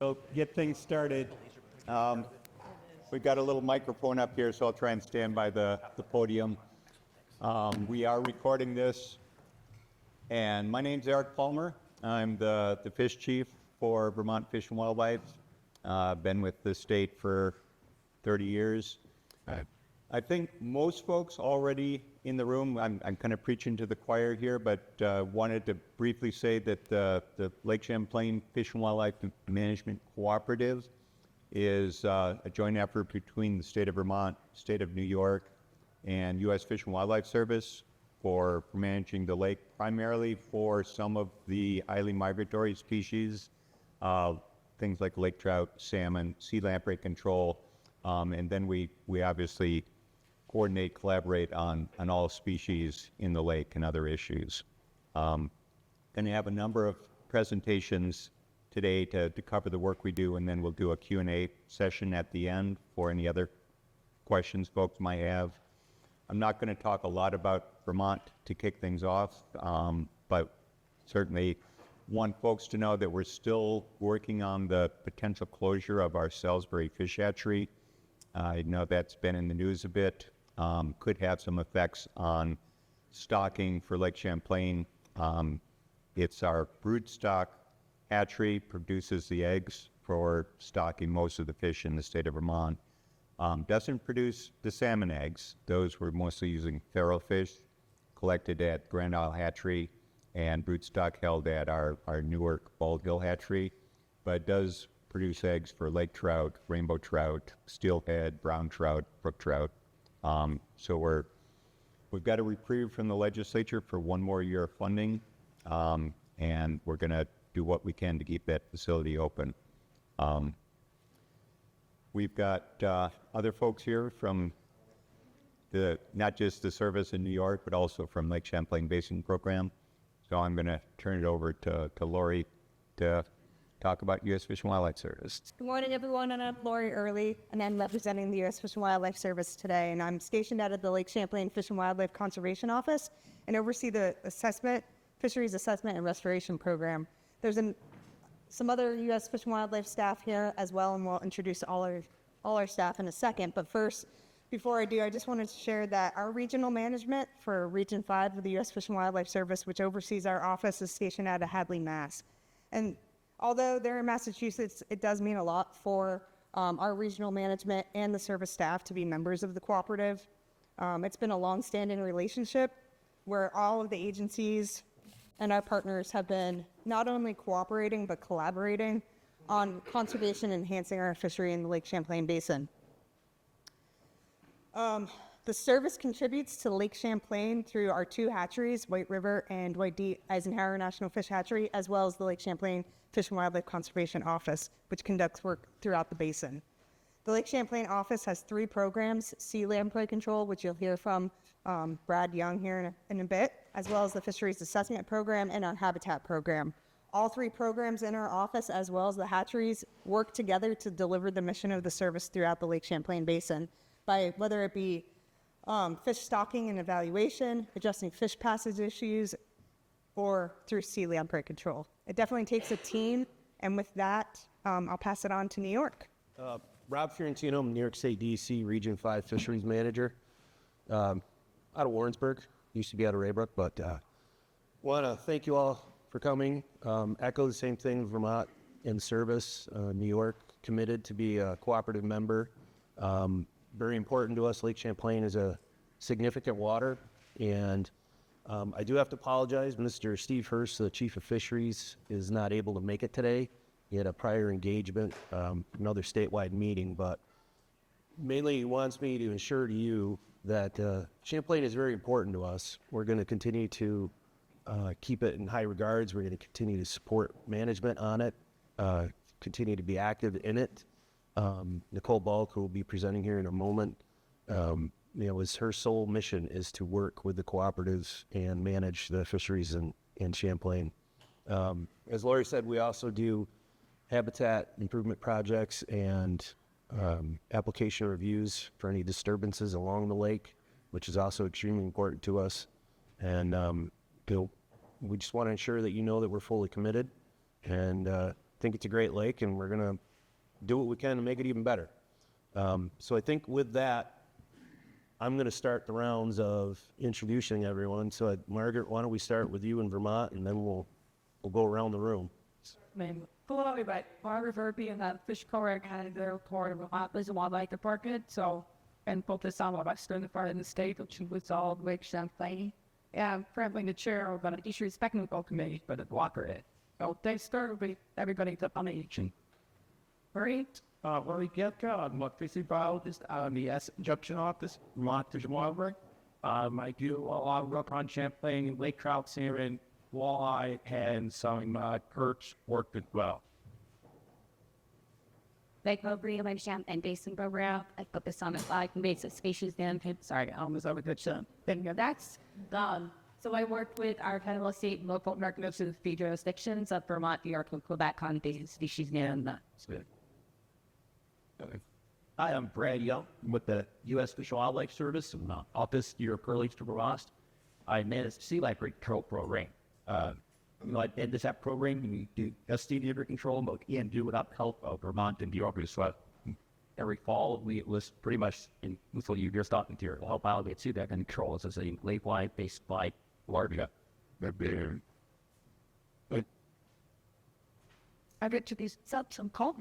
We'll get things started. We've got a little microphone up here, so I'll try and stand by the podium. We are recording this, and my name's Eric Palmer. I'm the fish chief for Vermont Fish and Wildlife. Been with the state for 30 years. I think most folks already in the room, I'm kind of preaching to the choir here, but wanted to briefly say that the Lake Champlain Fish and Wildlife Management Cooperative is a joint effort between the state of Vermont, state of New York, and U.S. Fish and Wildlife Service for managing the lake, primarily for some of the highly migratory species, things like lake trout, salmon, sea lamprey control, and then we obviously coordinate, collaborate on all species in the lake and other issues. Going to have a number of presentations today to cover the work we do, and then we'll do a Q&A session at the end for any other questions folks might have. I'm not going to talk a lot about Vermont to kick things off, but certainly want folks to know that we're still working on the potential closure of our Salisbury fish hatchery. I know that's been in the news a bit. Could have some effects on stocking for Lake Champlain. It's our broodstock hatchery, produces the eggs for stocking most of the fish in the state of Vermont. Doesn't produce the salmon eggs. Those we're mostly using feral fish collected at Grand Isle Hatchery and broodstock held at our Newark Bald Hill Hatchery, but does produce eggs for lake trout, rainbow trout, steelhead, brown trout, brook trout. So we've got a reprieve from the legislature for one more year of funding, and we're going to do what we can to keep that facility open. We've got other folks here from not just the service in New York, but also from Lake Champlain Basin Program. So I'm going to turn it over to Laurie to talk about U.S. Fish and Wildlife Service. Good morning, everyone, and I'm Laurie Earley, and I'm representing the U.S. Fish and Wildlife Service today, and I'm stationed out of the Lake Champlain Fish and Wildlife Conservation Office and oversee the Fisheries Assessment and Restoration Program. There's some other U.S. Fish and Wildlife staff here as well, and we'll introduce all our staff in a second, but first, before I do, I just wanted to share that our regional management for Region 5 of the U.S. Fish and Wildlife Service, which oversees our office, is stationed out of Hadley, Mass. And although they're in Massachusetts, it does mean a lot for our regional management and the service staff to be members of the cooperative. It's been a long-standing relationship where all of the agencies and our partners have been not only cooperating but collaborating on conservation and enhancing our fishery in the Lake Champlain Basin. The service contributes to Lake Champlain through our two hatcheries, White River and White D. Eisenhower National Fish Hatchery, as well as the Lake Champlain Fish and Wildlife Conservation Office, which conducts work throughout the basin. The Lake Champlain office has three programs: sea lamprey control, which you'll hear from Brad Young here in a bit, as well as the Fisheries Assessment Program and our Habitat Program. All three programs in our office, as well as the hatcheries, work together to deliver the mission of the service throughout the Lake Champlain Basin, by whether it be fish stocking and evaluation, adjusting fish passage issues, or through sea lamprey control. It definitely takes a team, and with that, I'll pass it on to New York. Rob Fiorentino, I'm New York State DC Region 5 Fisheries Manager. Out of Warrensburg, used to be out of Raybrook, but want to thank you all for coming. Echo the same thing, Vermont in service, New York committed to be a cooperative member. Very important to us. Lake Champlain is a significant water, and I do have to apologize. Mr. Steve Hurst, the Chief of Fisheries, is not able to make it today. He had a prior engagement, another statewide meeting, but mainly he wants me to ensure to you that Champlain is very important to us. We're going to continue to keep it in high regards. We're going to continue to support management on it, continue to be active in it. Nicole Balk, who will be presenting here in a moment, is her sole mission is to work with the cooperatives and manage the fisheries in Champlain. As Laurie said, we also do habitat improvement projects and application reviews for any disturbances along the lake, which is also extremely important to us. And we just want to ensure that you know that we're fully committed and think it's a great lake, and we're going to do what we can to make it even better. So I think with that, I'm going to start the rounds of introducing everyone. So Margaret, why don't we start with you in Vermont, and then we'll go around the room. Hello, everybody. Margaret Verby and the Fish Corps and their part of Vermont is a wildlife department. So, and focus on the western part of the state, which was all Lake Champlain. And I'm currently the chair of the Fisheries Technical Committee for the Cooperative. So they started with everybody to function. Great. Laurie Pientka, I'm a fishing biologist out of the S Junction office, Vermont Fish and Wildlife. I do a lot of work on Champlain, lake trout, salmon, walleye, and some perch work as well. Lake Creel and Champlain Basin Program. I focus on invasive species and sorry, I almost over good show. Then that's done. So I worked with our federal, state, and local recognition fee jurisdictions of Vermont, New York, and Quebec on invasive species and Hi, I'm Brad Young with the U.S. Fish and Wildlife Service in the Office Europe Early to Vermont. I manage the Sea Life Control Program. I did this program, we do STD control, but we can't do without the help of Vermont and New York as well. Every fall, we list pretty much in useful year stock material, help out with sea deck control as a lake wide, base wide, larger. I get to these some call.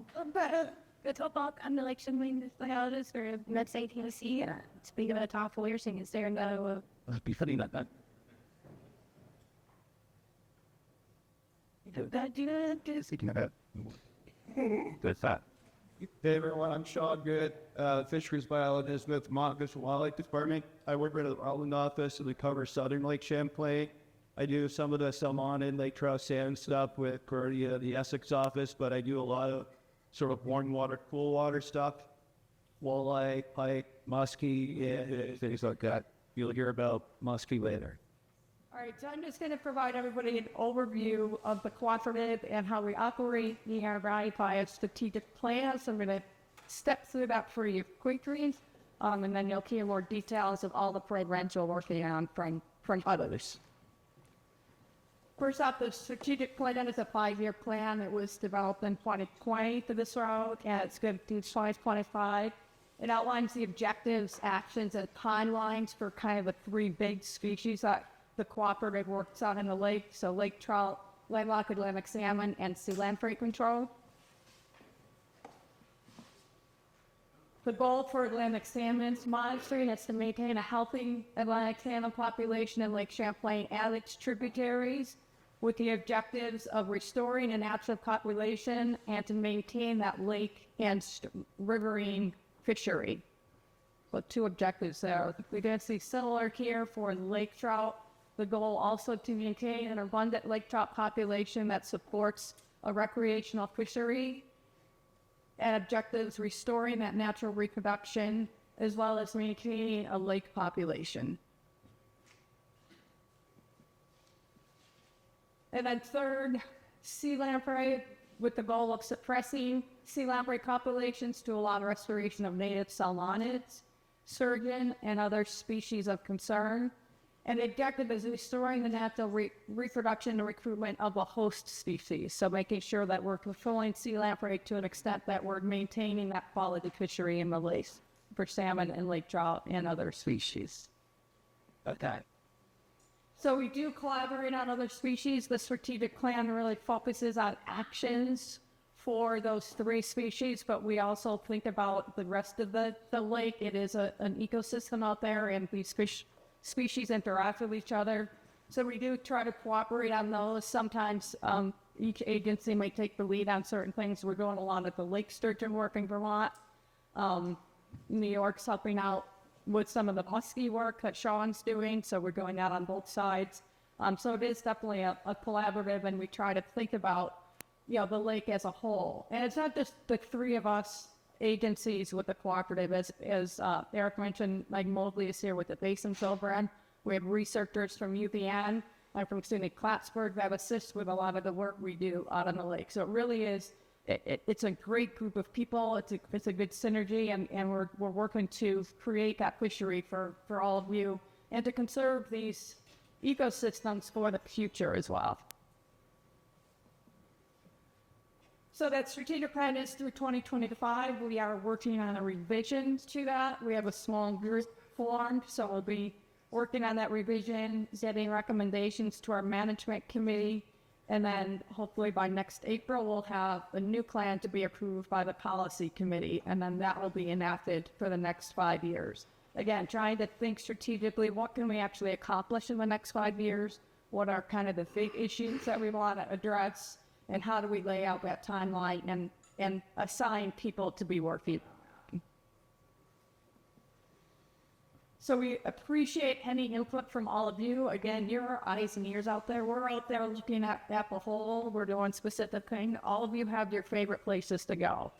It's about on the Lake Champlain biologist or let's say Tennessee. Speaking of the top lawyers, is there no Let's be funny about that. Speaking of that, that's that. Hey everyone, I'm Shawn Good, fisheries biologist with Vermont Fish and Wildlife Department. I work at the Rutland office and we cover southern Lake Champlain. I do some of the Salmon and lake trout salmon stuff with the Essex office, but I do a lot of sort of warm water, cool water stuff. Walleye, pike, muskie, and things like that. You'll hear about muskie later. All right, so I'm just going to provide everybody an overview of the cooperative and how we operate. We have by a strategic plan, so I'm going to step through that for you quickly, and then you'll hear more details of all the programs we're working on from others. First off, the strategic plan is a 5-year plan. It was developed in 2020 for this route, and it's good through 2025. It outlines the objectives, actions, and timelines for kind of the 3 big species that the cooperative works on in the lake. So lake trout, landlocked Atlantic salmon, and sea lamprey control. The goal for Atlantic salmon monitoring is to maintain a healthy Atlantic salmon population in Lake Champlain and its tributaries, with the objectives of restoring a natural population and to maintain that lake and riverine fishery. But 2 objectives there. We can see similar here for lake trout. The goal also to maintain an abundant lake trout population that supports a recreational fishery, and objectives restoring that natural reproduction as well as maintaining a lake population. And then third, sea lamprey, with the goal of suppressing sea lamprey populations to allow restoration of native salmonids, sturgeon, and other species of concern. And the objective is restoring the natural reproduction and recruitment of a host species. So making sure that we're controlling sea lamprey to an extent that we're maintaining that quality fishery in the lakes for salmon and lake trout and other species. Okay. So we do collaborate on other species. The strategic plan really focuses on actions for those 3 species, but we also think about the rest of the lake. It is an ecosystem out there, and these species interact with each other. So we do try to cooperate on those. Sometimes each agency may take the lead on certain things. We're doing a lot of the lake sturgeon work in Vermont. New York's helping out with some of the muskie work that Shawn's doing, so we're going out on both sides. So it is definitely a collaborative, and we try to think about, the lake as a whole. And it's not just the 3 of us agencies with the cooperative. As Eric mentioned, Mike Modley is here with the Basin Program. We have researchers from UVN and from SUNY Plattsburgh that assist with a lot of the work we do out on the lake. So it really is, it's a great group of people. It's a good synergy, and we're working to create that fishery for all of you and to conserve these ecosystems for the future as well. So that strategic plan is through 2025. We are working on a revision to that. We have a small group formed, so we'll be working on that revision, setting recommendations to our management committee, and then hopefully by next April, we'll have a new plan to be approved by the policy committee, and then that will be enacted for the next 5 years. Again, trying to think strategically, what can we actually accomplish in the next 5 years? What are kind of the big issues that we want to address? And how do we lay out that timeline and assign people to be working? So we appreciate any input from all of you. Again, you're our eyes and ears out there. We're out there looking at the whole. We're doing specific things. All of you have your favorite places to go.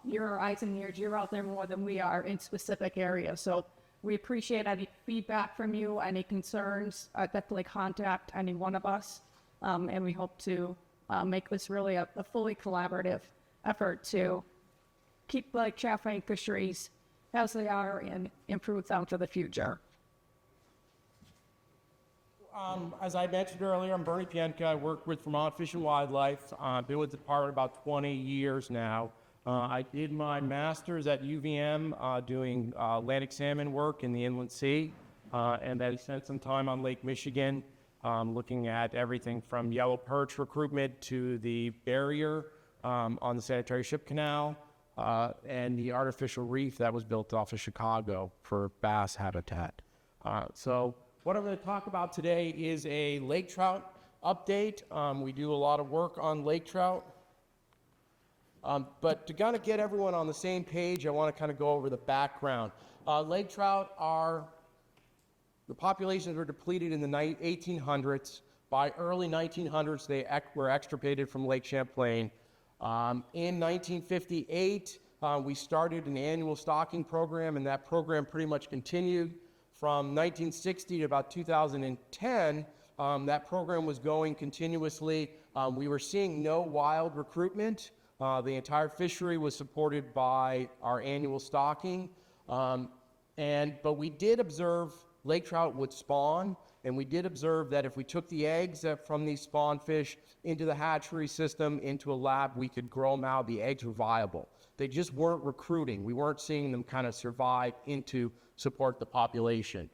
You're our eyes and ears. You're out there more than we are in specific areas. So we appreciate any feedback from you, any concerns. Definitely contact any one of us. And we hope to make this really a fully collaborative effort to keep Lake Champlain Fisheries as they are and improve them for the future. As I mentioned earlier, I'm Bernie Pientka. I work with Vermont Fish and Wildlife. I've been with the department about 20 years now. I did my master's at UVM doing Atlantic salmon work in the inland sea, and then spent some time on Lake Michigan looking at everything from yellow perch recruitment to the barrier on the sanitary ship canal, and the artificial reef that was built off of Chicago for bass habitat. So what I'm going to talk about today is a lake trout update. We do a lot of work on lake trout. But to kind of get everyone on the same page, I want to kind of go over the background. Lake trout the populations were depleted in the 1800s. By early 1900s, they were extirpated from Lake Champlain. In 1958, we started an annual stocking program, and that program pretty much continued. From 1960 to about 2010, that program was going continuously. We were seeing no wild recruitment. The entire fishery was supported by our annual stocking. But we did observe lake trout would spawn, and we did observe that if we took the eggs from these spawn fish into the hatchery system, into a lab, we could grow them out. The eggs were viable. They just weren't recruiting. We weren't seeing them kind of survive into support the population.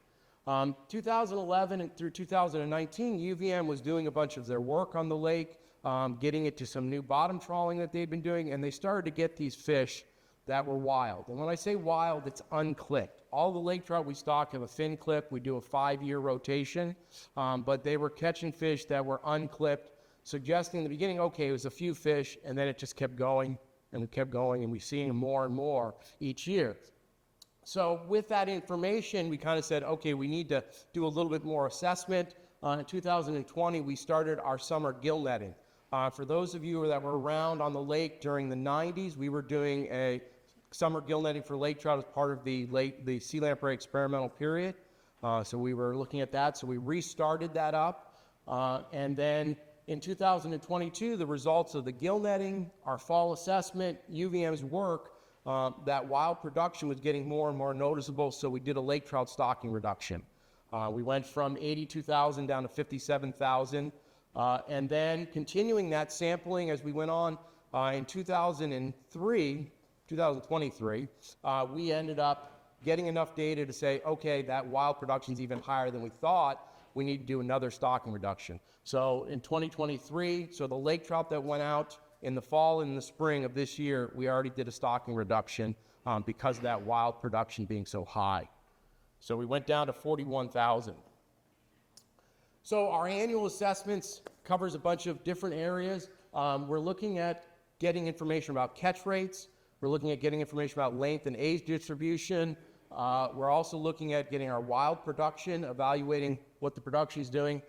2011 and through 2019, UVM was doing a bunch of their work on the lake, getting it to some new bottom trawling that they'd been doing, and they started to get these fish that were wild. And when I say wild, it's unclipped. All the lake trout we stock have a fin clip. We do a 5-year rotation, but they were catching fish that were unclipped, suggesting in the beginning, okay, it was a few fish, and then it just kept going, and we kept going, and we're seeing more and more each year. So with that information, we kind of said, okay, we need to do a little bit more assessment. In 2020, we started our summer gill netting. For those of you that were around on the lake during the 90s, we were doing a summer gill netting for lake trout as part of the sea lamprey experimental period. So we were looking at that. So we restarted that up. And then in 2022, the results of the gill netting, our fall assessment, UVM's work, that wild production was getting more and more noticeable. So we did a lake trout stocking reduction. We went from 82,000 down to 57,000. And then continuing that sampling as we went on in 2023, we ended up getting enough data to say, okay, that wild production is even higher than we thought. We need to do another stocking reduction. So in 2023, so the lake trout that went out in the fall and in the spring of this year, we already did a stocking reduction because of that wild production being so high. So we went down to 41,000. So our annual assessments covers a bunch of different areas. We're looking at getting information about catch rates. We're looking at getting information about length and age distribution. We're also looking at getting our wild production, evaluating what the production is doing.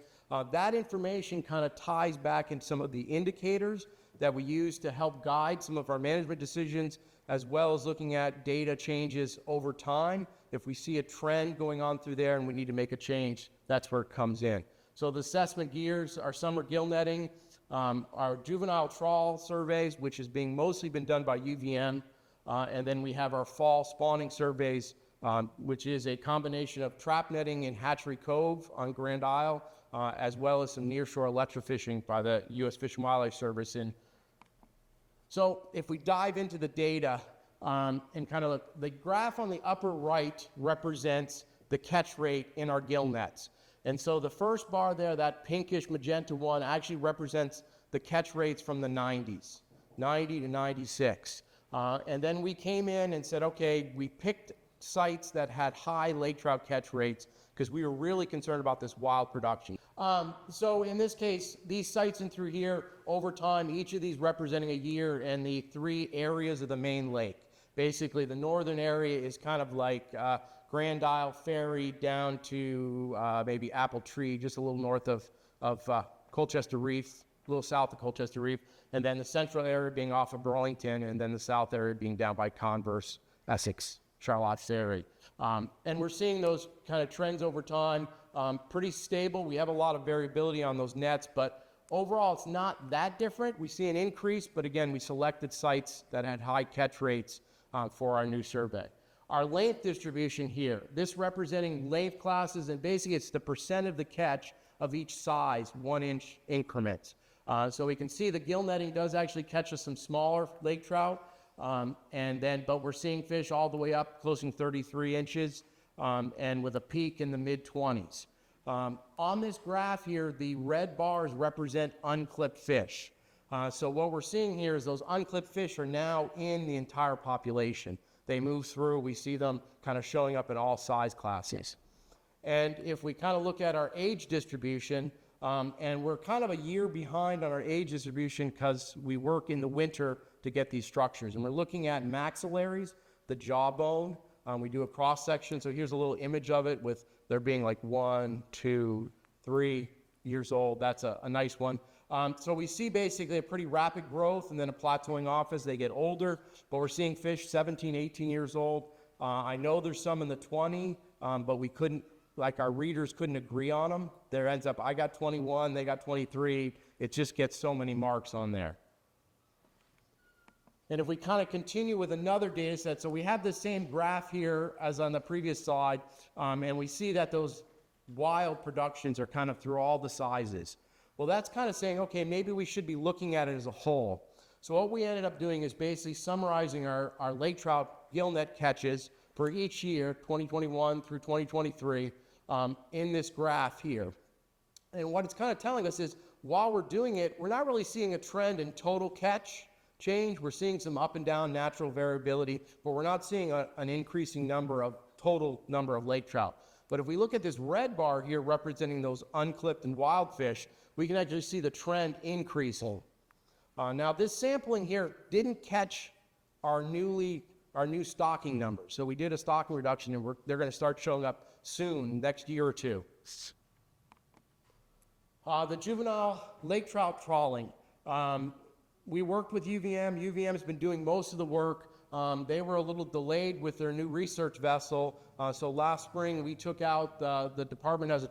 That information kind of ties back in some of the indicators that we use to help guide some of our management decisions, as well as looking at data changes over time. If we see a trend going on through there and we need to make a change, that's where it comes in. So the assessment gears, our summer gill netting, our juvenile trawl surveys, which is being mostly been done by UVM, and then we have our fall spawning surveys, which is a combination of trap netting in Hatchery Cove on Grand Isle, as well as some nearshore electrofishing by the U.S. Fish and Wildlife Service in So if we dive into the data and kind of look, the graph on the upper right represents the catch rate in our gill nets. And so the first bar there, that pinkish magenta one, actually represents the catch rates from the 90s, 90 to 96. And then we came in and said, okay, we picked sites that had high lake trout catch rates because we were really concerned about this wild production. So in this case, these sites in through here, over time, each of these representing a year and the 3 areas of the main lake. Basically, the northern area is kind of like Grand Isle Ferry down to maybe Apple Tree, just a little north of Colchester Reef, a little south of Colchester Reef, and then the central area being off of Burlington, and then the south area being down by Converse, Essex, Charlotte Ferry. And we're seeing those kind of trends over time, pretty stable. We have a lot of variability on those nets, but overall it's not that different. We see an increase, but again, we selected sites that had high catch rates for our new survey. Our length distribution here, this representing length classes, and basically it's the percent of the catch of each size, 1-inch increments. So we can see the gill netting does actually catch us some smaller lake trout, but we're seeing fish all the way up close to 33 inches and with a peak in the mid-20s. On this graph here, the red bars represent unclipped fish. So what we're seeing here is those unclipped fish are now in the entire population. They move through, we see them kind of showing up in all size classes. And if we kind of look at our age distribution, and we're kind of a year behind on our age distribution because we work in the winter to get these structures. And we're looking at maxillaries, the jawbone. We do a cross section. So here's a little image of it with there being like 1, 2, 3 years old. That's a nice one. So we see basically a pretty rapid growth and then a plateauing off as they get older. But we're seeing fish 17, 18 years old. I know there's some in the 20, but we couldn't, like our readers couldn't agree on them. There ends up, I got 21, they got 23. It just gets so many marks on there. And if we kind of continue with another data set, so we have the same graph here as on the previous slide, and we see that those wild productions are kind of through all the sizes. Well, that's kind of saying, okay, maybe we should be looking at it as a whole. So what we ended up doing is basically summarizing our lake trout gill net catches for each year, 2021 through 2023, in this graph here. And what it's kind of telling us is, while we're doing it, we're not really seeing a trend in total catch change. We're seeing some up and down natural variability, but we're not seeing an increasing total number of lake trout. But if we look at this red bar here representing those unclipped and wild fish, we can actually see the trend increasing. Now this sampling here didn't catch our new stocking numbers. So we did a stocking reduction, and they're going to start showing up soon, next year or two. The juvenile lake trout trawling. We worked with UVM. UVM has been doing most of the work. They were a little delayed with their new research vessel. So last spring we took out, the department has a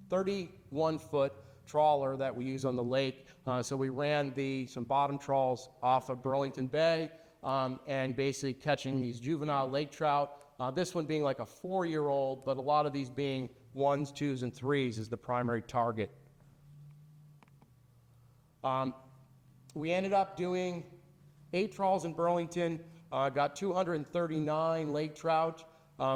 31-foot trawler that we use on the lake. So we ran some bottom trawls off of Burlington Bay and basically catching these juvenile lake trout. This one being like a 4-year-old, but a lot of these being 1s, 2s, and 3s is the primary target. We ended up doing 8 trawls in Burlington, got 239 lake trout,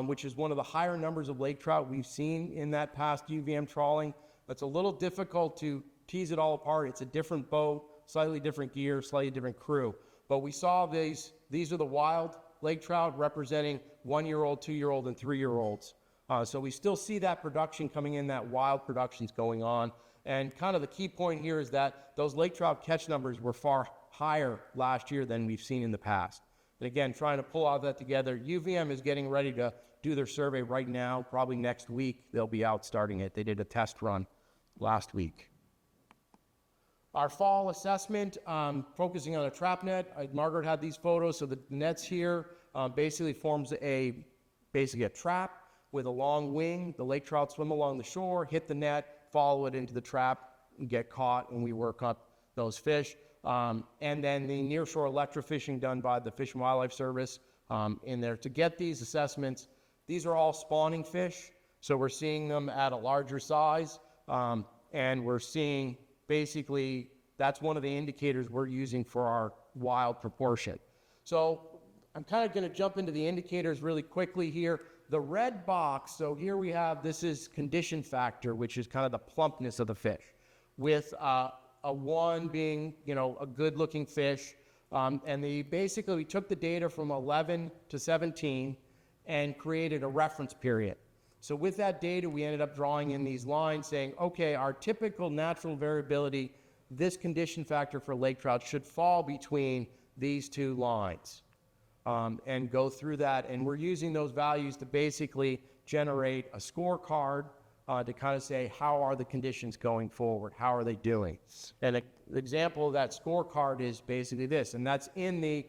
which is one of the higher numbers of lake trout we've seen in that past UVM trawling. It's a little difficult to tease it all apart. It's a different boat, slightly different gear, slightly different crew. But we saw these are the wild lake trout representing 1-year-old, 2-year-old, and 3-year-olds. So we still see that production coming in, that wild production's going on. And kind of the key point here is that those lake trout catch numbers were far higher last year than we've seen in the past. And again, trying to pull all that together, UVM is getting ready to do their survey right now. Probably next week they'll be out starting it. They did a test run last week. Our fall assessment, focusing on a trap net. Margaret had these photos. So the nets here basically forms a trap with a long wing. The lake trout swim along the shore, hit the net, follow it into the trap, and get caught, and we work up those fish. And then the nearshore electrofishing done by the Fish and Wildlife Service in there. To get these assessments, these are all spawning fish, so we're seeing them at a larger size, and we're seeing basically that's one of the indicators we're using for our wild proportion. So I'm kind of going to jump into the indicators really quickly here. The red box, so here we have, this is condition factor, which is kind of the plumpness of the fish, with a 1 being, a good-looking fish. And basically, we took the data from 11 to 17 and created a reference period. So with that data, we ended up drawing in these lines saying, okay, our typical natural variability, this condition factor for lake trout should fall between these two lines, and go through that. And we're using those values to basically generate a scorecard to kind of say, how are the conditions going forward? How are they doing? And an example of that scorecard is basically this, and that's in the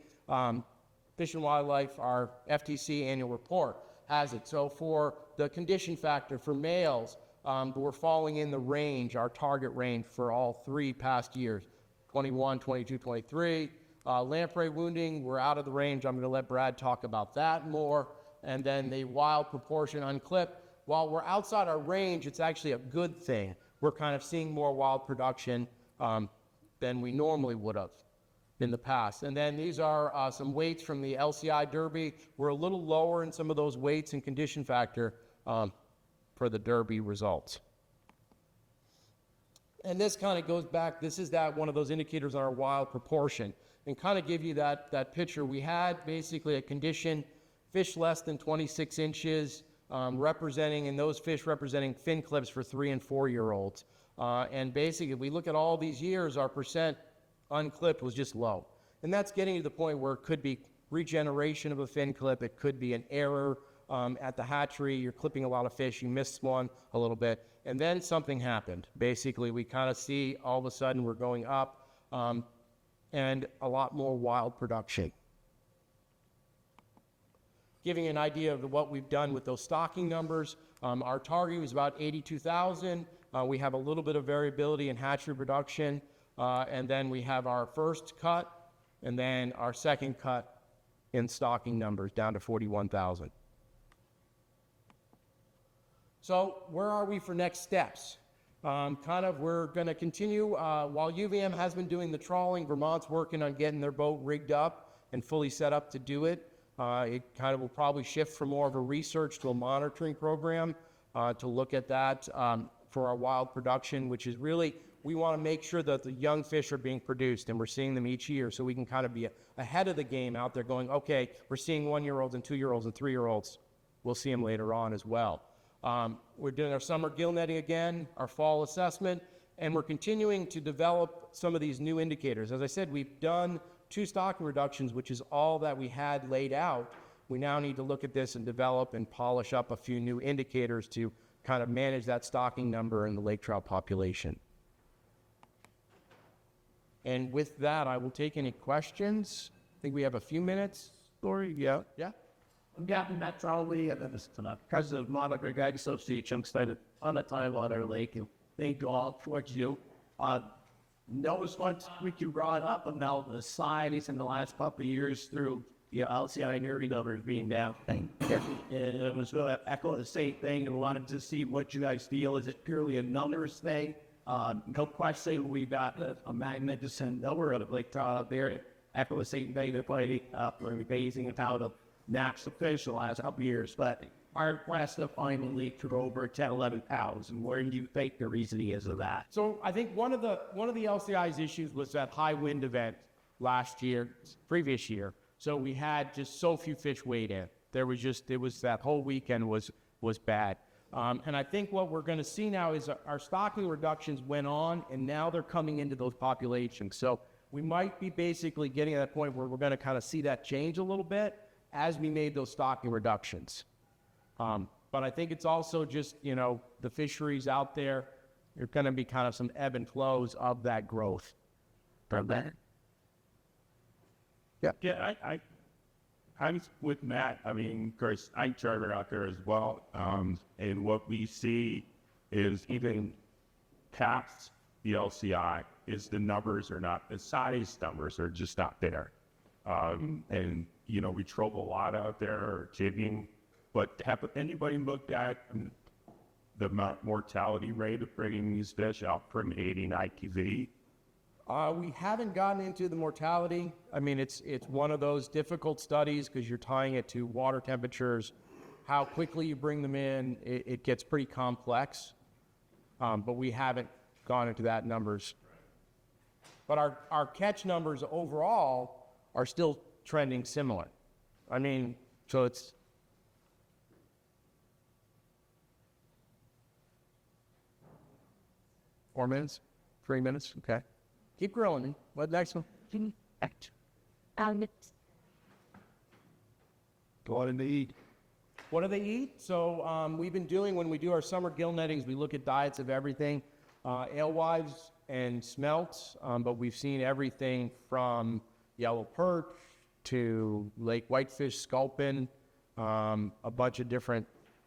Fish and Wildlife, our FTC annual report has it. So for the condition factor for males, we're falling in the range, our target range for all 3 past years, 21, 22, 23. Lamprey wounding, we're out of the range. I'm going to let Brad talk about that more. And then the wild proportion unclipped, while we're outside our range, it's actually a good thing. We're kind of seeing more wild production than we normally would have in the past. And then these are some weights from the LCI Derby. We're a little lower in some of those weights and condition factor for the Derby results. And this kind of goes back, this is one of those indicators on our wild proportion. And kind of give you that picture. We had basically a condition, fish less than 26 inches, and those fish representing fin clips for 3 and 4 year olds. And basically, if we look at all these years, our percent unclipped was just low. And that's getting to the point where it could be regeneration of a fin clip. It could be an error at the hatchery. You're clipping a lot of fish. You missed one a little bit. And then something happened. Basically, we kind of see all of a sudden we're going up and a lot more wild production. Giving an idea of what we've done with those stocking numbers, our target was about 82,000. We have a little bit of variability in hatchery production. And then we have our first cut, and then our second cut in stocking numbers down to 41,000. So where are we for next steps? We're going to continue, while UVM has been doing the trawling, Vermont's working on getting their boat rigged up and fully set up to do it. It kind of will probably shift from more of a research to a monitoring program to look at that for our wild production, which is really, we want to make sure that the young fish are being produced and we're seeing them each year so we can kind of be ahead of the game out there going, okay, we're seeing 1-year-olds and 2-year-olds and 3-year-olds. We'll see them later on as well. We're doing our summer gill netting again, our fall assessment, and we're continuing to develop some of these new indicators. As I said, we've done 2 stocking reductions, which is all that we had laid out. We now need to look at this and develop and polish up a few new indicators to kind of manage that stocking number in the lake trout population. And with that, I will take any questions. I think we have a few minutes. Laurie, yeah? Yeah? I'm Captain Matt Trolley, and I'm president of Modley Guide Association. I'm excited on the time on our lake, and thank you all for what you do. Notice one week you brought up about the size in the last couple of years through the LCI Derby numbers being down. And it was going to echo the same thing, and wanted to see what you guys feel. Is it purely a numbers thing? No question, we got a magnificent number of lake trout out there. Echo the same thing that we're basing it out of natural fish the last couple of years, but our request to finally threw over 10, 11 pounds. And where do you think the reasoning is of that? So I think one of the LCI's issues was that high wind event previous year. So we had just so few fish weighed in. It was that whole weekend was bad. And I think what we're going to see now is our stocking reductions went on, and now they're coming into those populations. So we might be basically getting to that point where we're going to kind of see that change a little bit as we made those stocking reductions. But I think it's also just, the fisheries out there, there's going to be kind of some ebb and flows of that growth. From that? Yeah, I'm with Matt. I mean, of course, I charter out there as well. And what we see is even past the LCI is the numbers are not, the size numbers are just not there. And, we trove a lot out there, jigging, but have anybody looked at the mortality rate of bringing these fish out from 80 ITV? We haven't gotten into the mortality. I mean, it's one of those difficult studies because you're tying it to water temperatures, how quickly you bring them in. It gets pretty complex, but we haven't gone into that numbers. But our catch numbers overall are still trending similar. I mean, so it's... Four minutes? 3 minutes? Okay. Keep grilling me. What next one? Go on and eat. What do they eat? So we've been doing, when we do our summer gill nettings, we look at diets of everything, alewives and smelts, but we've seen everything from yellow perch to lake whitefish, sculpin, a bunch of different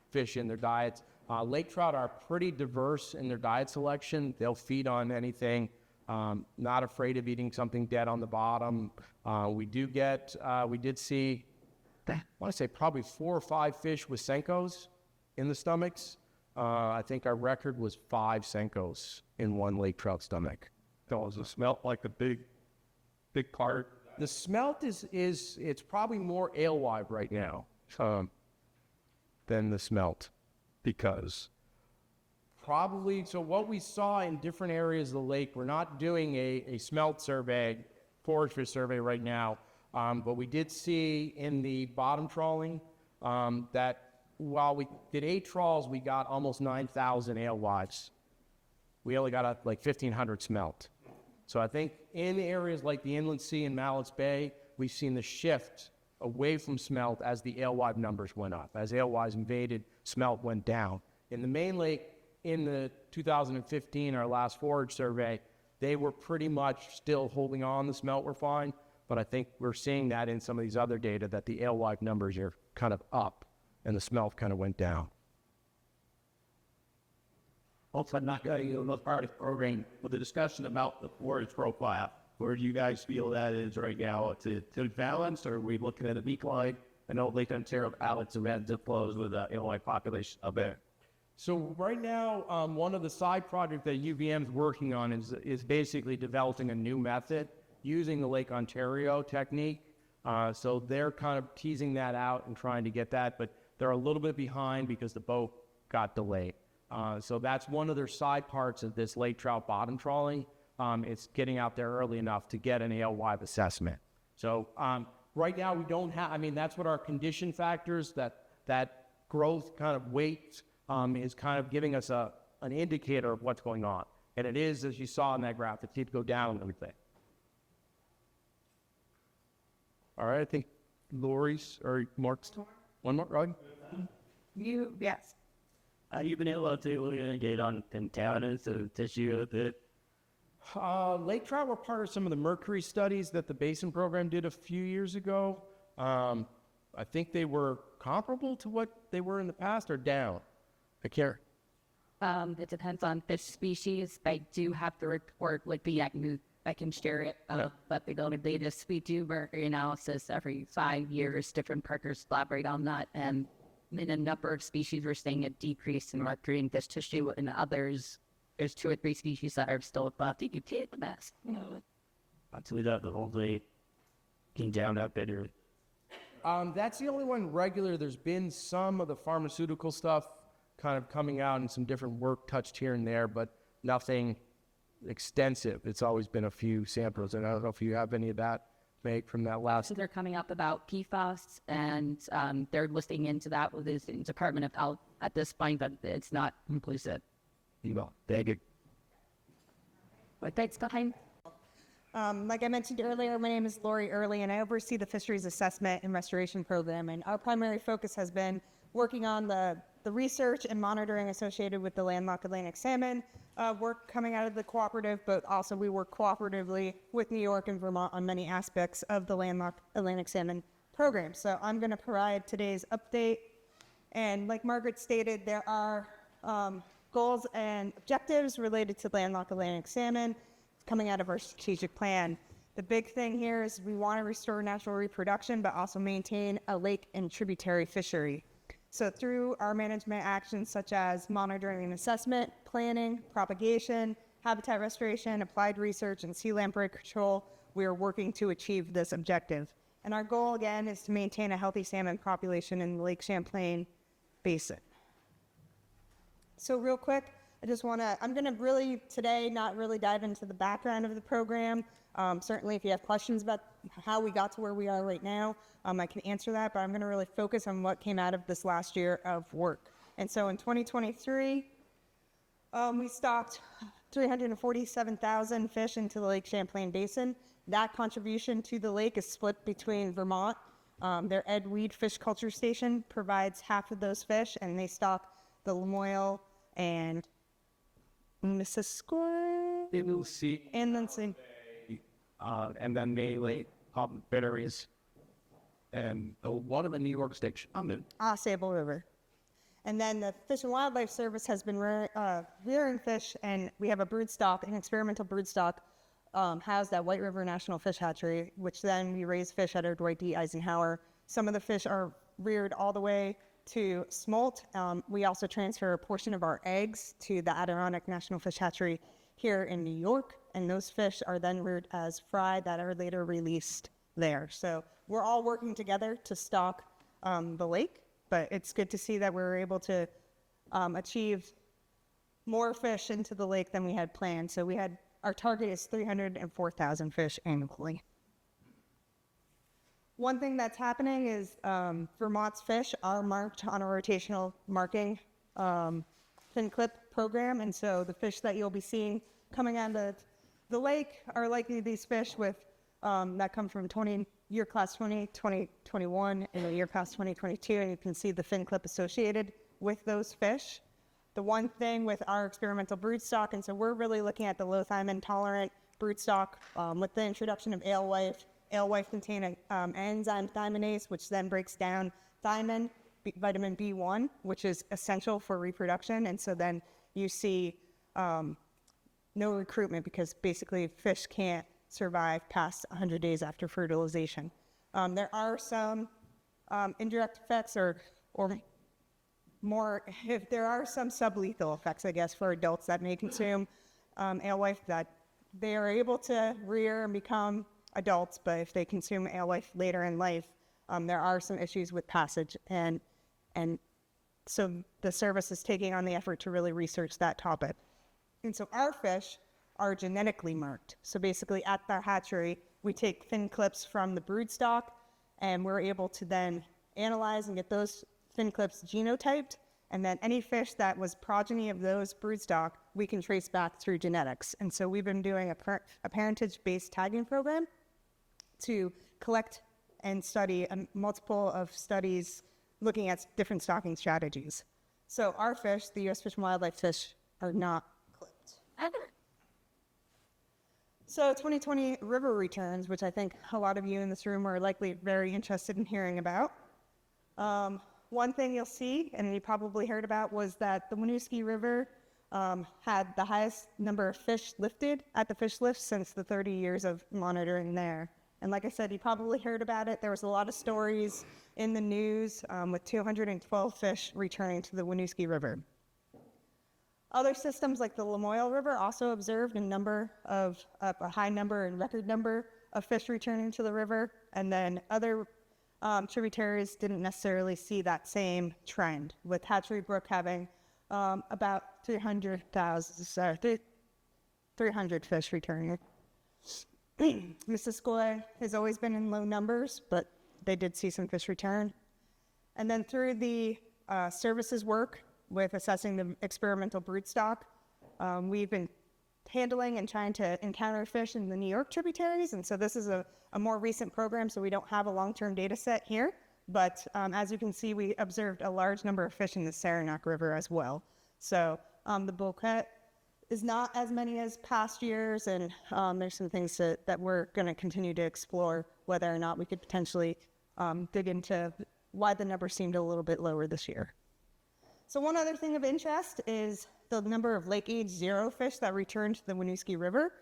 fish in their diets. Lake trout are pretty diverse in their diet selection. They'll feed on anything, not afraid of eating something dead on the bottom. We did see, I want to say probably 4 or 5 fish with Senkos in the stomachs. I think our record was 5 Senkos in one lake trout stomach. Does it smell like a big part? The smelt it's probably more alewife right now than the smelt. Because Probably, so what we saw in different areas of the lake, we're not doing a smelt survey, forage fish survey right now, but we did see in the bottom trawling that while we did 8 trawls, we got almost 9,000 alewives. We only got like 1,500 smelt. So I think in areas like the Inland Sea and Mallett's Bay, we've seen the shift away from smelt as the alewife numbers went up. As alewives invaded, smelt went down. In the main lake, in the 2015, our last forage survey, they were pretty much still holding on. The smelt were fine, but I think we're seeing that in some of these other data that the alewife numbers are kind of up and the smelt kind of went down. Also, I'm not going to look part of the program with the discussion about the forage profile. Where do you guys feel that is right now? To balance, or are we looking at a decline? I know Lake Ontario balance around zip flows with the Illinois population up there. So right now, one of the side projects that UVM is working on is basically developing a new method using the Lake Ontario technique. So they're kind of teasing that out and trying to get that, but they're a little bit behind because the boat got delayed. So that's one of their side parts of this lake trout bottom trawling. It's getting out there early enough to get an alewife assessment. So right now we don't have, I mean, that's what our condition factors, that growth kind of weight is kind of giving us an indicator of what's going on. And it is, as you saw in that graph, it did go down and everything. All right, I think Laurie's or Mark's. One more, right? Yes. You've been able to get on contaminants of tissue a bit. Lake trout were part of some of the mercury studies that the Basin program did a few years ago. I think they were comparable to what they were in the past or down. I can't. It depends on fish species. I do have to report with the I can share it. But the latest, we do mercury analysis every 5 years. Different partners collaborate on that. And in a number of species, we're seeing a decrease in mercury in fish tissue. In others, there's 2 or 3 species that are still above the UK the best. Until that the whole day came down that better. That's the only one regular. There's been some of the pharmaceutical stuff kind of coming out and some different work touched here and there, but nothing extensive. It's always been a few samples, and I don't know if you have any of that made from that last. So they're coming up about PFAS, and they're listing into that with the Department of Health at this point, but it's not conclusive. Thank you. But thanks behind. Like I mentioned earlier, my name is Laurie Earley, and I oversee the Fisheries Assessment and Restoration Program. And our primary focus has been working on the research and monitoring associated with the landlocked Atlantic salmon work coming out of the cooperative, but also we work cooperatively with New York and Vermont on many aspects of the landlocked Atlantic salmon program. So I'm going to provide today's update. And like Margaret stated, there are goals and objectives related to landlocked Atlantic salmon coming out of our strategic plan. The big thing here is we want to restore natural reproduction, but also maintain a lake and tributary fishery. So through our management actions such as monitoring and assessment, planning, propagation, habitat restoration, applied research, and sea lamprey control, we are working to achieve this objective. And our goal, again, is to maintain a healthy salmon population in the Lake Champlain Basin. So real quick, I'm going to really today not really dive into the background of the program. Certainly if you have questions about how we got to where we are right now, I can answer that, but I'm going to really focus on what came out of this last year of work. And so in 2023, we stocked 347,000 fish into the Lake Champlain Basin. That contribution to the lake is split between Vermont. Their Ed Weed Fish Culture Station provides half of those fish, and they stock the Lamoille and Muskellunge, They will see, and then some, and then mainly batteries, and one of the New York station. Sable River. And then the Fish and Wildlife Service has been rearing fish, and we have a brood stock, an experimental brood stock, housed at White River National Fish Hatchery, which then we raise fish at our Dwight D. Eisenhower. Some of the fish are reared all the way to smolt. We also transfer a portion of our eggs to the Adirondack National Fish Hatchery here in New York, and those fish are then reared as fry that are later released there. So we're all working together to stock the lake, but it's good to see that we're able to achieve more fish into the lake than we had planned. So our target is 304,000 fish annually. One thing that's happening is Vermont's fish are marked on a rotational marking fin clip program, and so the fish that you'll be seeing coming onto the lake are likely these fish with that come from year class 2021, and the year class 2022, and you can see the fin clip associated with those fish. The one thing with our experimental broodstock, and so we're really looking at the low thiamine tolerant broodstock with the introduction of alewife. Alewife contain an enzyme thymidase, which then breaks down thiamine, vitamin B1, which is essential for reproduction, and so then you see no recruitment because basically fish can't survive past 100 days after fertilization. There are some indirect effects or more, if there are some sublethal effects, I guess, for adults that may consume alewife, that they are able to rear and become adults, but if they consume alewife later in life, there are some issues with passage, and so the service is taking on the effort to really research that topic. And so our fish are genetically marked. So basically at the hatchery, we take fin clips from the broodstock, and we're able to then analyze and get those fin clips genotyped, and then any fish that was progeny of those broodstock, we can trace back through genetics. And so we've been doing a parentage-based tagging program to collect and study multiple of studies looking at different stocking strategies. So our fish, the U.S. Fish and Wildlife fish, are not clipped. So 2020 river returns, which I think a lot of you in this room are likely very interested in hearing about. One thing you'll see, and you probably heard about, was that the Winooski River had the highest number of fish lifted at the fish lift since the 30 years of monitoring there. And like I said, you probably heard about it. There was a lot of stories in the news with 212 fish returning to the Winooski River. Other systems like the Lamoille River also observed a high number and record number of fish returning to the river, and then other tributaries didn't necessarily see that same trend, with Hatchery Brook having about 300 fish returning. Muskellunge has always been in low numbers, but they did see some fish return. And then through the services work with assessing the experimental broodstock, we've been handling and trying to encounter fish in the New York tributaries, and so this is a more recent program, so we don't have a long-term data set here, but as you can see, we observed a large number of fish in the Saranac River as well. So the Balk is not as many as past years, and there's some things that we're going to continue to explore, whether or not we could potentially dig into why the number seemed a little bit lower this year. So one other thing of interest is the number of Lake Age 0 fish that return to the Winooski River.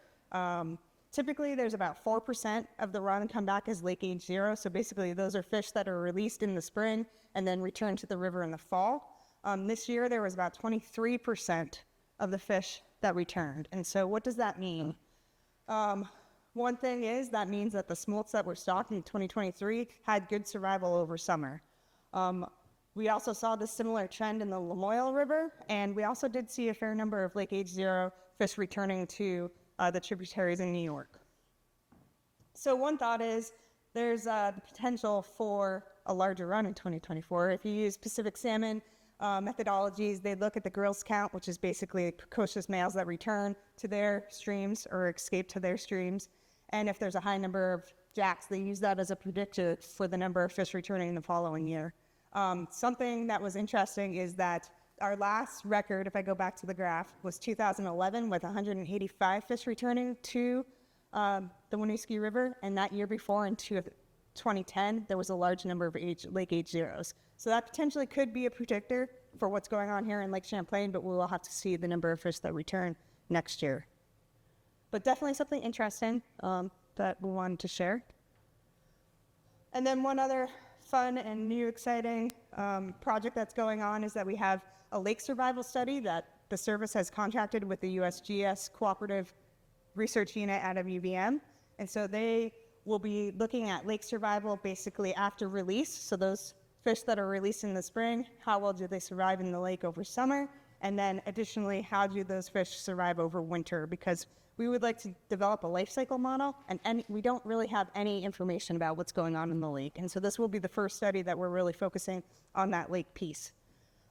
Typically, there's about 4% of the run come back as Lake Age 0. So basically, those are fish that are released in the spring and then return to the river in the fall. This year, there was about 23% of the fish that returned. And so what does that mean? One thing is that means that the smolts that were stocked in 2023 had good survival over summer. We also saw this similar trend in the Lamoille River, and we also did see a fair number of Lake H0 fish returning to the tributaries in New York. So one thought is there's the potential for a larger run in 2024. If you use Pacific salmon methodologies, they look at the grills count, which is basically precocious males that return to their streams or escape to their streams. And if there's a high number of jacks, they use that as a predictor for the number of fish returning the following year. Something that was interesting is that our last record, if I go back to the graph, was 2011 with 185 fish returning to the Winooski River, and that year before in 2010, there was a large number of Lake H0s. So that potentially could be a predictor for what's going on here in Lake Champlain, but we will have to see the number of fish that return next year. But definitely something interesting that we wanted to share. And then one other fun and new exciting project that's going on is that we have a lake survival study that the service has contracted with the USGS Cooperative Research Unit out of UVM. And so they will be looking at lake survival basically after release. So those fish that are released in the spring, how well do they survive in the lake over summer? And then additionally, how do those fish survive over winter? Because we would like to develop a life cycle model, and we don't really have any information about what's going on in the lake. And so this will be the first study that we're really focusing on that lake piece.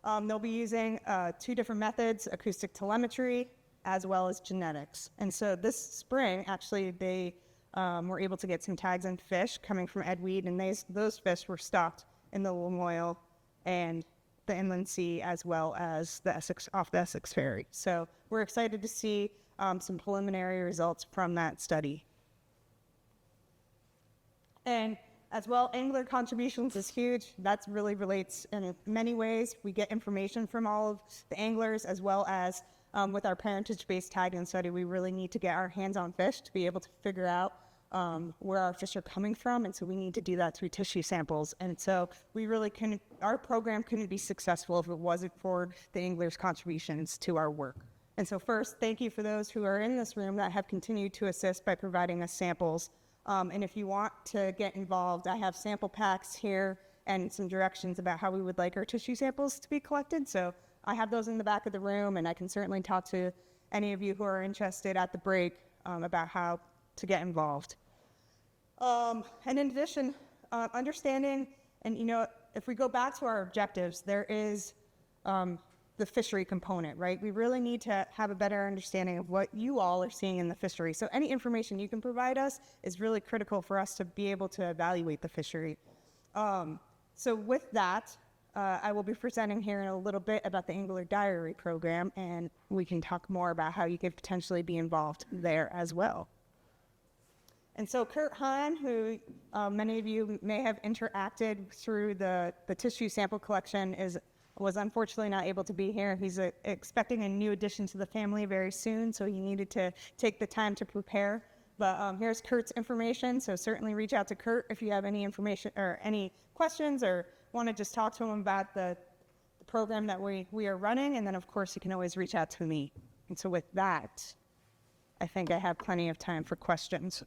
They'll be using 2 different methods, acoustic telemetry, as well as genetics. And so this spring, actually, they were able to get some tags on fish coming from Ed Weed, and those fish were stocked in the Lamoille and the Inland Sea, as well as the off the Essex Ferry. So we're excited to see some preliminary results from that study. And as well, angler contributions is huge. That really relates in many ways. We get information from all of the anglers, as well as with our parentage-based tagging study, we really need to get our hands on fish to be able to figure out where our fish are coming from, and so we need to do that through tissue samples. And so we really couldn't, our program couldn't be successful if it wasn't for the anglers' contributions to our work. And so first, thank you for those who are in this room that have continued to assist by providing us samples. And if you want to get involved, I have sample packs here and some directions about how we would like our tissue samples to be collected. So I have those in the back of the room, and I can certainly talk to any of you who are interested at the break about how to get involved. And in addition, understanding, and if we go back to our objectives, there is the fishery component, right? We really need to have a better understanding of what you all are seeing in the fishery. So any information you can provide us is really critical for us to be able to evaluate the fishery. So with that, I will be presenting here in a little bit about the Angler Diary Program, and we can talk more about how you could potentially be involved there as well. And so Kurt Hahn, who many of you may have interacted through the tissue sample collection, was unfortunately not able to be here. He's expecting a new addition to the family very soon, so he needed to take the time to prepare. But here's Kurt's information, so certainly reach out to Kurt if you have any information or any questions or want to just talk to him about the program that we are running. And then, of course, you can always reach out to me. And so with that, I think I have plenty of time for questions.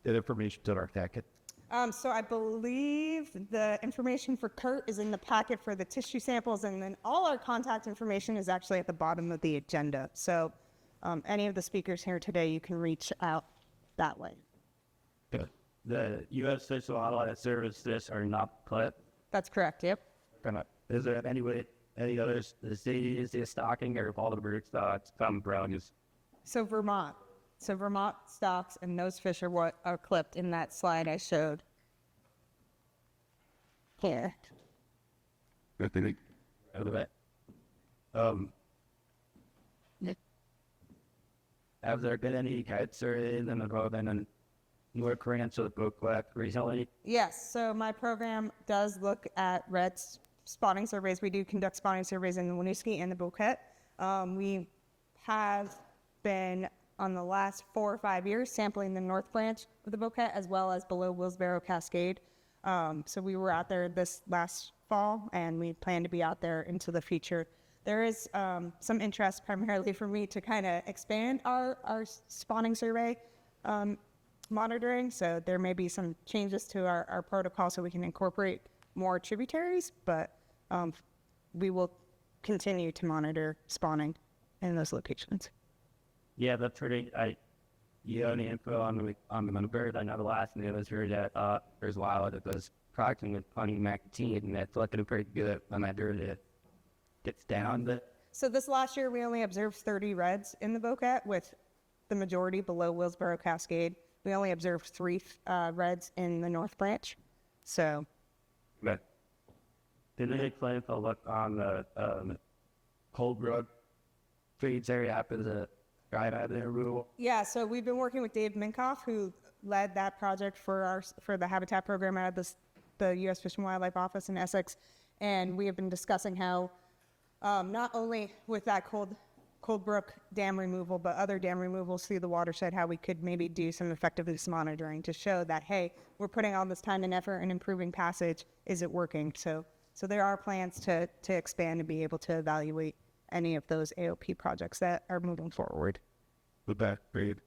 That information's in our packet. So I believe the information for Kurt is in the packet for the tissue samples, and then all our contact information is actually at the bottom of the agenda. So any of the speakers here today, you can reach out that way. The U.S. Fish and Wildlife Service are not put. That's correct, yep. Is there any others, the city is stocking or all the birds come brown? So Vermont stocks, and those fish are what are clipped in that slide I showed. Here. Out of it. Have there been any kites or anything about in North Korean or the book recently? Yes, so my program does look at red spotting surveys. We do conduct spotting surveys in the Winooski and the Bouquet. We have been, on the last 4 or 5 years, sampling the north branch of the Bouquet as well as below Willsboro Cascade. So we were out there this last fall, and we plan to be out there into the future. there is some interest primarily for me to kind of expand our spawning survey monitoring. So there may be some changes to our protocol so we can incorporate more tributaries, but we will continue to monitor spawning in those locations. Yeah, that's pretty. You have any info on the numbers? I know the last news heard that there's a while that was projecting with Honey McTee, and that's looking pretty good. I'm not sure that gets down, but So this last year, we only observed 30 reds in the Bocat, with the majority below Willsboro Cascade. We only observed 3 reds in the North Branch. So but did they plan to look on the Cold Brook feeds area after the guy had their rule? yeah, so we've been working with Dave Minkoff, who led that project for the habitat program out of the U.S. Fish and Wildlife Office in Essex, and we have been discussing how not only with that Cold Brook dam removal, but other dam removals through the watershed, how we could maybe do some effectiveness monitoring to show that, hey, we're putting all this time and effort and improving passage. Is it working? So there are plans to expand and be able to evaluate any of those AOP projects that are moving forward. The back grade.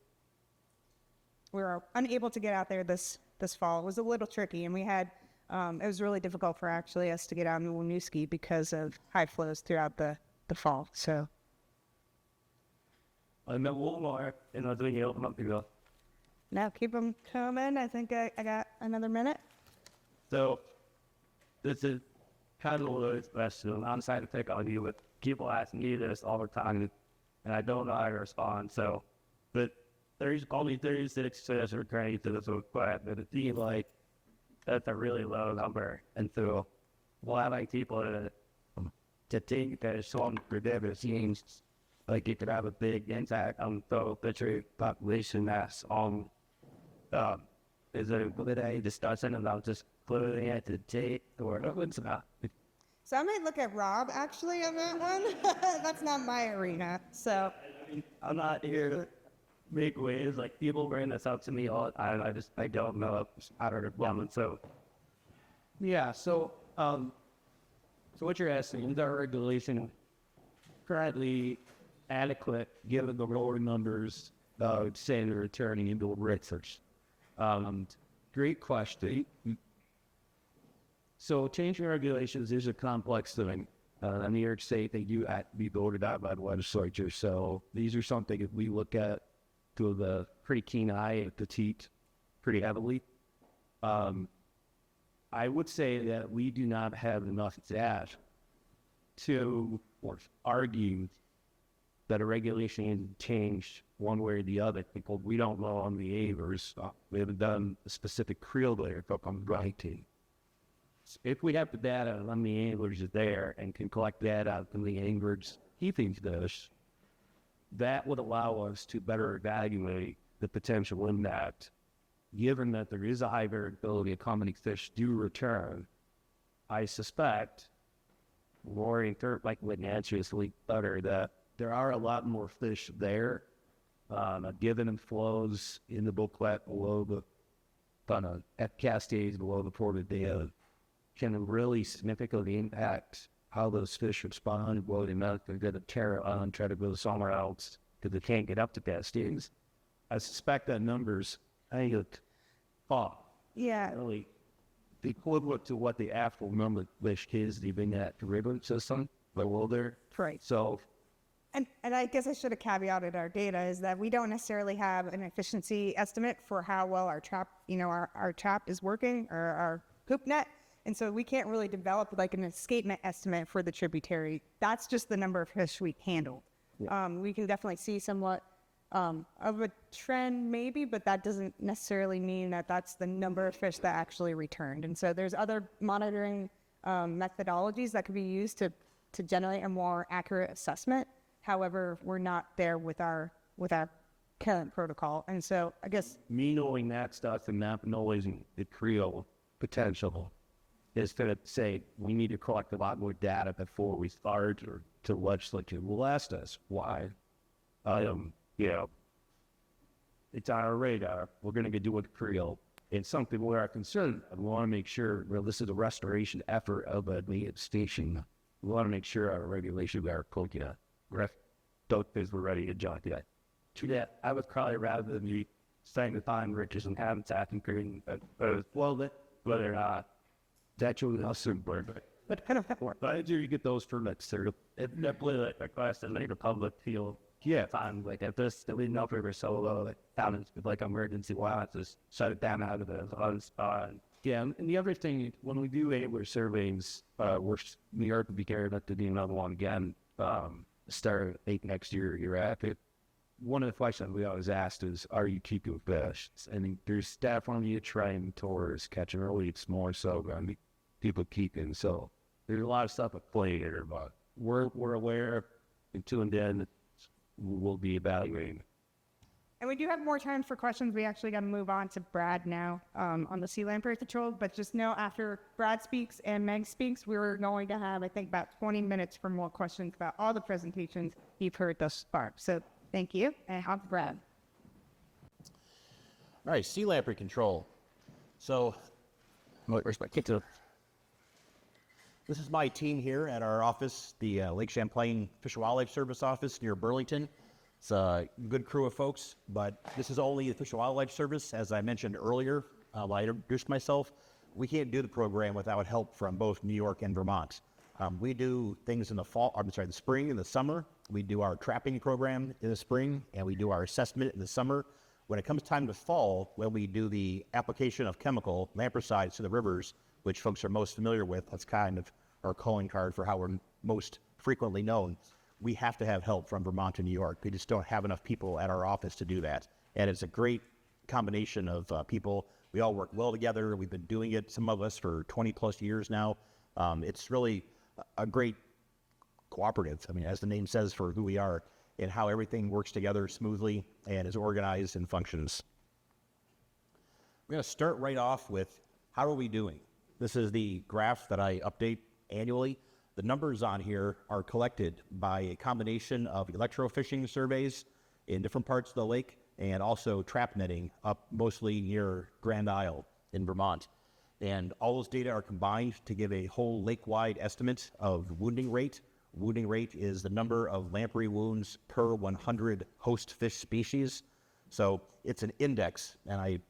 We were unable to get out there this fall. It was a little tricky, and we had it was really difficult for actually us to get out in Winooski because of high flows throughout the fall. So And then one more, and I'll do it open up to go. now keep them coming. I think I got another minute. So this is kind of a little question. I'm trying to pick on you, but people ask me this all the time, and I don't know how to respond. So, but there's only 36 fish are trained to this request, but it seems like that's a really low number. And so, well, I like people to think that it's something ridiculous. Seems like it could have a big impact on the fishery population that's on. Is there a discussion about just putting it to date or what's about? So I might look at Rob actually on that one. That's not my arena. So I'm not here to make waves. Like, people bring this up to me all the time. I don't know how to respond. So, Yeah, so what you're asking, is our regulation currently adequate given the lower numbers of say they're returning into research? Great question. So changing regulations is a complex thing. In New York State, they do have to be voted out by the legislature. So these are something that we look at with a pretty keen eye at the teat pretty heavily. I would say that we do not have enough data to argue that a regulation is changed one way or the other. Because we don't know on the behaviors. We haven't done a specific Creel there, but I'm writing. If we have the data on the anglers there and can collect data from the anglers keeping fish, that would allow us to better evaluate the potential impact. Given that there is a high variability of how many fish do return, I suspect Laurie and Kurt would answer this better that there are a lot more fish there. Given the flows in the booklet below at Cascades below the Port of Dale can really significantly impact how those fish respond. Well, they're not going to tear on, try to go somewhere else because they can't get up to Cascades. I suspect that numbers, I think, yeah, really the equivalent to what the actual number of fish is even at the river system below there. right. So, And I guess I should have caveated our data is that we don't necessarily have an efficiency estimate for how well our trap, our trap is working or our hoop net. And so we can't really develop an escapement estimate for the tributary. That's just the number of fish we handle. Yeah. We can definitely see somewhat of a trend maybe, but that doesn't necessarily mean that that's the number of fish that actually returned. And so there's other monitoring methodologies that could be used to generate a more accurate assessment. However, we're not there with our current protocol. And so I guess me knowing that stuff and not knowing the Creel potential is to say we need to collect a lot more data before we start or to legislature will ask us why. It's on our radar. We're going to be doing Creel. It's something we are concerned. We want to make sure this is a restoration effort of a native station we want to make sure our regulations are cooking up. Don't think we're ready to jump yet. To that, I would probably rather than be starting to find riches and habitat and creating, whether or not that's really how soon we're but kind of but I do you get those permits. They're definitely like request and make the public feel fine. Like if this the leading up river so low, like down in like emergency watch, just shut it down out of the other spot. Yeah, and the other thing when we do angler surveys, New York will be geared up to do another one again. Start late next year after. One of the questions we always asked is, are you keeping fish? And there's staff on you trying towards catching early. It's more so people keeping. So there's a lot of stuff at play here, but we're aware and tuned in. We'll be evaluating. And we do have more time for questions. We actually got to move on to Brad now on the sea lamprey control. But just know after Brad speaks and Meg speaks, we're going to have, I think, about 20 minutes for more questions about all the presentations you've heard thus far. So thank you, and have Brad. All right, sea lamprey control. So, where's my kit? This is my team here at our office, the Lake Champlain Fish and Wildlife Service office near Burlington. It's a good crew of folks, but this is only the Fish and Wildlife Service. As I mentioned earlier, while I introduced myself, we can't do the program without help from both New York and Vermont. We do things in the the spring and the summer. We do our trapping program in the spring, and we do our assessment in the summer. When it comes time to fall, when we do the application of chemical lampricides to the rivers, which folks are most familiar with, that's kind of our calling card for how we're most frequently known. We have to have help from Vermont and New York. We just don't have enough people at our office to do that. And it's a great combination of people. We all work well together. We've been doing it, some of us, for 20 plus years now. It's really a great cooperative, I mean, as the name says, for who we are and how everything works together smoothly and is organized and functions. We're going to start right off with how are we doing? This is the graph that I update annually. The numbers on here are collected by a combination of electrofishing surveys in different parts of the lake and also trap netting up mostly near Grand Isle in Vermont. And all those data are combined to give a whole lake-wide estimate of wounding rate. Wounding rate is the number of lamprey wounds per 100 host fish species. So it's an index, and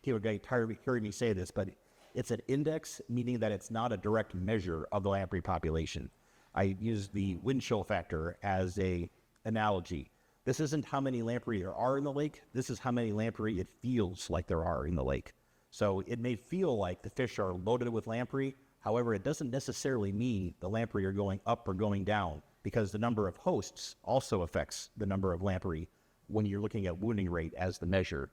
people are getting tired of hearing me say this, but it's an index, meaning that it's not a direct measure of the lamprey population. I use the wind chill factor as a analogy. This isn't how many lamprey there are in the lake. This is how many lamprey it feels like there are in the lake. So it may feel like the fish are loaded with lamprey. However, it doesn't necessarily mean the lamprey are going up or going down, because the number of hosts also affects the number of lamprey when you're looking at wounding rate as the measure.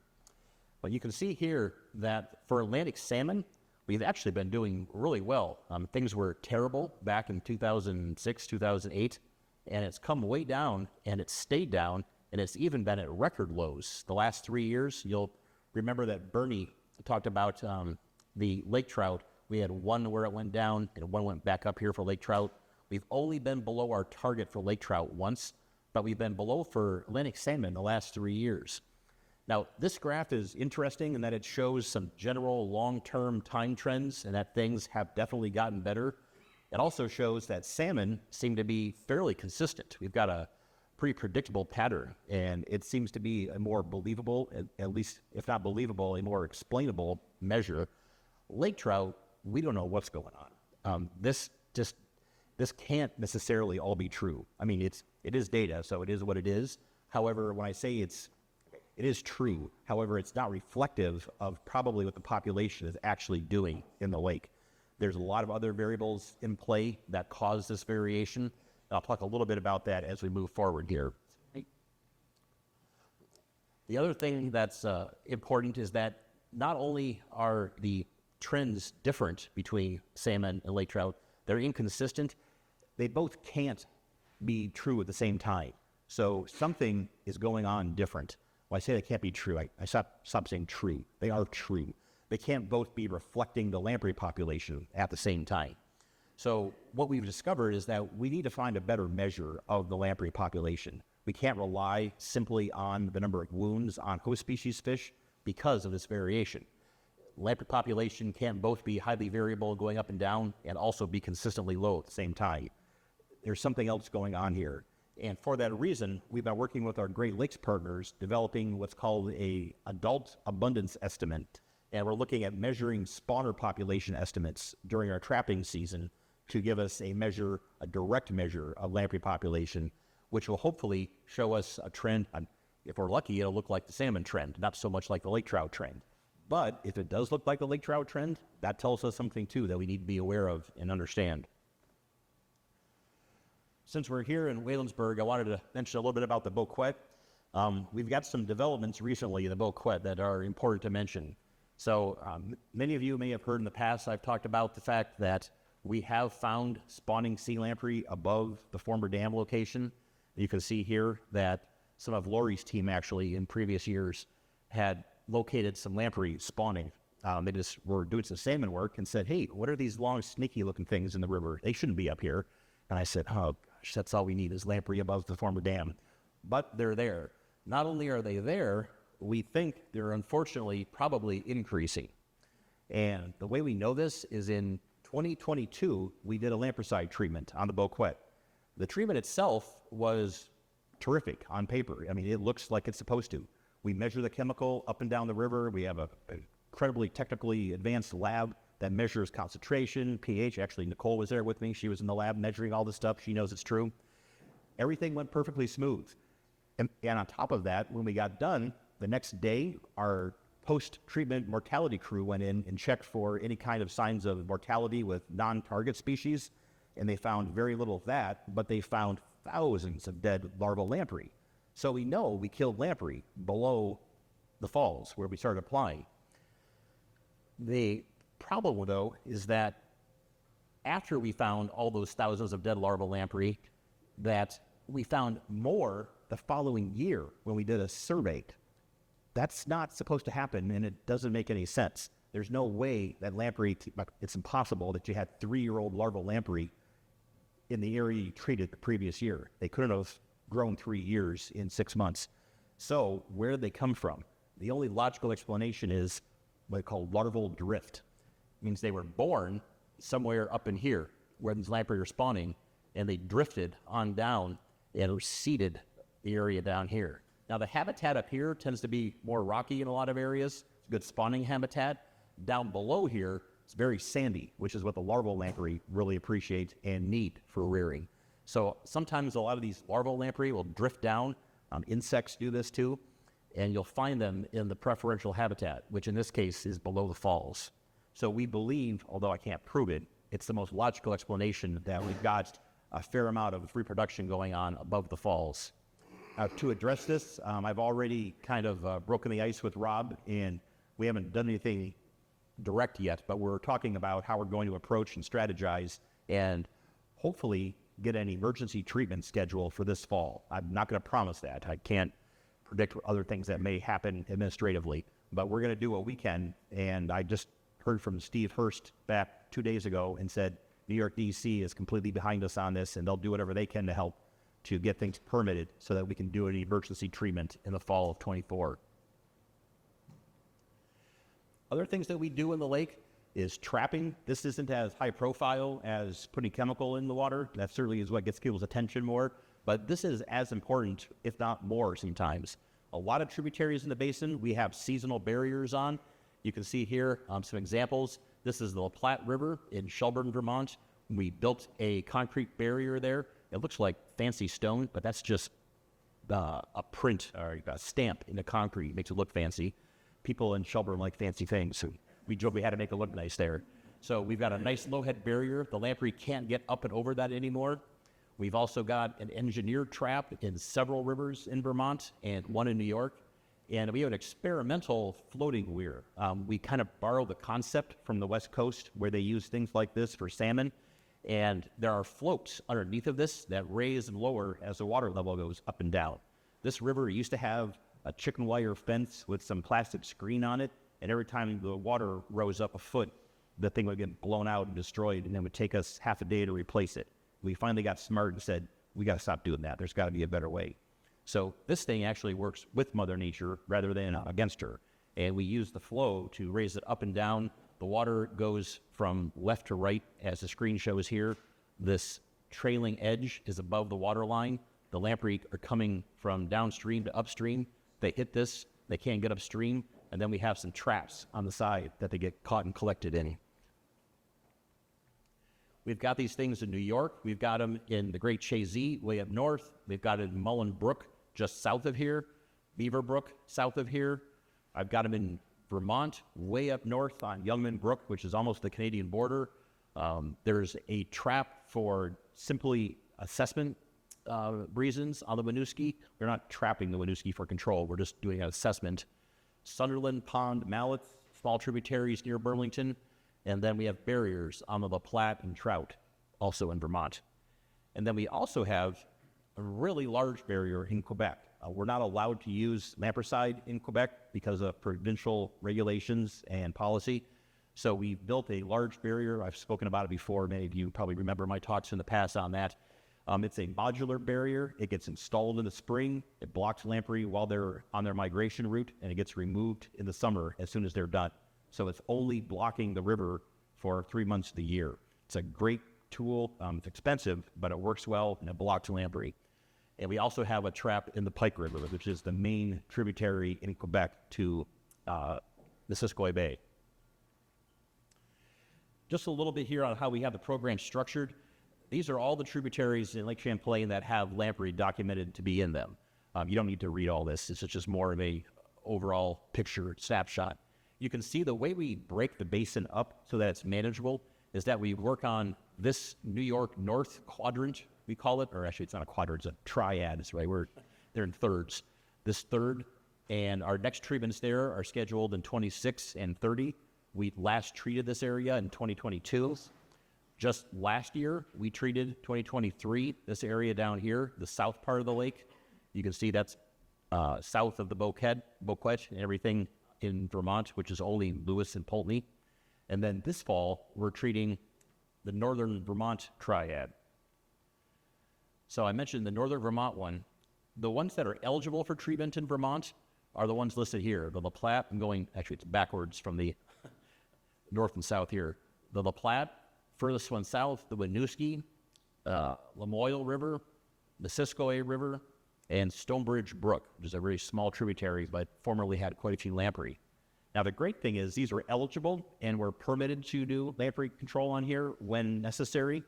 But you can see here that for Atlantic salmon, we've actually been doing really well. Things were terrible back in 2006, 2008, and it's come way down, and it's stayed down, and it's even been at record lows the last 3 years. You'll remember that Bernie talked about the lake trout. We had one where it went down, and one went back up here for lake trout. We've only been below our target for lake trout once, but we've been below for Atlantic salmon the last 3 years. Now, this graph is interesting in that it shows some general long-term time trends and that things have definitely gotten better. It also shows that salmon seem to be fairly consistent. We've got a pretty predictable pattern, and it seems to be a more believable, at least if not believable, a more explainable measure. Lake trout, we don't know what's going on. This can't necessarily all be true. I mean, it is data, so it is what it is. However, when I say it is true. However, it's not reflective of probably what the population is actually doing in the lake. There's a lot of other variables in play that cause this variation. And I'll talk a little bit about that as we move forward here. The other thing that's important is that not only are the trends different between salmon and lake trout, they're inconsistent. They both can't be true at the same time. So something is going on different. Well, I say they can't be true. I stop saying true. They are true. They can't both be reflecting the lamprey population at the same time. So what we've discovered is that we need to find a better measure of the lamprey population. We can't rely simply on the number of wounds on host species fish because of this variation. Lamprey population can't both be highly variable going up and down and also be consistently low at the same time. there's something else going on here. And for that reason, we've been working with our Great Lakes partners, developing what's called a adult abundance estimate. And we're looking at measuring spawner population estimates during our trapping season to give us a direct measure of lamprey population, which will hopefully show us a trend. If we're lucky, it'll look like the salmon trend, not so much like the lake trout trend. But if it does look like the lake trout trend, that tells us something too that we need to be aware of and understand. Since we're here in Waylandsburg, I wanted to mention a little bit about the bouquet. We've got some developments recently in the bouquet that are important to mention. So many of you may have heard in the past, I've talked about the fact that we have found spawning sea lamprey above the former dam location. You can see here that some of Laurie's team actually in previous years had located some lamprey spawning. They just were doing some salmon work and said, hey, what are these long sneaky looking things in the river? They shouldn't be up here. And I said, oh gosh, that's all we need is lamprey above the former dam. But they're there. Not only are they there, we think they're unfortunately probably increasing. And the way we know this is in 2022, we did a lampricide treatment on the bouquet. The treatment itself was terrific on paper. I mean, it looks like it's supposed to. We measure the chemical up and down the river. We have an incredibly technically advanced lab that measures concentration, pH. Actually, Nicole was there with me. She was in the lab measuring all this stuff. She knows it's true. Everything went perfectly smooth. And on top of that, when we got done, the next day, our post-treatment mortality crew went in and checked for any kind of signs of mortality with non-target species, and they found very little of that, but they found thousands of dead larval lamprey. So we know we killed lamprey below the falls where we started applying. The problem, though, is that after we found all those thousands of dead larval lamprey, that we found more the following year when we did a survey. That's not supposed to happen, and it doesn't make any sense. There's no way that lamprey, it's impossible that you had 3-year-old larval lamprey in the area you treated the previous year. They couldn't have grown 3 years in 6 months. So where did they come from? The only logical explanation is what they call larval drift. It means they were born somewhere up in here where these lamprey are spawning, and they drifted on down and receded the area down here. Now, the habitat up here tends to be more rocky in a lot of areas. It's a good spawning habitat. Down below here, it's very sandy, which is what the larval lamprey really appreciate and need for rearing. So sometimes a lot of these larval lamprey will drift down. Insects do this too. And you'll find them in the preferential habitat, which in this case is below the falls. So we believe, although I can't prove it, it's the most logical explanation that we've got a fair amount of reproduction going on above the falls. To address this, I've already kind of broken the ice with Rob, and we haven't done anything direct yet, but we're talking about how we're going to approach and strategize and hopefully get an emergency treatment schedule for this fall. I'm not going to promise that. I can't predict other things that may happen administratively, but we're going to do what we can. And I just heard from Steve Hurst back 2 days ago and said New York DC is completely behind us on this, and they'll do whatever they can to help to get things permitted so that we can do an emergency treatment in the fall of 24. Other things that we do in the lake is trapping. This isn't as high profile as putting chemical in the water. That certainly is what gets people's attention more, but this is as important, if not more sometimes. A lot of tributaries in the basin, we have seasonal barriers on. You can see here some examples. This is the La Platte River in Shelburne, Vermont. We built a concrete barrier there. It looks like fancy stone, but that's just a print or a stamp in the concrete. It makes it look fancy. People in Shelburne like fancy things. So we had to make it look nice there. So we've got a nice low-head barrier. The lamprey can't get up and over that anymore. We've also got an engineered trap in several rivers in Vermont and one in New York. And we have an experimental floating weir. We kind of borrow the concept from the West Coast where they use things like this for salmon. And there are floats underneath of this that raise and lower as the water level goes up and down. This river used to have a chicken wire fence with some plastic screen on it, and every time the water rose up a foot, the thing would get blown out and destroyed, and it would take us half a day to replace it. We finally got smart and said, we got to stop doing that. There's got to be a better way. So this thing actually works with Mother Nature rather than against her, and we use the flow to raise it up and down. The water goes from left to right, as the screen shows here. This trailing edge is above the water line. The lamprey are coming from downstream to upstream. They hit this, they can't get upstream, and then we have some traps on the side that they get caught and collected in. We've got these things in New York. We've got them in the Great Chazy, way up north. We've got it in Mullen Brook, just south of here. Beaver Brook, south of here. I've got them in Vermont, way up north on Youngman Brook, which is almost the Canadian border. There's a trap for simply assessment reasons on the Winooski. We're not trapping the Winooski for control. We're just doing an assessment. Sunderland Pond mallets, small tributaries near Burlington. And then we have barriers on the La Platte and Trout, also in Vermont. And then we also have a really large barrier in Quebec. We're not allowed to use lampricide in Quebec because of provincial regulations and policy. So we built a large barrier. I've spoken about it before. Many of you probably remember my talks in the past on that. It's a modular barrier. It gets installed in the spring. It blocks lamprey while they're on their migration route, and it gets removed in the summer as soon as they're done. So it's only blocking the river for 3 months of the year. It's a great tool. It's expensive, but it works well, and it blocks lamprey. And we also have a trap in the Pike River, which is the main tributary in Quebec to Missisquoi Bay. Just a little bit here on how we have the program structured. These are all the tributaries in Lake Champlain that have lamprey documented to be in them. You don't need to read all this. It's just more of a overall picture snapshot. You can see the way we break the basin up so that it's manageable is that we work on this New York North quadrant, we call it, or actually it's not a quadrant, it's a triad, that's right, they're in thirds. This third, and our next treatments there are scheduled in 26 and 30. We last treated this area in 2022. Just last year, we treated 2023, this area down here, the south part of the lake. You can see that's south of the Boquet and everything in Vermont, which is only Lewis and Pulteney. And then this fall, we're treating the northern Vermont triad. So I mentioned the northern Vermont one. The ones that are eligible for treatment in Vermont are the ones listed here. The La Platte, actually it's backwards from the north and south here. The La Platte, furthest one south, the Winooski, Lamoille River, the Missisquoi River, and Stonebridge Brook, which is a very small tributary, but formerly had quite a few lamprey. Now, the great thing is these are eligible, and we're permitted to do lamprey control on here when necessary.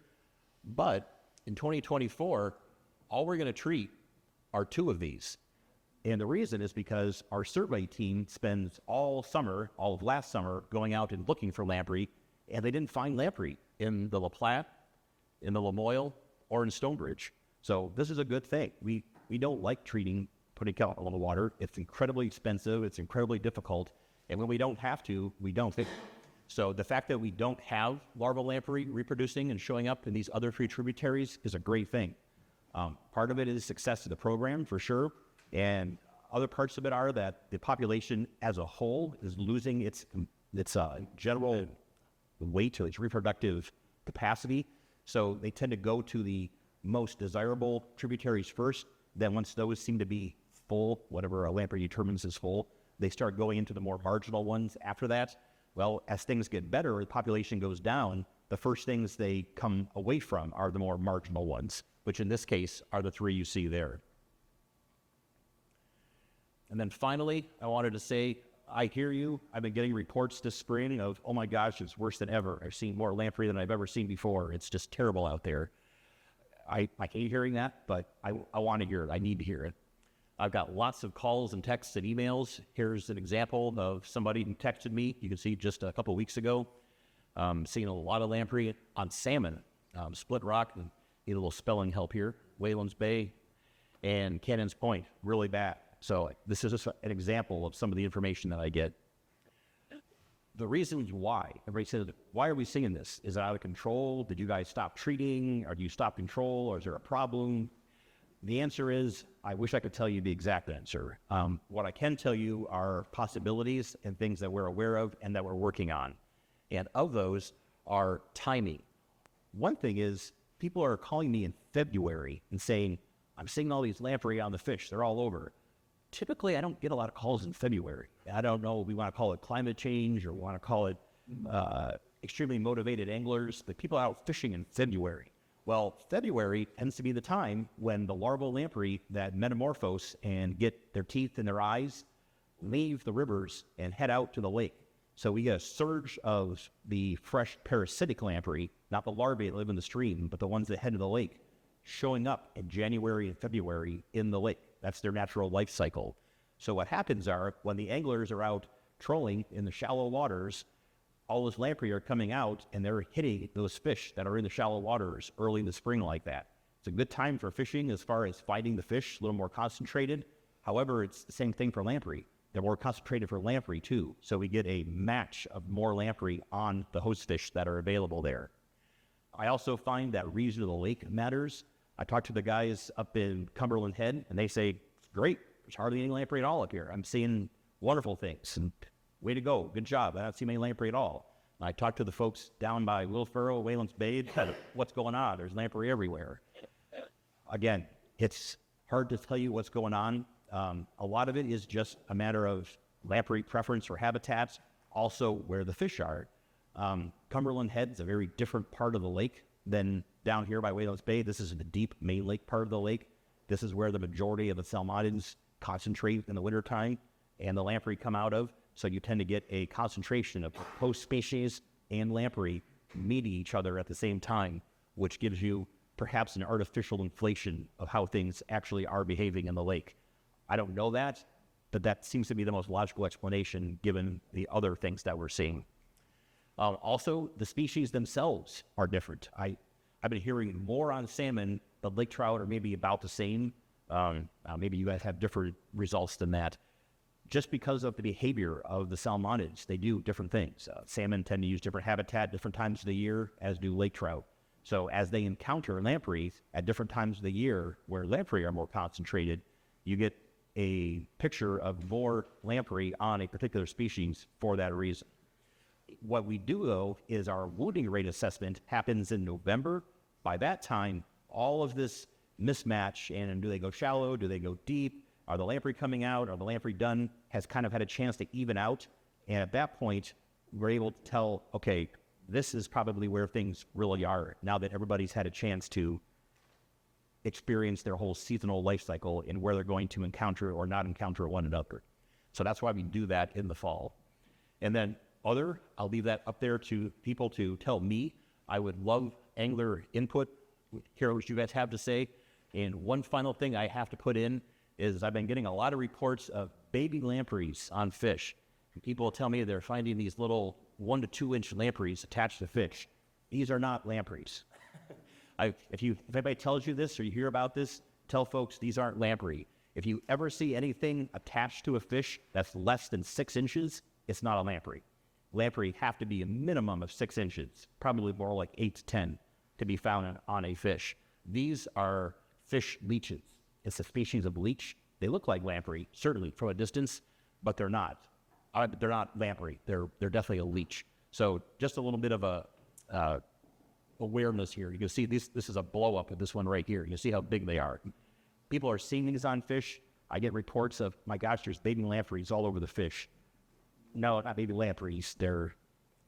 But in 2024, all we're going to treat are 2 of these. And the reason is because our survey team spends all of last summer, going out and looking for lamprey, and they didn't find lamprey in the La Platte, in the Lamoille, or in Stonebridge. So this is a good thing. We don't like putting kelp in the water. It's incredibly expensive. It's incredibly difficult. And when we don't have to, we don't. So the fact that we don't have larval lamprey reproducing and showing up in these other 3 tributaries is a great thing. Part of it is success of the program, for sure. And other parts of it are that the population as a whole is losing its general weight or its reproductive capacity. So they tend to go to the most desirable tributaries first. Then once those seem to be full, whatever a lamprey determines is full, they start going into the more marginal ones after that. Well, as things get better, the population goes down, the first things they come away from are the more marginal ones, which in this case are the 3 you see there. And then finally, I wanted to say, I hear you. I've been getting reports this spring of, oh my gosh, it's worse than ever. I've seen more lamprey than I've ever seen before. It's just terrible out there. I hate hearing that, but I want to hear it. I need to hear it. I've got lots of calls and texts and emails. Here's an example of somebody who texted me. You can see just a couple weeks ago, seeing a lot of lamprey on salmon, Split Rock, and need a little spelling help here, Waylands Bay, and Cannons Point, really bad. So this is just an example of some of the information that I get. The reasons why, everybody says, why are we seeing this? Is it out of control? Did you guys stop treating? Or do you stop control? Or is there a problem? The answer is, I wish I could tell you the exact answer. What I can tell you are possibilities and things that we're aware of and that we're working on. And of those are timing. One thing is, people are calling me in February and saying, I'm seeing all these lamprey on the fish. They're all over. Typically, I don't get a lot of calls in February. I don't know if we want to call it climate change or we want to call it extremely motivated anglers. The people out fishing in February. Well, February tends to be the time when the larval lamprey that metamorphose and get their teeth in their eyes leave the rivers and head out to the lake. So we get a surge of the fresh parasitic lamprey, not the larvae that live in the stream, but the ones that head to the lake, showing up in January and February in the lake. That's their natural life cycle. So what happens are, when the anglers are out trolling in the shallow waters, all those lamprey are coming out and they're hitting those fish that are in the shallow waters early in the spring like that. It's a good time for fishing as far as finding the fish, a little more concentrated. However, it's the same thing for lamprey. They're more concentrated for lamprey too. So we get a match of more lamprey on the host fish that are available there. I also find that region of the lake matters. I talked to the guys up in Cumberland Head and they say, great, there's hardly any lamprey at all up here. I'm seeing wonderful things. And way to go. Good job. I don't see many lamprey at all. And I talked to the folks down by Little Furrow, Wayland's Bay. What's going on? There's lamprey everywhere. Again, it's hard to tell you what's going on. A lot of it is just a matter of lamprey preference for habitats, also where the fish are. Cumberland Head's a very different part of the lake than down here by Wayland's Bay. This is the deep main lake part of the lake. This is where the majority of the salmonids concentrate in the wintertime and the lamprey come out of. So you tend to get a concentration of host species and lamprey meeting each other at the same time, which gives you perhaps an artificial inflation of how things actually are behaving in the lake. I don't know that, but that seems to be the most logical explanation given the other things that we're seeing. Also, the species themselves are different. I've been hearing more on salmon, but lake trout are maybe about the same. Maybe you guys have different results than that. Just because of the behavior of the salmonids, they do different things. Salmon tend to use different habitat different times of the year, as do lake trout. So as they encounter lamprey at different times of the year where lamprey are more concentrated, you get a picture of more lamprey on a particular species for that reason. What we do, though, is our wounding rate assessment happens in November. By that time, all of this mismatch, and do they go shallow, do they go deep, are the lamprey coming out, are the lamprey done, has kind of had a chance to even out. And at that point, we're able to tell, okay, this is probably where things really are now that everybody's had a chance to experience their whole seasonal life cycle and where they're going to encounter or not encounter one another. So that's why we do that in the fall. And then I'll leave that up there to people to tell me. I would love angler input, hear what you guys have to say. And one final thing I have to put in is I've been getting a lot of reports of baby lampreys on fish. And people tell me they're finding these little 1 to 2 inch lampreys attached to fish. These are not lampreys. If anybody tells you this or you hear about this, tell folks these aren't lamprey. If you ever see anything attached to a fish that's less than 6 inches, it's not a lamprey. Lamprey have to be a minimum of 6 inches, probably more like 8 to 10, to be found on a fish. These are fish leeches. It's a species of leech. They look like lamprey, certainly from a distance, but they're not. They're not lamprey. They're definitely a leech. So just a little bit of a awareness here. You can see this is a blow up of this one right here. You see how big they are. People are seeing these on fish. I get reports of, my gosh, there's baby lampreys all over the fish. No, not baby lampreys. They're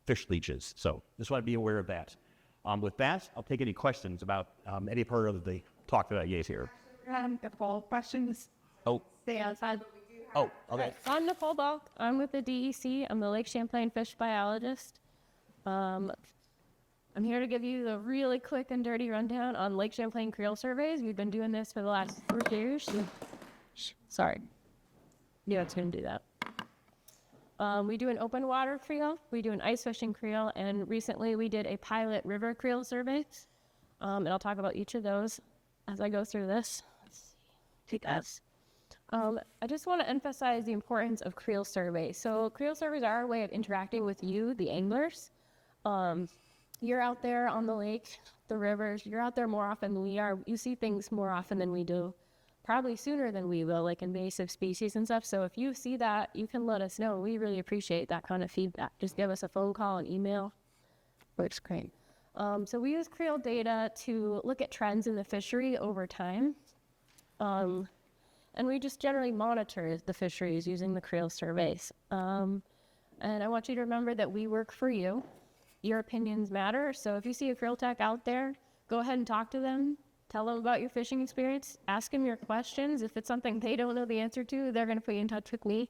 fish leeches. So just want to be aware of that. With that, I'll take any questions about any part of the talk that I gave here. The follow questions. Oh. Stay outside. Oh, okay. I'm Nicole Balk. I'm with the DEC. I'm the Lake Champlain fish biologist. I'm here to give you the really quick and dirty rundown on Lake Champlain Creel surveys. We've been doing this for the last 3 years. Sorry. Yeah, it's going to do that. We do an open water creel, we do an ice fishing creel, and recently we did a pilot river creel survey. And I'll talk about each of those as I go through this. Let's see. I just want to emphasize the importance of creel surveys. So creel surveys are a way of interacting with you, the anglers. You're out there on the lake, the rivers, you're out there more often than we are. You see things more often than we do, probably sooner than we will, like invasive species and stuff. So if you see that, you can let us know. We really appreciate that kind of feedback. Just give us a phone call, an email. Works great. So we use creel data to look at trends in the fishery over time. And we just generally monitor the fisheries using the creel surveys. And I want you to remember that we work for you. Your opinions matter. So if you see a creel tech out there go ahead and talk to them. Tell them about your fishing experience. Ask them your questions. If it's something they don't know the answer to, they're going to put you in touch with me.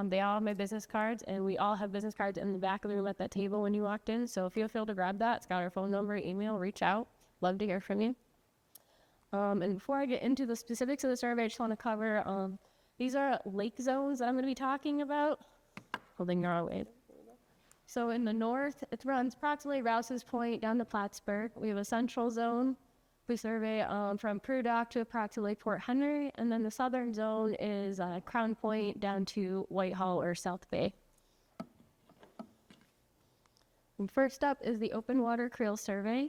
They all have my business cards, and we all have business cards in the back of the room at that table when you walked in. So feel free to grab that. It's got our phone number, email, reach out. Love to hear from you. And before I get into the specifics of the survey, I just want to cover, these are lake zones that I'm going to be talking about. Holding the wrong way. So in the north, it runs approximately Rouse's Point down to Plattsburgh. We have a central zone. We survey from Prue Dock to approximately Port Henry, and then the southern zone is Crown Point down to Whitehall or South Bay. And first up is the open water creel survey.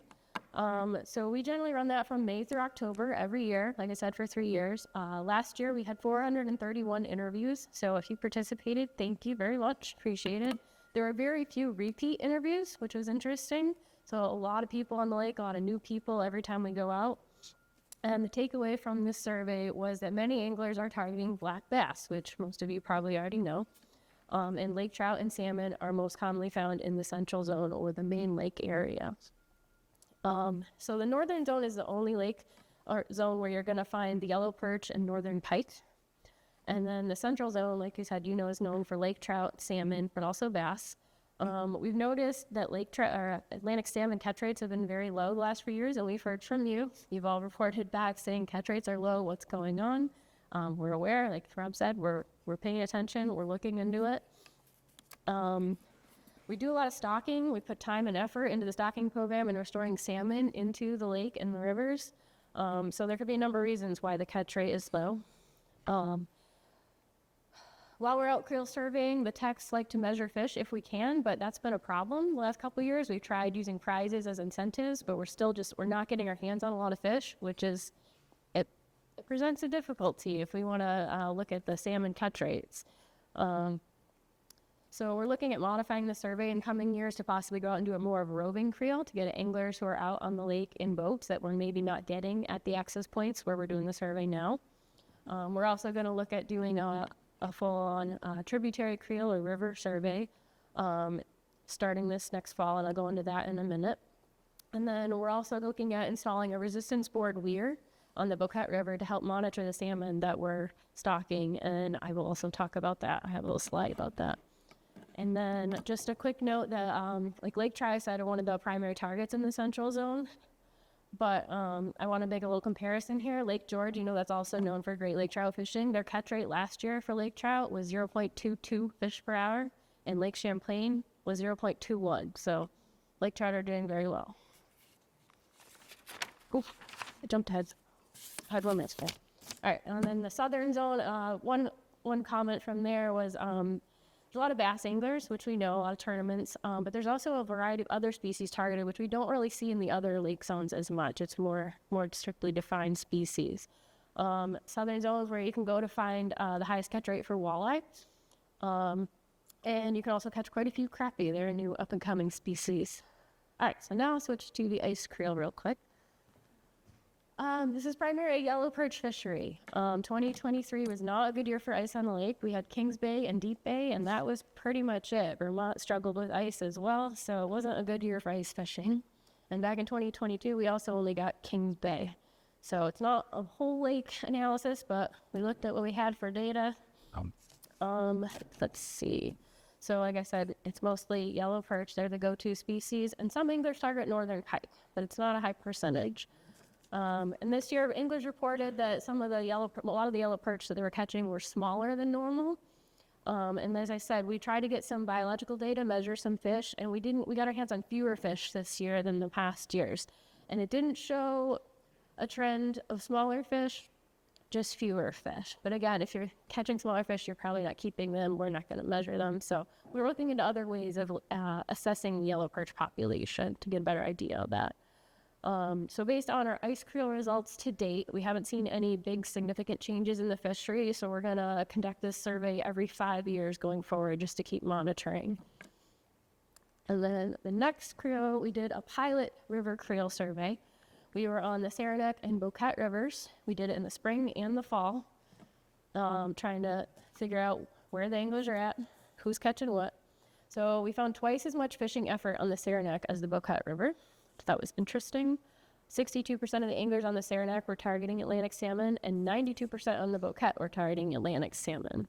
So we generally run that from May through October every year, like I said, for 3 years. Last year we had 431 interviews, so if you participated, thank you very much, appreciate it. There were very few repeat interviews, which was interesting. So a lot of people on the lake, a lot of new people every time we go out. And the takeaway from this survey was that many anglers are targeting black bass, which most of you probably already know. And lake trout and salmon are most commonly found in the central zone or the main lake area. So the northern zone is the only lake or zone where you're going to find the yellow perch and northern pike. And then the central zone, like you said, is known for lake trout, salmon, but also bass. We've noticed that lake trout or Atlantic salmon catch rates have been very low the last few years, and we've heard from you. You've all reported back saying catch rates are low. What's going on? We're aware, like Rob said, we're paying attention. We're looking into it. We do a lot of stocking. We put time and effort into the stocking program and restoring salmon into the lake and the rivers. So there could be a number of reasons why the catch rate is low. While we're out creel surveying, the techs like to measure fish if we can, but that's been a problem the last couple of years. We've tried using prizes as incentives, but we're not getting our hands on a lot of fish, which is, it presents a difficulty if we want to look at the salmon catch rates. So we're looking at modifying the survey in coming years to possibly go out and do a more of a roving creel to get anglers who are out on the lake in boats that we're maybe not getting at the access points where we're doing the survey now. We're also going to look at doing a full-on tributary creel or river survey starting this next fall, and I'll go into that in a minute. And then we're also looking at installing a resistance board weir on the Boquette River to help monitor the salmon that we're stocking, and I will also talk about that. I have a little slide about that. And then just a quick note that like lake trout, I said, are one of the primary targets in the central zone. But I want to make a little comparison here. Lake George, that's also known for great lake trout fishing. Their catch rate last year for lake trout was 0.22 fish per hour, and Lake Champlain was 0.21. So lake trout are doing very well. Oof, I jumped ahead. I had 1 minute there. All right, and then the southern zone, one comment from there was there's a lot of bass anglers, which we know, a lot of tournaments, but there's also a variety of other species targeted, which we don't really see in the other lake zones as much. It's more strictly defined species. Southern zone is where you can go to find the highest catch rate for walleye, and you can also catch quite a few crappie. They're a new up-and-coming species. All right, so now I'll switch to the ice creel real quick. This is primarily a yellow perch fishery. 2023 was not a good year for ice on the lake. We had Kings Bay and Deep Bay, and that was pretty much it. Vermont struggled with ice as well, so it wasn't a good year for ice fishing. And back in 2022, we also only got Kings Bay. So it's not a whole lake analysis, but we looked at what we had for data. Let's see. So like I said, it's mostly yellow perch. They're the go-to species, and some anglers target northern pike, but it's not a high percentage. And this year, anglers reported that a lot of the yellow perch that they were catching were smaller than normal. And as I said, we tried to get some biological data, measure some fish, and we got our hands on fewer fish this year than the past years. And it didn't show a trend of smaller fish, just fewer fish. But again, if you're catching smaller fish, you're probably not keeping them. We're not going to measure them. So we're looking into other ways of assessing the yellow perch population to get a better idea of that. So based on our ice creel results to date, we haven't seen any big significant changes in the fishery, so we're going to conduct this survey every 5 years going forward just to keep monitoring. And then the next creel, we did a pilot river creel survey. We were on the Saranac and Boquette rivers. We did it in the spring and the fall, trying to figure out where the anglers are at, who's catching what. So we found twice as much fishing effort on the Saranac as the Boquette River. That was interesting. 62% of the anglers on the Saranac were targeting Atlantic salmon, and 92% on the Bouquet were targeting Atlantic salmon.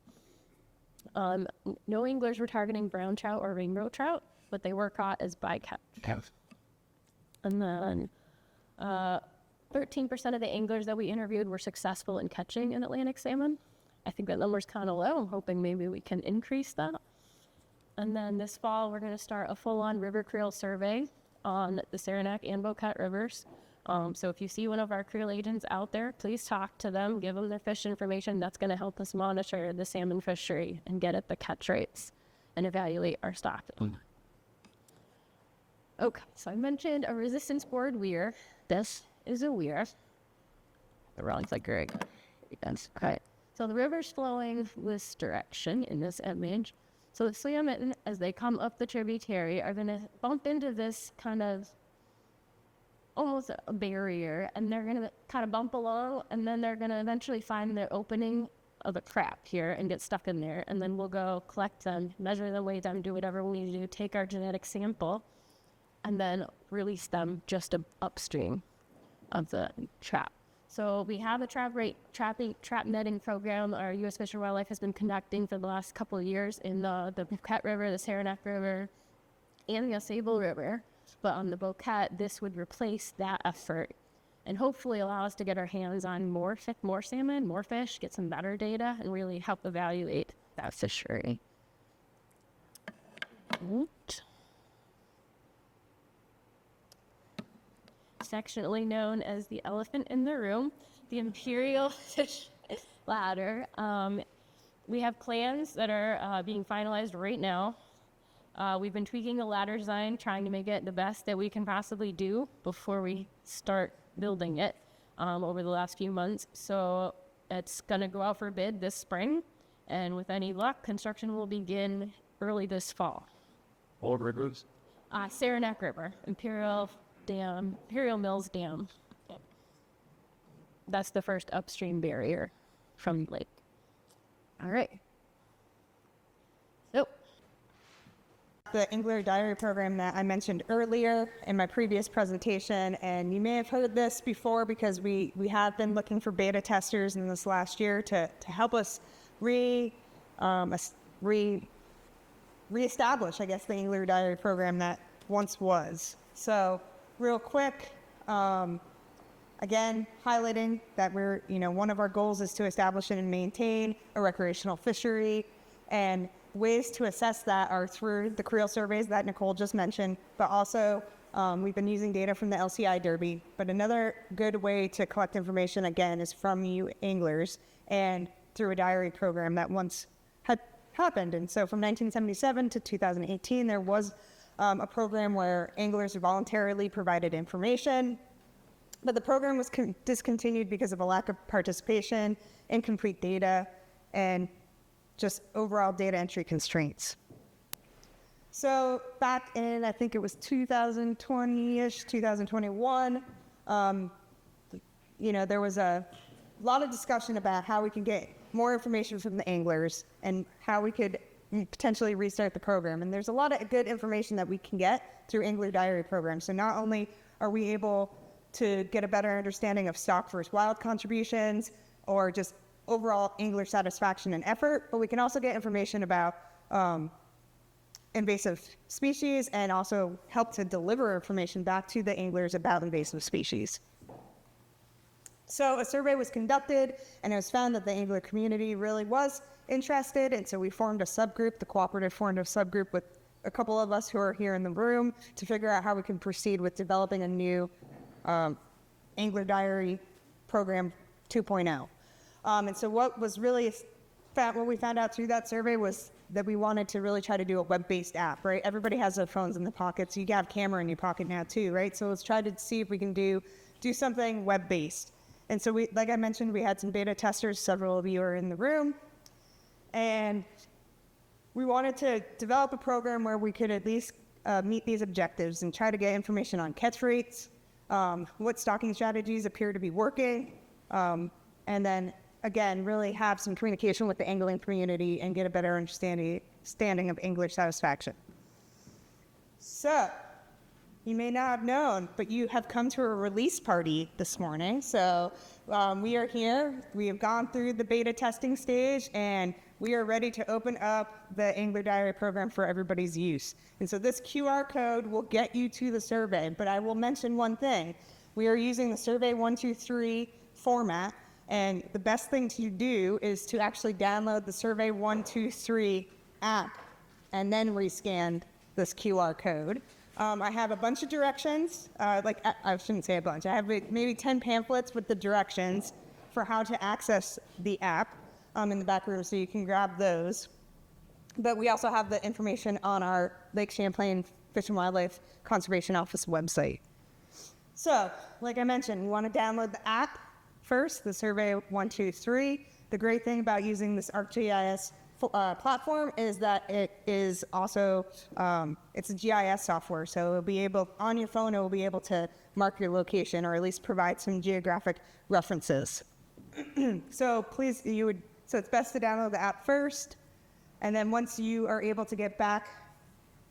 No anglers were targeting brown trout or rainbow trout, but they were caught as bycatch. And then 13% of the anglers that we interviewed were successful in catching an Atlantic salmon. I think that number's kind of low. I'm hoping maybe we can increase that. And then this fall, we're going to start a full-on river creel survey on the Saranac and Bouquet rivers. So if you see one of our creel agents out there, please talk to them, give them their fish information. That's going to help us monitor the salmon fishery and get at the catch rates and evaluate our stocking. Okay, so I mentioned a resistance board weir. This is a weir. The wrong's like Greg. Yes. Okay. So the river's flowing this direction in this image. So the salmon, as they come up the tributary, are going to bump into this kind of almost a barrier, and they're going to kind of bump along, and then they're going to eventually find the opening of a crack here and get stuck in there, and then we'll go collect them, measure them, weigh them, do whatever we need to do, take our genetic sample, and then release them just upstream of the trap. So we have a trap netting program our U.S. Fish and Wildlife has been conducting for the last couple of years in the Bouquet River, the Saranac River, and the Sable River. But on the Bouquet, this would replace that effort and hopefully allow us to get our hands on more salmon, more fish, get some better data, and really help evaluate that fishery. Affectionately known as the elephant in the room, the imperial fish ladder. We have plans that are being finalized right now. We've been tweaking the ladder design, trying to make it the best that we can possibly do before we start building it over the last few months. So it's going to go out for bid this spring, and with any luck, construction will begin early this fall. Old rivers? Saranac River, Imperial Mills Dam. That's the first upstream barrier from the lake. All right. So, The Angler Diary Program that I mentioned earlier in my previous presentation, and you may have heard this before because we have been looking for beta testers in this last year to help us reestablish, I guess, the Angler Diary Program that once was. So, real quick, again, highlighting that one of our goals is to establish and maintain a recreational fishery, and ways to assess that are through the creel surveys that Nicole just mentioned, but also we've been using data from the LCI Derby. But another good way to collect information, again, is from you anglers and through a diary program that once had happened. And so from 1977 to 2018, there was a program where anglers voluntarily provided information, but the program was discontinued because of a lack of participation, incomplete data, and just overall data entry constraints. So back in, I think it was 2020-ish, 2021, there was a lot of discussion about how we can get more information from the anglers and how we could potentially restart the program. And there's a lot of good information that we can get through Angler Diary Program. So not only are we able to get a better understanding of stock versus wild contributions or just overall angler satisfaction and effort, but we can also get information about invasive species and also help to deliver information back to the anglers about invasive species. So a survey was conducted, and it was found that the angler community really was interested, and so we formed a subgroup. The cooperative formed a subgroup with a couple of us who are here in the room to figure out how we can proceed with developing a new Angler Diary Program 2.0. And so what we found out through that survey was that we wanted to really try to do a web-based app, right? Everybody has their phones in their pockets. You have a camera in your pocket now too, right? So let's try to see if we can do something web-based. And so like I mentioned, we had some beta testers. Several of you are in the room. And we wanted to develop a program where we could at least meet these objectives and try to get information on catch rates, what stocking strategies appear to be working, and then, again, really have some communication with the angling community and get a better understanding of angler satisfaction. So, you may not have known, but you have come to a release party this morning. So we are here. We have gone through the beta testing stage, and we are ready to open up the Angler Diary program for everybody's use. And so this QR code will get you to the survey, but I will mention one thing. We are using the Survey 123 format, and the best thing to do is to actually download the Survey 123 app and then rescan this QR code. I have a bunch of directions, I shouldn't say a bunch, I have maybe 10 pamphlets with the directions for how to access the app in the back room, so you can grab those. But we also have the information on our Lake Champlain Fish and Wildlife Conservation Office website. So, like I mentioned, we want to download the app first, the Survey 123. The great thing about using this ArcGIS platform is that it is also, it's a GIS software, so it'll be able, on your phone, it will be able to mark your location or at least provide some geographic references. So it's best to download the app first, and then once you are able to get back,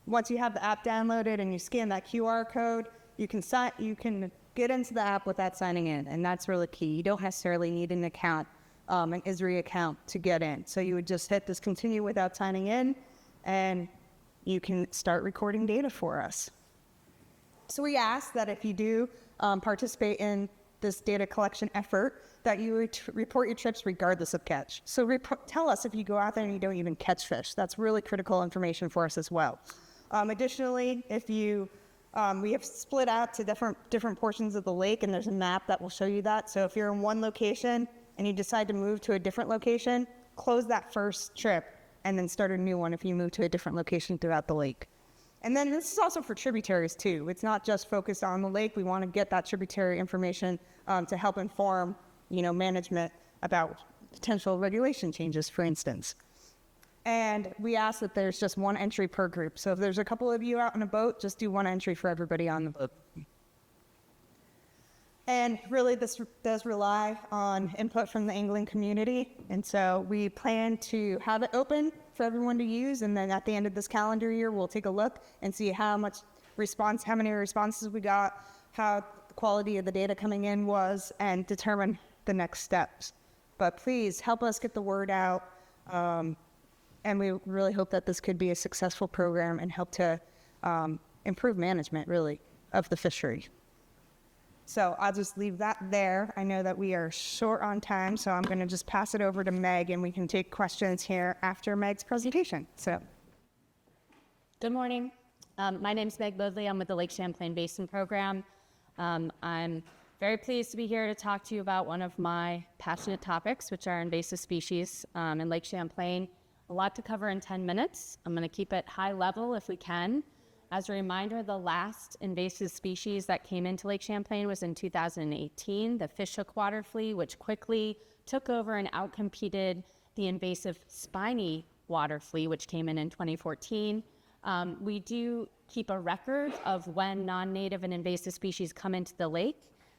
once you have the app downloaded and you scan that QR code, you can get into the app without signing in, and that's really key. You don't necessarily need an account, an ISRI account to get in. So you would just hit this continue without signing in, and you can start recording data for us. So we ask that if you do participate in this data collection effort, that you report your trips regardless of catch. So tell us if you go out there and you don't even catch fish. That's really critical information for us as well. Additionally, if you we have split out to different portions of the lake, and there's a map that will show you that. So if you're in one location and you decide to move to a different location, close that first trip and then start a new one if you move to a different location throughout the lake. And then this is also for tributaries too. It's not just focused on the lake. We want to get that tributary information to help inform, management about potential regulation changes, for instance. And we ask that there's just one entry per group. So if there's a couple of you out on a boat, just do one entry for everybody on the boat. And really, this does rely on input from the angling community. And so we plan to have it open for everyone to use. And then at the end of this calendar year, we'll take a look and see how many responses we got, how the quality of the data coming in was, and determine the next steps. But please help us get the word out. And we really hope that this could be a successful program and help to improve management, really, of the fishery. So I'll just leave that there. I know that we are short on time, so I'm going to just pass it over to Meg, and we can take questions here after Meg's presentation. So, Good morning. My name is Meg Bodley. I'm with the Lake Champlain Basin Program. I'm very pleased to be here to talk to you about one of my passionate topics, which are invasive species in Lake Champlain. A lot to cover in 10 minutes. I'm going to keep it high level if we can. As a reminder, the last invasive species that came into Lake Champlain was in 2018, the fishhook water flea, which quickly took over and outcompeted the invasive spiny water flea, which came in 2014. We do keep a record of when non-native and invasive species come into the lake.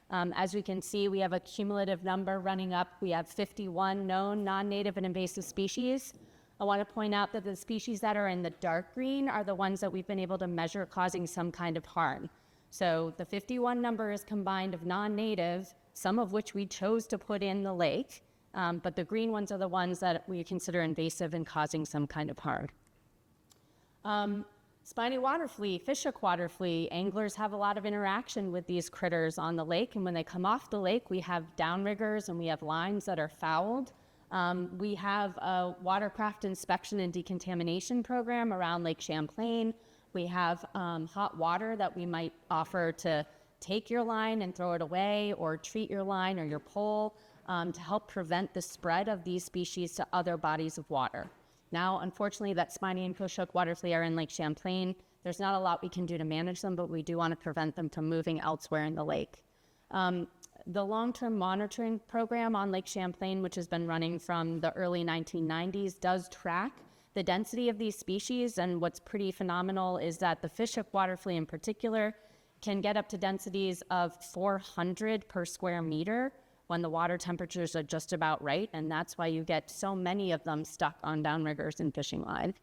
As we can see, we have a cumulative number running up. We have 51 known non-native and invasive species. I want to point out that the species that are in the dark green are the ones that we've been able to measure causing some kind of harm. So the 51 number is combined of non-native, some of which we chose to put in the lake, but the green ones are the ones that we consider invasive and causing some kind of harm. Spiny water flea, fishhook water flea, anglers have a lot of interaction with these critters on the lake, and when they come off the lake, we have downriggers and we have lines that are fouled. We have a watercraft inspection and decontamination program around Lake Champlain. We have hot water that we might offer to take your line and throw it away, or treat your line or your pole to help prevent the spread of these species to other bodies of water. Now, unfortunately, that spiny and fishhook water flea are in Lake Champlain. There's not a lot we can do to manage them, but we do want to prevent them from moving elsewhere in the lake. The long-term monitoring program on Lake Champlain, which has been running from the early 1990s, does track the density of these species. And what's pretty phenomenal is that the fishhook water flea in particular can get up to densities of 400 per square meter when the water temperatures are just about right. And that's why you get so many of them stuck on downriggers and fishing line.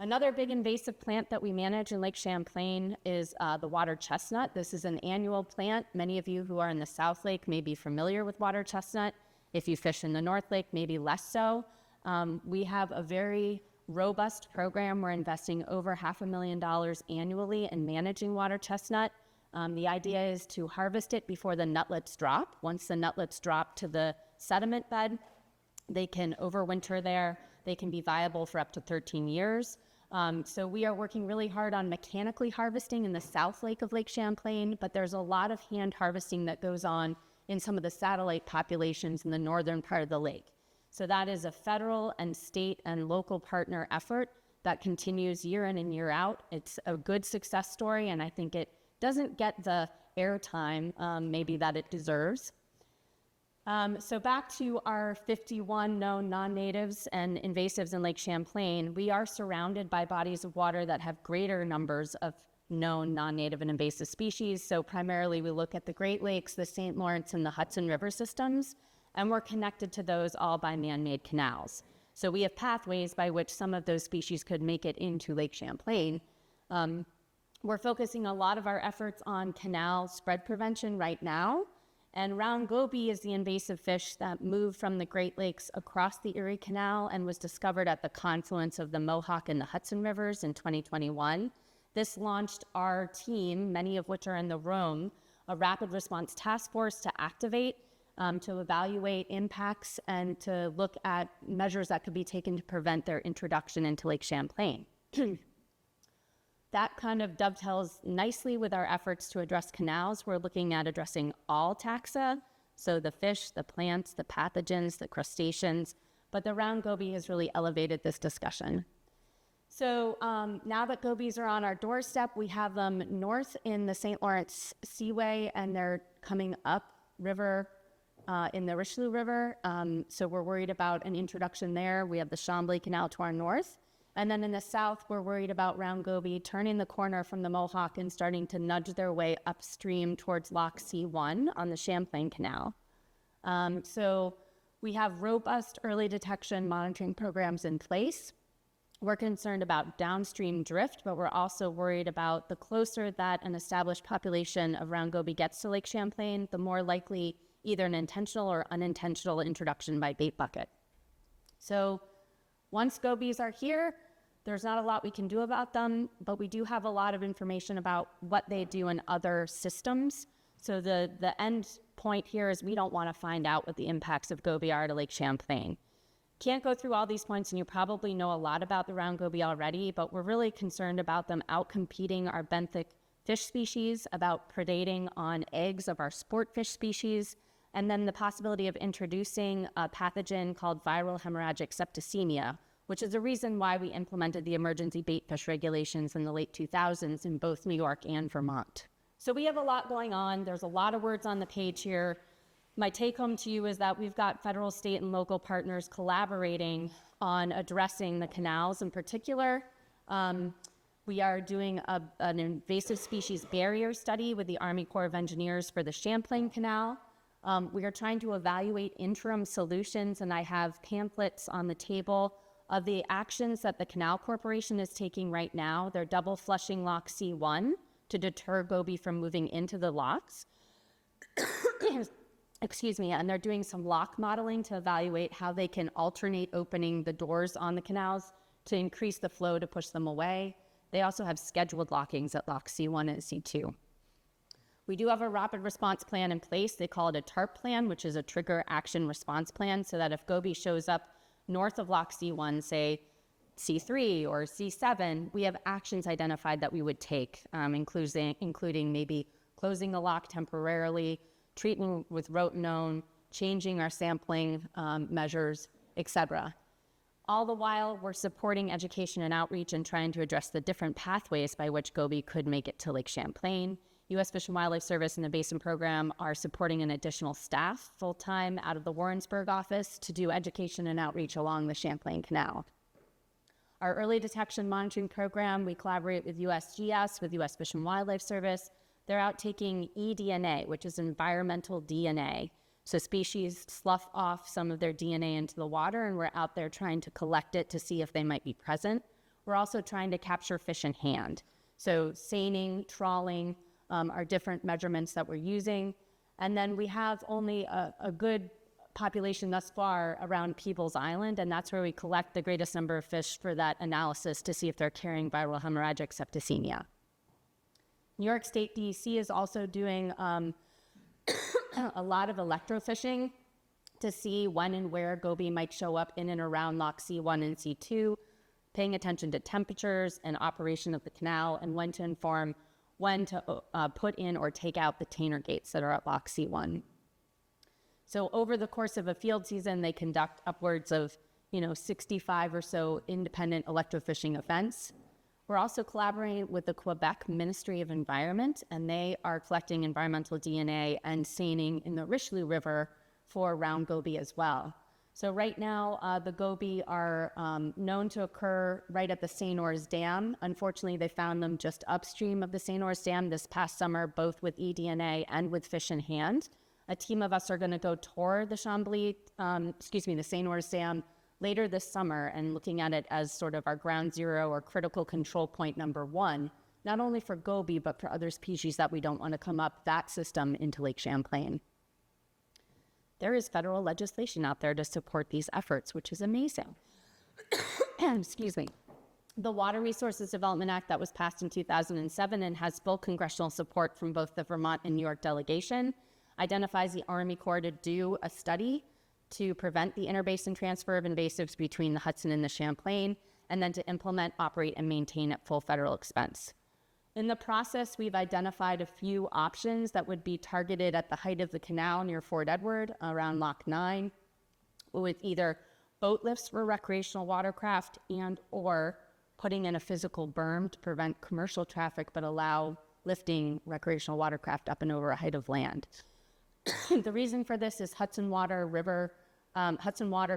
Another big invasive plant that we manage in Lake Champlain is the water chestnut. This is an annual plant. Many of you who are in the South Lake may be familiar with water chestnut. If you fish in the North Lake, maybe less so. We have a very robust program. We're investing over $500,000 annually in managing water chestnut. The idea is to harvest it before the nutlets drop. Once the nutlets drop to the sediment bed, they can overwinter there. They can be viable for up to 13 years. So we are working really hard on mechanically harvesting in the South Lake of Lake Champlain, but there's a lot of hand harvesting that goes on in some of the satellite populations in the northern part of the lake. So that is a federal and state and local partner effort that continues year in and year out. It's a good success story, and I think it doesn't get the airtime maybe that it deserves. So back to our 51 known non-natives and invasives in Lake Champlain, we are surrounded by bodies of water that have greater numbers of known non-native and invasive species. So primarily we look at the Great Lakes, the St. Lawrence, and the Hudson River systems, and we're connected to those all by man-made canals. So we have pathways by which some of those species could make it into Lake Champlain. We're focusing a lot of our efforts on canal spread prevention right now. And round goby is the invasive fish that moved from the Great Lakes across the Erie Canal and was discovered at the confluence of the Mohawk and the Hudson Rivers in 2021. This launched our team, many of which are in the room, a rapid response task force to activate, to evaluate impacts and to look at measures that could be taken to prevent their introduction into Lake Champlain. That kind of dovetails nicely with our efforts to address canals. We're looking at addressing all taxa, so the fish, the plants, the pathogens, the crustaceans, but the round goby has really elevated this discussion. So now that gobies are on our doorstep, we have them north in the St. Lawrence Seaway, and they're coming up river in the Richelieu River. So we're worried about an introduction there. We have the Champlain Canal to our north. And then in the south, we're worried about round goby turning the corner from the Mohawk and starting to nudge their way upstream towards Loch C1 on the Champlain Canal. So we have robust early detection monitoring programs in place. We're concerned about downstream drift, but we're also worried about the closer that an established population of round goby gets to Lake Champlain, the more likely either an intentional or unintentional introduction by bait bucket. So once gobies are here, there's not a lot we can do about them, but we do have a lot of information about what they do in other systems. So the end point here is we don't want to find out what the impacts of goby are to Lake Champlain. Can't go through all these points, and you probably know a lot about the round goby already, but we're really concerned about them outcompeting our benthic fish species, about predating on eggs of our sport fish species, and then the possibility of introducing a pathogen called viral hemorrhagic septicemia, which is the reason why we implemented the emergency bait fish regulations in the late 2000s in both New York and Vermont. So we have a lot going on. There's a lot of words on the page here. My take home to you is that we've got federal, state, and local partners collaborating on addressing the canals in particular. We are doing an invasive species barrier study with the Army Corps of Engineers for the Champlain Canal. We are trying to evaluate interim solutions, and I have pamphlets on the table of the actions that the Canal Corporation is taking right now. They're double flushing Loch C1 to deter goby from moving into the locks. Excuse me, and they're doing some lock modeling to evaluate how they can alternate opening the doors on the canals to increase the flow to push them away. They also have scheduled lockings at Loch C1 and C2. We do have a rapid response plan in place. They call it a TARP plan, which is a trigger action response plan, so that if goby shows up north of Loch C1, say C3 or C7, we have actions identified that we would take, including maybe closing the lock temporarily, treatment with rotenone, changing our sampling measures, etc. All the while, we're supporting education and outreach and trying to address the different pathways by which goby could make it to Lake Champlain. U.S. Fish and Wildlife Service and the Basin Program are supporting an additional staff full-time out of the Warrensburg office to do education and outreach along the Champlain Canal. Our early detection monitoring program, we collaborate with USGS, with U.S. Fish and Wildlife Service. They're out taking eDNA, which is environmental DNA. So species slough off some of their DNA into the water, and we're out there trying to collect it to see if they might be present. we're also trying to capture fish in hand. So seining, trawling are different measurements that we're using. And then we have only a good population thus far around Peebles Island, and that's where we collect the greatest number of fish for that analysis to see if they're carrying viral hemorrhagic septicemia. New York State DEC is also doing a lot of electrofishing to see when and where goby might show up in and around Lock C1 and C2, paying attention to temperatures and operation of the canal, and when to inform when to put in or take out the tainer gates that are at Lock C1. So over the course of a field season, they conduct upwards of 65 or so independent electrofishing events. We're also collaborating with the Quebec Ministry of Environment, and they are collecting environmental DNA and seining in the Richelieu River for round goby as well. So right now, the goby are known to occur right at the St. Ours Dam. Unfortunately, they found them just upstream of the St. Ours Dam this past summer, both with eDNA and with fish in hand. A team of us are going to go tour the the St. Ours Dam later this summer and looking at it as sort of our ground zero or critical control point number one, not only for goby, but for other species that we don't want to come up that system into Lake Champlain. There is federal legislation out there to support these efforts, which is amazing. Excuse me. The Water Resources Development Act that was passed in 2007 and has full congressional support from both the Vermont and New York delegation identifies the Army Corps to do a study to prevent the interbasin transfer of invasives between the Hudson and the Champlain, and then to implement, operate, and maintain at full federal expense. In the process, we've identified a few options that would be targeted at the height of the canal near Fort Edward, around Lock 9, with either boat lifts for recreational watercraft and or putting in a physical berm to prevent commercial traffic but allow lifting recreational watercraft up and over a height of land. The reason for this is Hudson Water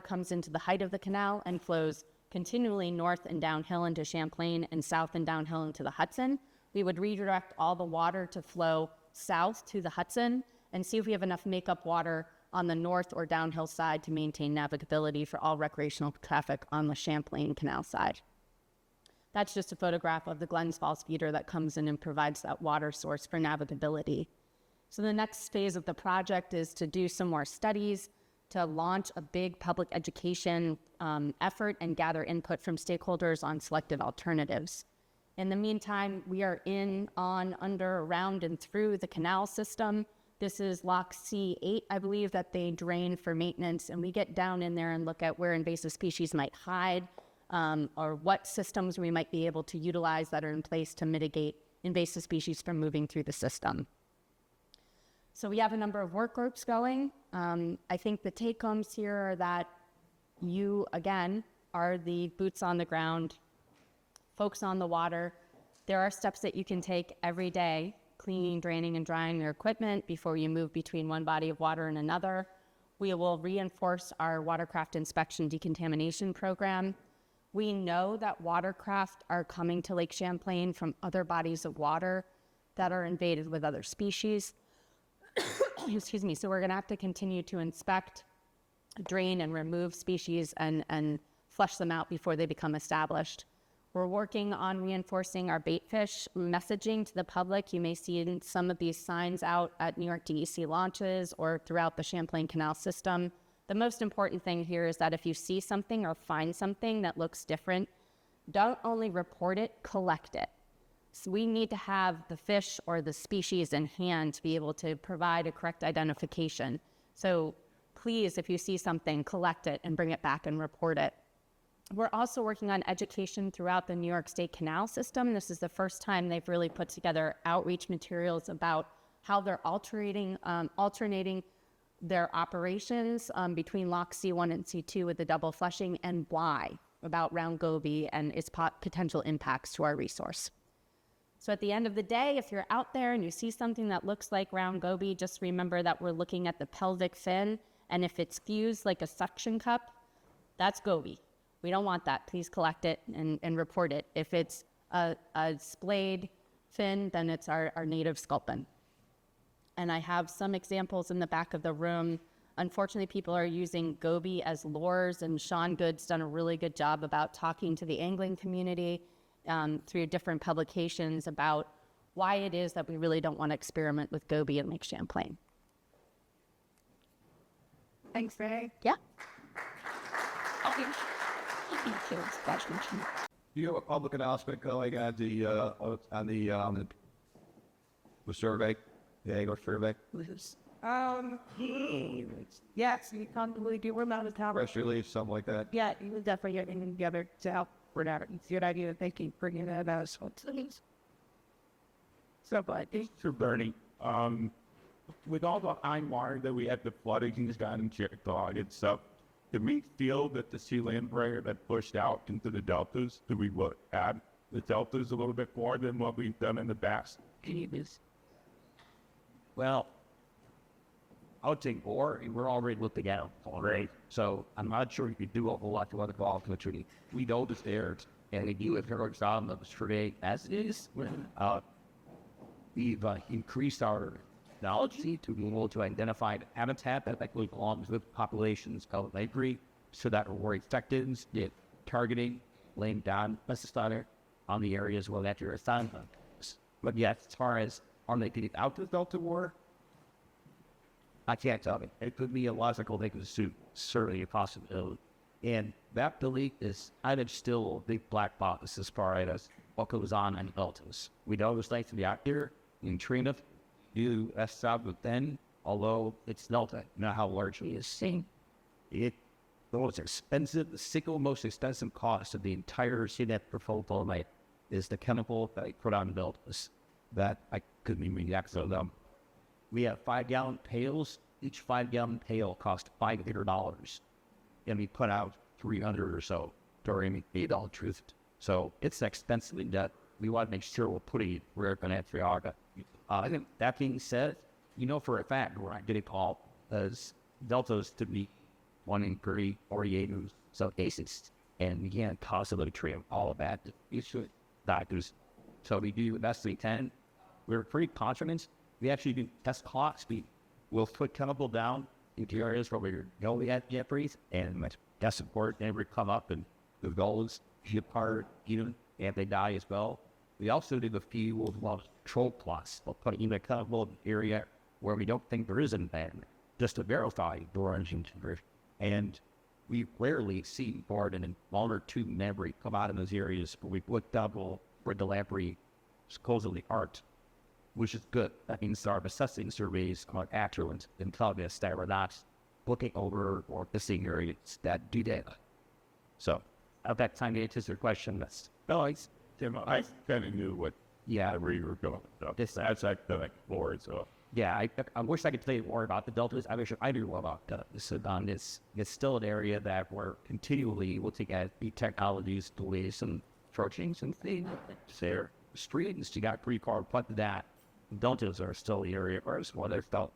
comes into the height of the canal and flows continually north and downhill into Champlain and south and downhill into the Hudson. We would redirect all the water to flow south to the Hudson and see if we have enough makeup water on the north or downhill side to maintain navigability for all recreational traffic on the Champlain Canal side. That's just a photograph of the Glens Falls feeder that comes in and provides that water source for navigability. So the next phase of the project is to do some more studies, to launch a big public education effort and gather input from stakeholders on selective alternatives. In the meantime, we are in, on, under, around, and through the canal system. This is Lock C8, I believe, that they drain for maintenance, and we get down in there and look at where invasive species might hide, or what systems we might be able to utilize that are in place to mitigate invasive species from moving through the system. So we have a number of work groups going. I think the take-homes here are that you, again, are the boots on the ground, folks on the water. There are steps that you can take every day, cleaning, draining, and drying your equipment before you move between one body of water and another. We will reinforce our watercraft inspection decontamination program. We know that watercraft are coming to Lake Champlain from other bodies of water that are invaded with other species. Excuse me. So we're going to have to continue to inspect, drain, and remove species and flush them out before they become established. We're working on reinforcing our baitfish messaging to the public. You may see some of these signs out at New York DEC launches or throughout the Champlain Canal system. The most important thing here is that if you see something or find something that looks different, don't only report it, collect it. So we need to have the fish or the species in hand to be able to provide a correct identification. So please, if you see something, collect it and bring it back and report it. We're also working on education throughout the New York State Canal system. This is the first time they've really put together outreach materials about how they're alternating their operations between Lock C1 and C2 with the double flushing, and why, about round goby and its potential impacts to our resource. So at the end of the day, if you're out there and you see something that looks like round goby, just remember that we're looking at the pelvic fin, and if it's fused like a suction cup, that's goby. We don't want that. Please collect it and report it. If it's a splayed fin, then it's our native sculpin. And I have some examples in the back of the room Unfortunately, people are using goby as lures, and Shawn Good's done a really good job about talking to the angling community through different publications about why it is that we really don't want to experiment with goby in Lake Champlain. Thanks, Ray. Yeah. Do you have a public announcement going on the survey, the angler survey? Yes, you can't really do. We're not a town. Press release, something like that? Yeah, you would definitely get together to help. We're not. It's a good idea to thank you for bringing that out. So, but For Bernie, with all the high water that we had, the flooding has gotten checked on and stuff, did we feel that the sea lamprey that pushed out into the deltas, did we look at the deltas a little bit more than what we've done in the past? Well, I would say more, and we're already looking at them already. So I'm not sure you could do a whole lot to other golf country. We know it's there, and we do have heard some of the survey as it is. We've increased our knowledge to be able to identify the habitat that likely belongs with populations of lamprey, so that we're effective in targeting, laying down pesticide on the areas where that you're assigned. But yet, as far as are they getting out to the Delta War, I can't tell you. It could be a logical thing to suit, certainly a possibility. And that belief is kind of still a big black box as far as what goes on in deltas. We know it's like to be out here in Trina, do that job with then, although it's delta, not how large it is. It the most expensive, the single most expensive cost of the entire CNET portfolio is the chemical that I put on deltas. That I couldn't even react to them. We have 5-gallon pails. Each 5-gallon pail cost $500, and we put out 300 or so during $8 truth. So it's expensive that we want to make sure we're putting it where it's going to have I think that being said, you know for a fact we're not getting called as deltas to be 1 in 30, 48 in some cases, and we can't possibly trim all of that. You should doctors. So we do the best we can. We're pretty confident. We actually do test clocks. We'll put chemical down into areas where we know we have jeffries, and test support, and we come up and the gulls hit hard, and they die as well. We also do the few control plots. We'll put in a chemical area where we don't think there is an event, just to verify the origin. And we rarely see more than 1 or 2 lamprey come out in those areas where we look double where the lamprey supposedly aren't, which is good. That means our assessing surveys are accurate and tell us that we're not looking over or missing areas that do that. So, at that time, to answer your question, that's nice. I kind of knew what where you were going. So that's academic forward. So yeah, I wish I could tell you more about the deltas. I wish I knew more about this. It's still an area that we're continually looking at the technologies, the ways and approaching and things. There, streams, you got pretty far, but that deltas are still the area where it's what I felt.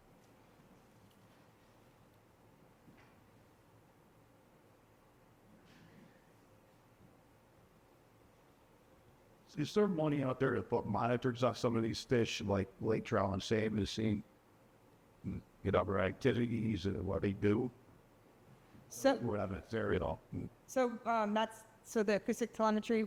is there money out there to put monitors on some of these fish, like lake trout and salmon, to see, their activities and what they do? So, We're not in this area at all. so the acoustic telemetry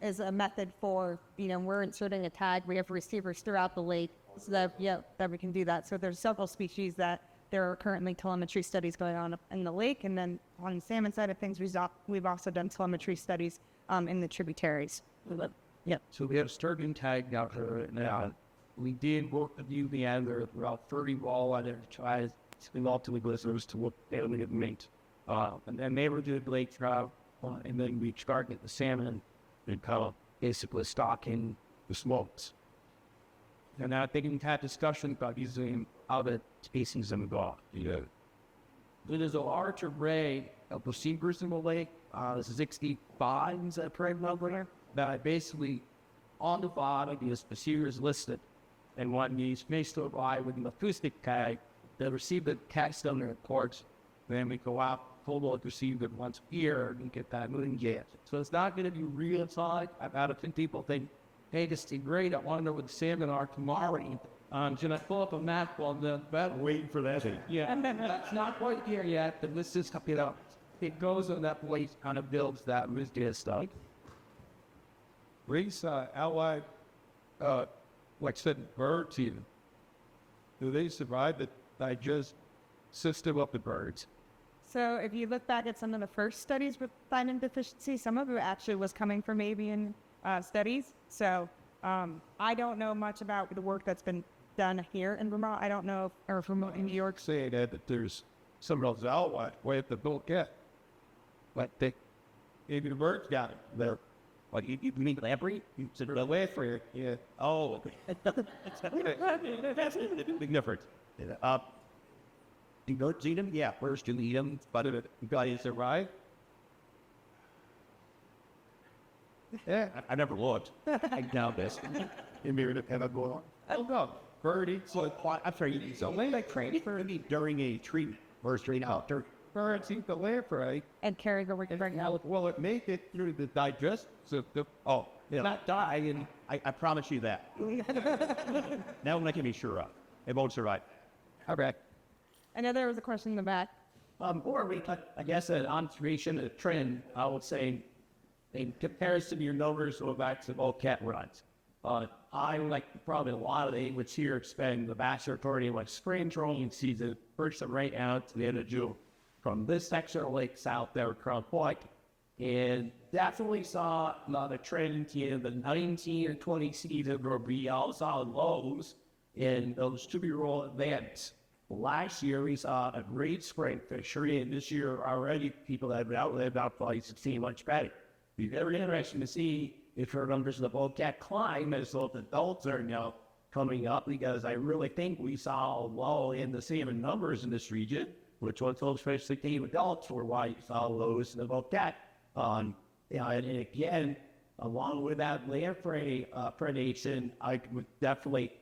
is a method for, we're inserting a tag. We have receivers throughout the lake so that we can do that. So there's several species that there are currently telemetry studies going on in the lake. And then on the salmon side of things, we've also done telemetry studies in the tributaries. So we have sturgeon tag out there now. We did work with you, the angler, about 30 walleye there to try to ultimately listeners to what they would mate. And then they were doing lake trout, and then we started the salmon and kind of basically stocking the smokes. And I think we've had discussion about using other species in the Gulf. There's a large array of receivers in the lake. There's 65 is that prime number that I basically on the bottom is receivers listed, and one needs may still buy with an acoustic tag. They receive the text on their reports. Then we go out, pull the receiver once a year, and get that moving again. So it's not going to be real time. I've had a few people think, hey, this is great. I want to know what the salmon are tomorrow. Should I pull up a map on the map? Waiting for that. Yeah, it's not quite here yet, but let's just up it up. It goes on that place, kind of builds that risky stuff. Race allied, like I said, birds even. Do they survive the digest system of the birds? So if you look back at some of the first studies with thiamine deficiency, some of it actually was coming from avian studies. So I don't know much about the work that's been done here in Vermont. I don't know if, or from in New York. Saying that there's some of those allied way up the Balk get. But they, maybe the birds got it there. What, you mean Lamprey? You said The Lamprey, yeah. oh, big difference. Do birds eat them? Yeah, birds do eat them, but Did it survive? Yeah. I never looked. I doubt this. Maybe it depended on. I don't know. Bird eats like I'm sorry, so like crazy bird. during a treatment or straight out. Birds eat the lamprey. And carry over to bring out. Well, it make it through the digestive system. Oh, Yeah. not die. And I promise you that. That one I can be sure of. It won't survive. okay. I know there was a question in the back. Or we, I guess, an observation, a trend, I would say, in comparison to your numbers go back to both cat runs. I, like probably a lot of the English here, spend the vast majority of like spring trolling season, first right out to the end of June. From this section of lake south there, Crown Point, and definitely saw another trend in the 19 and 20 season where we all saw lows in those 2-year-old events. Last year we saw a great spring fishery, and this year already people that have outlived our place have seen much better. It'd be very interesting to see if our numbers of the bobcat climb as those adults are now coming up, because I really think we saw a low in the salmon numbers in this region, which was those fish that came adults were why you saw lows in the bobcat. And again, along with that lamprey predation, I would definitely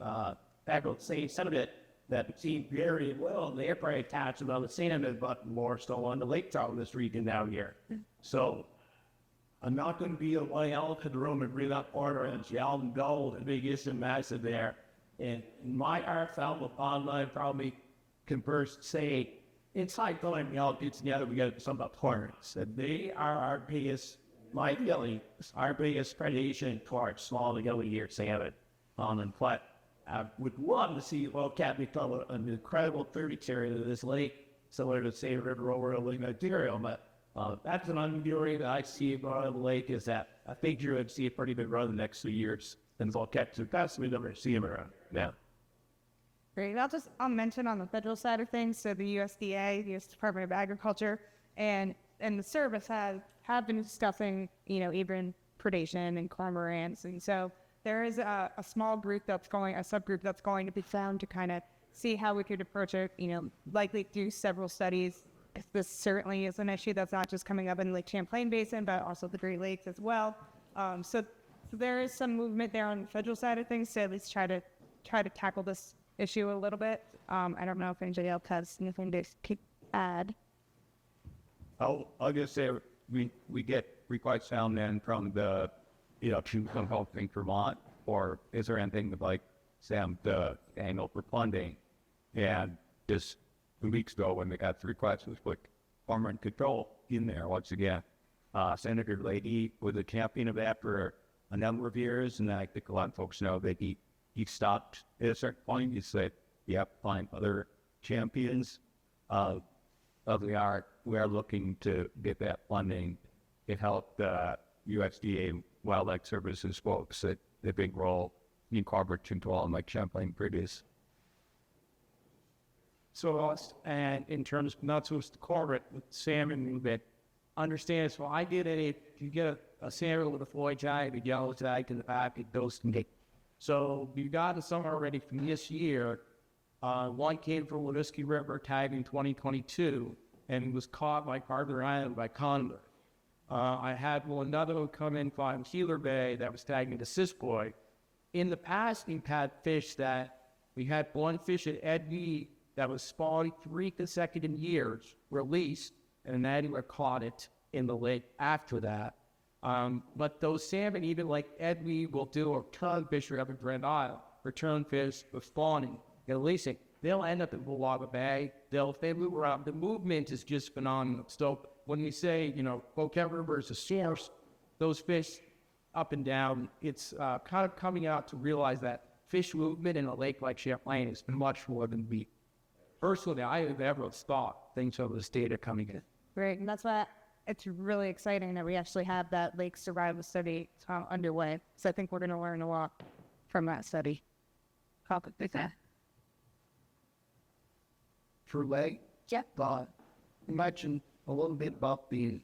echo the same sentiment that seemed very well lamprey attachment on the salmon, but more so on the lake trout in this region down here. So I'm not going to be a white elephant in the room and bring up order and yell and gold and big issue massive there. And my heart felt upon I probably can first say, inside going, we all get together, we got some abhorrence. And they are our biggest, my feeling, our biggest predation towards small to yellow ear salmon on and flat. I would love to see bobcat become an incredible tributary to this lake, similar to, say, River over Lake Ontario. But that's an undoing that I see about the lake is that I think you're going to see a pretty big run in the next 2 years. And bobcat, so that's we never see them around now. Great. I'll mention on the federal side of things. So the USDA, the U.S. Department of Agriculture, and the service have been stuffing, even predation and cormorants, and so there is a small group a subgroup that's going to be found to kind of see how we could approach it. Likely do several studies. This certainly is an issue that's not just coming up in Lake Champlain Basin, but also the Great Lakes as well. So there is some movement there on the federal side of things to at least try to tackle this issue a little bit. I don't know if anybody else has anything to add. I'll just say we get requests down then from the, to come helping Vermont, or is there anything like Sam the angle for funding? And just 2 weeks ago when they got the request was put farmer control in there once again. Senator Leahy was a champion of that for a number of years, and I think a lot of folks know that he stopped at a certain point. He said, you have to find other champions of the art. We are looking to get that funding. It helped the USDA Wildlife Services folks that the big role in corporate control like Champlain Fisheries. So, and in terms of not just the corporate, with salmon, that understands, well, I did it, if you get a salmon with a floyd tag, a yellow tag in the back, it goes to me. So you got some already from this year. One came from Winiski River, tagged in 2022, and was caught by Carter Island by condor. I had another one come in from Healer Bay that was tagged into Sisboy. In the past, we've had fish that, we had one fish at Edney that was spawned 3 consecutive years, released, and an angler caught it in the lake after that. But those salmon, even like Edney will do a ton fishery up in Grand Isle, return fish with spawning and releasing, they'll end up in Walleye Bay. If they move around, the movement is just phenomenal. So when we say, Boquet River is a source, those fish up and down, it's kind of coming out to realize that fish movement in a lake like Champlain is much more than we personally I have ever thought. Thanks to this data coming in. Great, and that's why it's really exciting that we actually have that lake survival study underway. So I think we're going to learn a lot from that study. For lake, Yep. you mentioned a little bit about the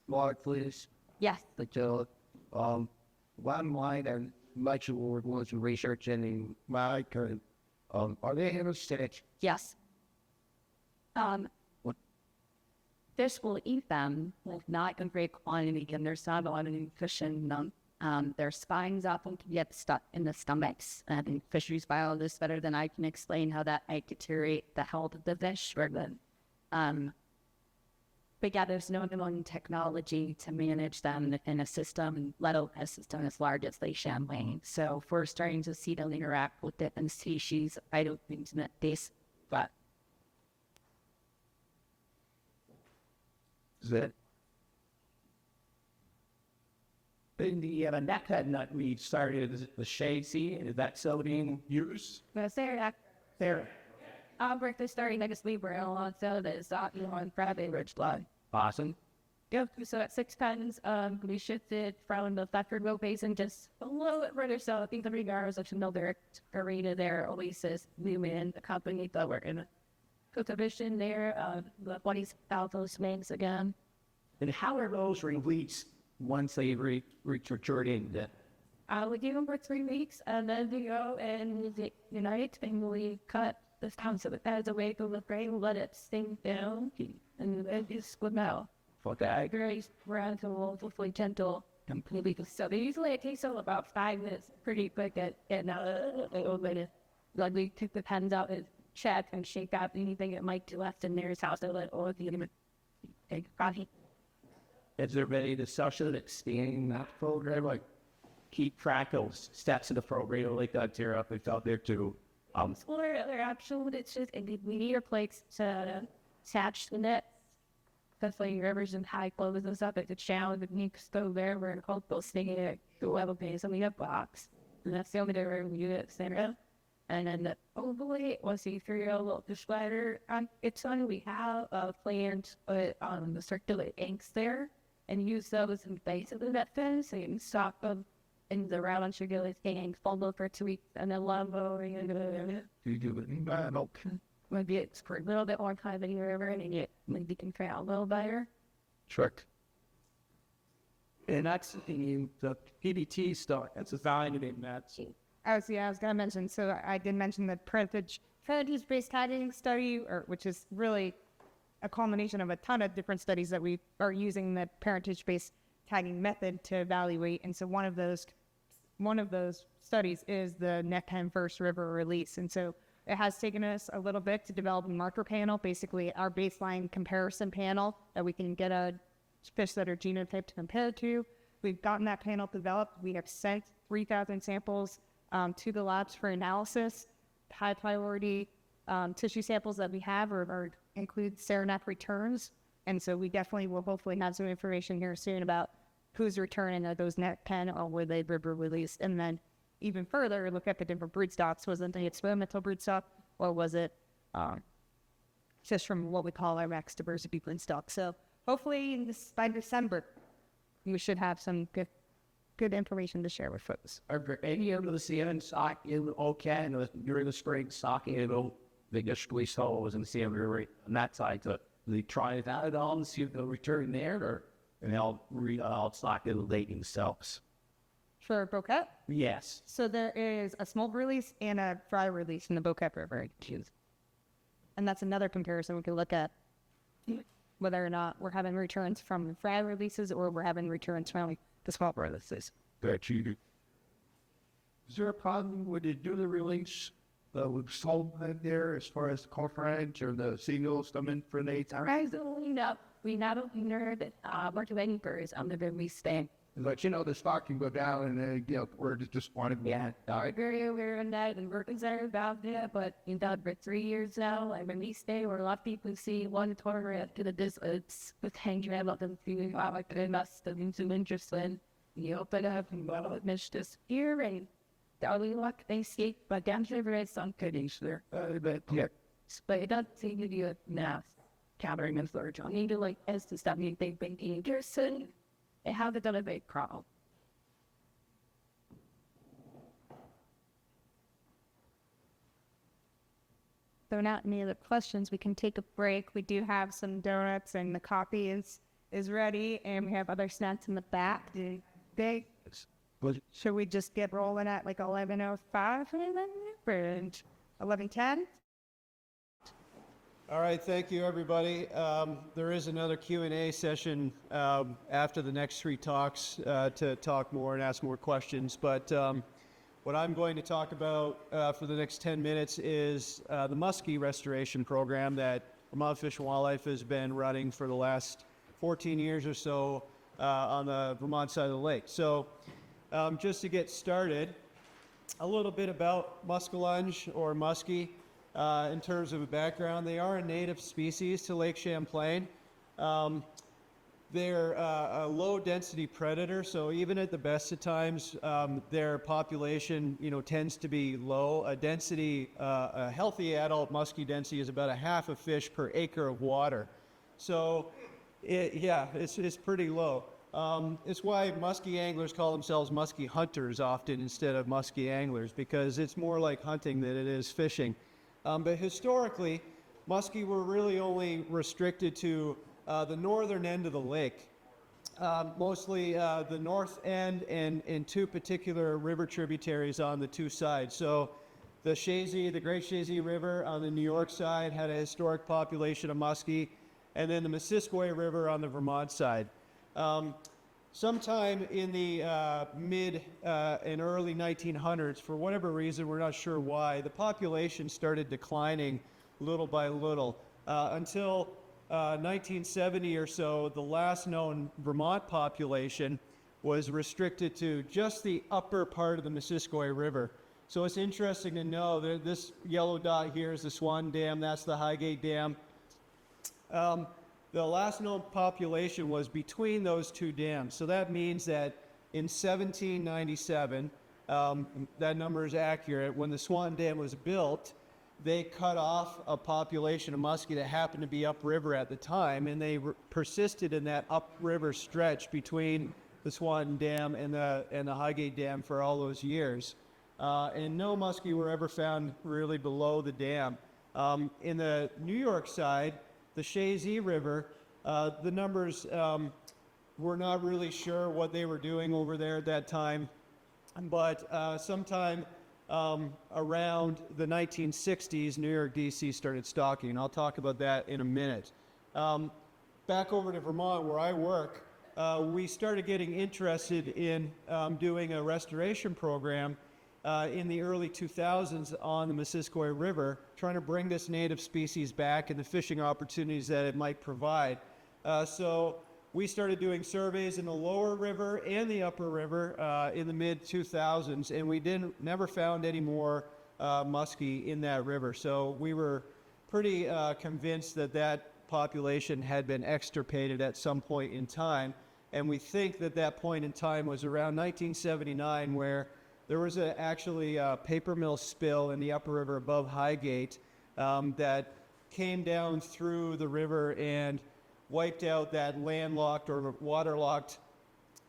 water fleas. Yes. One line and much of what we're going to research in my current, are they interstate? Yes. Fish will eat them, not in great quantity, and there's not a lot of nutrition in them. Their spines often can get stuck in the stomachs. And fisheries biologists better than I can explain how that might deteriorate the health of the fish. But yeah, there's no known technology to manage them in a system, let alone a system as large as Lake Champlain. So if we're starting to see them interact with different species, I don't think that this, but Is that in the neckhead nut we started the shade seed? Is that still being used? There. Break the starting next week, we're on so that it's not, on Friday, Rich Blood. Awesome. Yep, so at 6 tons, we shifted from the Thetford Road Basin just a little bit further south. I think the regards of another arena there, Oasis, Newman, the company that were in a division there, the 20,000 swings again. And how are those released once they reach maturity? We do them for 3 weeks, and then we go and we unite, and we cut the down so it has a way to the brain, let it sink down, and then just swim out. Okay. Very gradual, hopefully gentle, completely. So they usually it takes about 5 minutes, pretty quick at like we take the pens out and check and shake out anything that might be left in their house. They let all of the take coffee. Has there been any discussion of expanding that program, like keep track of steps in the program, like that tear up and out there too? Well, they're actually, it's just, we need our plates to attach the net. Especially rivers and high flows and stuff, like the challenge that needs to go there, we're going to sticking it to a level base, and we have box. And that's the only way we're going to do it, Sarah. And then the overlay was the 3-year-old fish glider. It's on, we have a plan to put the circulate inks there and use those in place of the net fin, so you can stop them in the round circulate ink, follow for 2 weeks, and then lumbo. Maybe it's for a little bit more time in your river, and you maybe can try out a little better. Trick. And that's the PDT stuff. That's evaluating that. I was going to mention, so I did mention the parentage-based tagging study, which is really a culmination of a ton of different studies that we are using the parentage-based tagging method to evaluate. And so one of those studies is the neckpen first river release. And so it has taken us a little bit to develop a marker panel, basically our baseline comparison panel that we can get a fish that are genotyped to compare to. We've gotten that panel developed. We have sent 3,000 samples to the labs for analysis. High priority tissue samples that we have include Saranac returns. And so we definitely will hopefully have some information here soon about who's returning those neckpen or were they river released. And then even further, look at the different brood stocks. Was it the experimental brood stock, or was it just from what we call our max diversity brood stock? So hopefully by December, we should have some good information to share with folks. Are there any of the salmon stock in OCAN during the spring stocking in the squeeze holes in the salmon river on that side? So they try that at all and see if they'll return there, and they'll stock in the lake themselves. For Boquet? Yes. So there is a smolt release and a fry release in the Boquet River. And that's another comparison we can look at, whether or not we're having returns from the fry releases or we're having returns from the smolt releases. Is there a problem when you do the release with salt in there as far as the corporate or the seagulls coming for the Surprisingly, no. We not only know that we're doing birds on the release thing, But you know, the stock can go down, and you know, we're just want to be Yeah, I'm very aware of that and we're concerned about that, but in that for 3 years now, I mean, each day where a lot of people see one tournament to the distance with hanging out and feeling like they must have been some interest in, you open up and well, it missed this here and the only luck they see, but down to the some goodies there. But yeah, but it doesn't seem to be enough countering the surge. I need to like as to stuff they've been interested and how they're gonna make problem. So not any other questions, we can take a break. We do have some donuts and the coffee is ready and we have other snacks in the back. Should we just get rolling at like 11:05 and 11:10? All right, thank you, everybody. There is another Q&A session after the next three talks to talk more and ask more questions. But what I'm going to talk about for the next 10 minutes is the muskie restoration program that Vermont Fish and Wildlife has been running for the last 14 years or so on the Vermont side of the lake. So just to get started, a little bit about Muskellunge or muskie. In terms of a background, they are a native species to Lake Champlain. They're a low-density predator, so even at the best of times, their population, tends to be low. A healthy adult muskie density is about a half a fish per acre of water. So, it's pretty low. It's why muskie anglers call themselves muskie hunters often instead of muskie anglers, because it's more like hunting than it is fishing. But historically, muskie were really only restricted to the northern end of the lake, mostly the north end and two particular river tributaries on the two sides. So the Great Shazy River on the New York side had a historic population of muskie, and then the Missisquoi River on the Vermont side. Sometime in the mid and early 1900s, for whatever reason, we're not sure why, the population started declining little by little until 1970 or so. The last known Vermont population was restricted to just the upper part of the Missisquoi River. So it's interesting to know that this yellow dot here is the Swan Dam, that's the Highgate Dam. The last known population was between those two dams. So that means that in 1797, that number is accurate, when the Swan Dam was built, they cut off a population of muskie that happened to be upriver at the time, and they persisted in that upriver stretch between the Swan Dam and the Highgate Dam for all those years. And no muskie were ever found really below the dam. In the New York side, the Shazy River, the numbers, we're not really sure what they were doing over there at that time, but sometime around the 1960s, New York DC started stocking, and I'll talk about that in a minute. Back over to Vermont where I work, we started getting interested in doing a restoration program in the early 2000s on the Missisquoi River, trying to bring this native species back and the fishing opportunities that it might provide. So we started doing surveys in the lower river and the upper river in the mid-2000s, and we never found any more muskie in that river. So we were pretty convinced that population had been extirpated at some point in time, and we think that point in time was around 1979, where there was actually a paper mill spill in the upper river above Highgate that came down through the river and wiped out that landlocked or waterlocked,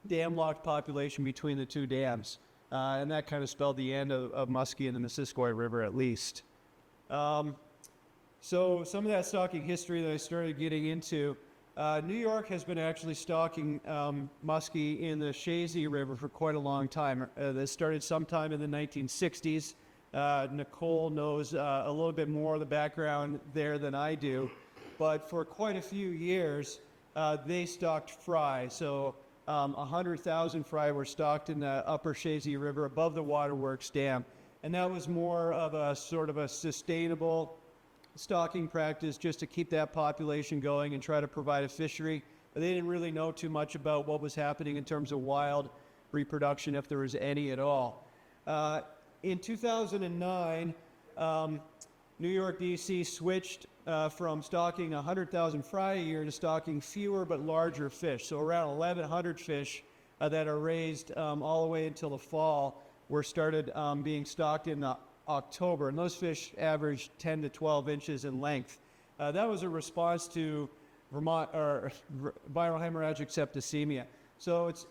dam-locked population between the two dams. And that kind of spelled the end of muskie in the Missisquoi River at least. So some of that stocking history that I started getting into, New York has been actually stocking muskie in the Shazy River for quite a long time. This started sometime in the 1960s. Nicole knows a little bit more of the background there than I do. But for quite a few years, they stocked fry. So 100,000 fry were stocked in the upper Shazy River above the Waterworks Dam. And that was more of a sort of a sustainable stocking practice just to keep that population going and try to provide a fishery they didn't really know too much about what was happening in terms of wild reproduction, if there was any at all. In 2009, New York DC switched from stocking 100,000 fry a year to stocking fewer but larger fish. So around 1,100 fish that are raised all the way until the fall were started being stocked in October. And those fish averaged 10 to 12 inches in length. That was a response to viral hemorrhagic septicemia. So it's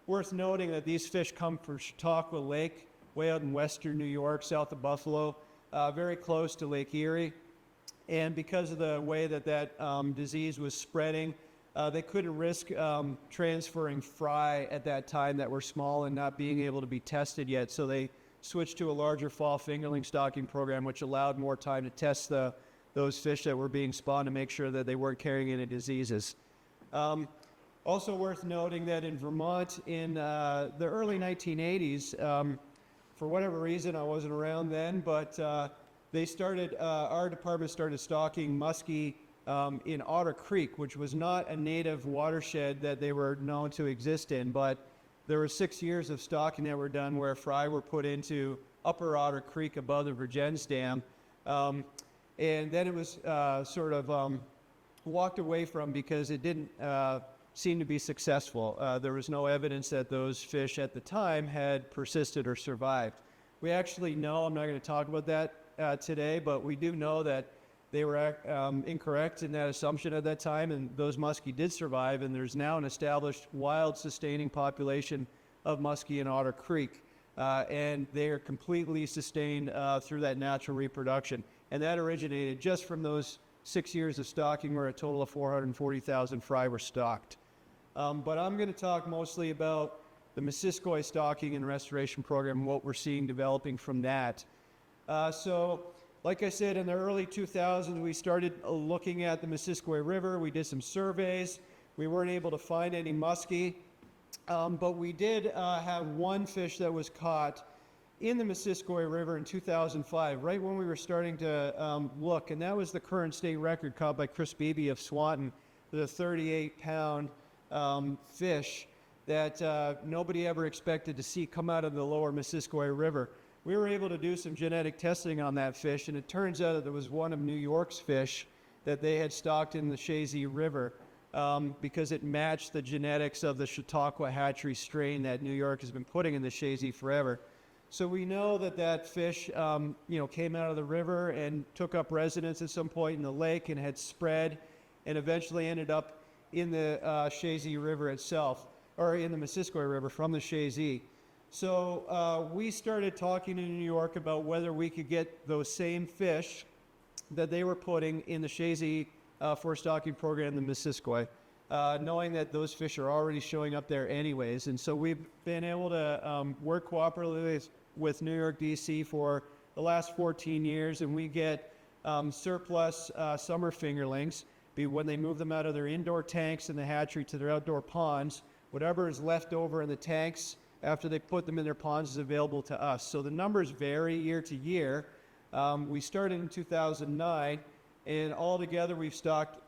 worth noting that these fish come from Chautauqua Lake, way out in western New York, south of Buffalo, very close to Lake Erie. And because of the way that disease was spreading, they couldn't risk transferring fry at that time that were small and not being able to be tested yet. So they switched to a larger fall fingerling stocking program, which allowed more time to test those fish that were being spawned to make sure that they weren't carrying any diseases. Also worth noting that in Vermont in the early 1980s, for whatever reason, I wasn't around then, but they started, our department started stocking muskie in Otter Creek, which was not a native watershed that they were known to exist in, but there were 6 years of stocking that were done where fry were put into Upper Otter Creek above the Virgins Dam. And then it was sort of walked away from because it didn't seem to be successful. There was no evidence that those fish at the time had persisted or survived. We actually know, I'm not going to talk about that today, but we do know that they were incorrect in that assumption at that time, and those muskie did survive, and there's now an established wild sustaining population of muskie in Otter Creek, and they are completely sustained through that natural reproduction. And that originated just from those 6 years of stocking where a total of 440,000 fry were stocked. But I'm going to talk mostly about the Missisquoi stocking and restoration program and what we're seeing developing from that. So, like I said, in the early 2000s, we started looking at the Missisquoi River. We did some surveys. We weren't able to find any muskie, but we did have one fish that was caught in the Missisquoi River in 2005, right when we were starting to look, and that was the current state record caught by Chris Beebe of Swanton, the 38-pound fish that nobody ever expected to see come out of the lower Missisquoi River. We were able to do some genetic testing on that fish, and it turns out that it was one of New York's fish that they had stocked in the Chazy River because it matched the genetics of the Chautauqua hatchery strain that New York has been putting in the Chazy forever. So we know that that fish, came out of the river and took up residence at some point in the lake and had spread and eventually ended up in the Chazy River itself, or in the Missisquoi River from the Chazy. So we started talking to New York about whether we could get those same fish that they were putting in the Chazy for stocking program in the Missisquoi, knowing that those fish are already showing up there anyways. And so we've been able to work cooperatively with New York DC for the last 14 years, and we get surplus summer fingerlings. When they move them out of their indoor tanks in the hatchery to their outdoor ponds, whatever is left over in the tanks after they put them in their ponds is available to us. So the numbers vary year to year. We started in 2009, and altogether we've stocked,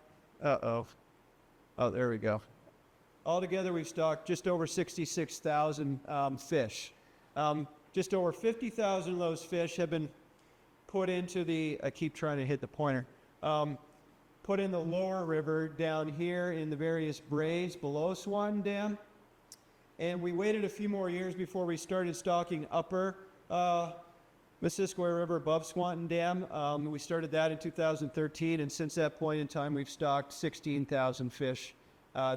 oh, there we go. Altogether we've stocked just over 66,000 fish. Just over 50,000 of those fish have been put into the, I keep trying to hit the pointer, put in the lower river down here in the various braes below Swan Dam. And we waited a few more years before we started stocking upper Missisquoi River above Swanton Dam. We started that in 2013, and since that point in time, we've stocked 16,000 fish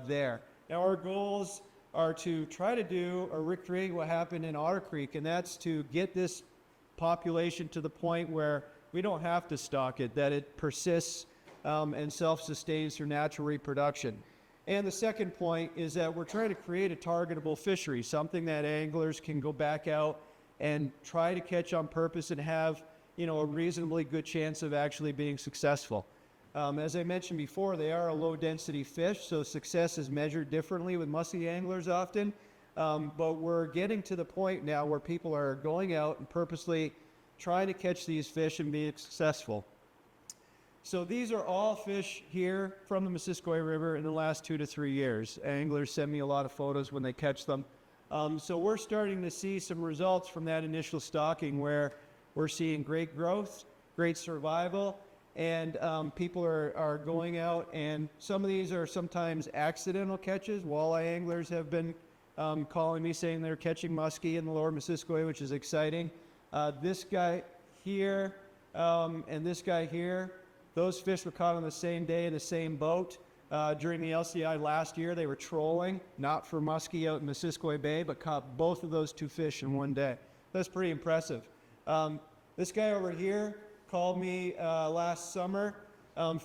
there. Now, our goals are to try to do or recreate what happened in Otter Creek, and that's to get this population to the point where we don't have to stock it, that it persists and self-sustains through natural reproduction. And the second point is that we're trying to create a targetable fishery, something that anglers can go back out and try to catch on purpose and have, a reasonably good chance of actually being successful. As I mentioned before, they are a low-density fish, so success is measured differently with musky anglers often. But we're getting to the point now where people are going out and purposely trying to catch these fish and being successful. So these are all fish here from the Missisquoi River in the last 2 to 3 years. Anglers send me a lot of photos when they catch them. So we're starting to see some results from that initial stocking where we're seeing great growth, great survival, and people are going out, and some of these are sometimes accidental catches. Walleye anglers have been calling me saying they're catching muskie in the lower Missisquoi, which is exciting. This guy here and this guy here, those fish were caught on the same day in the same boat. During the LCI last year, they were trolling, not for muskie out in Missisquoi Bay, but caught both of those two fish in one day. That's pretty impressive. This guy over here called me last summer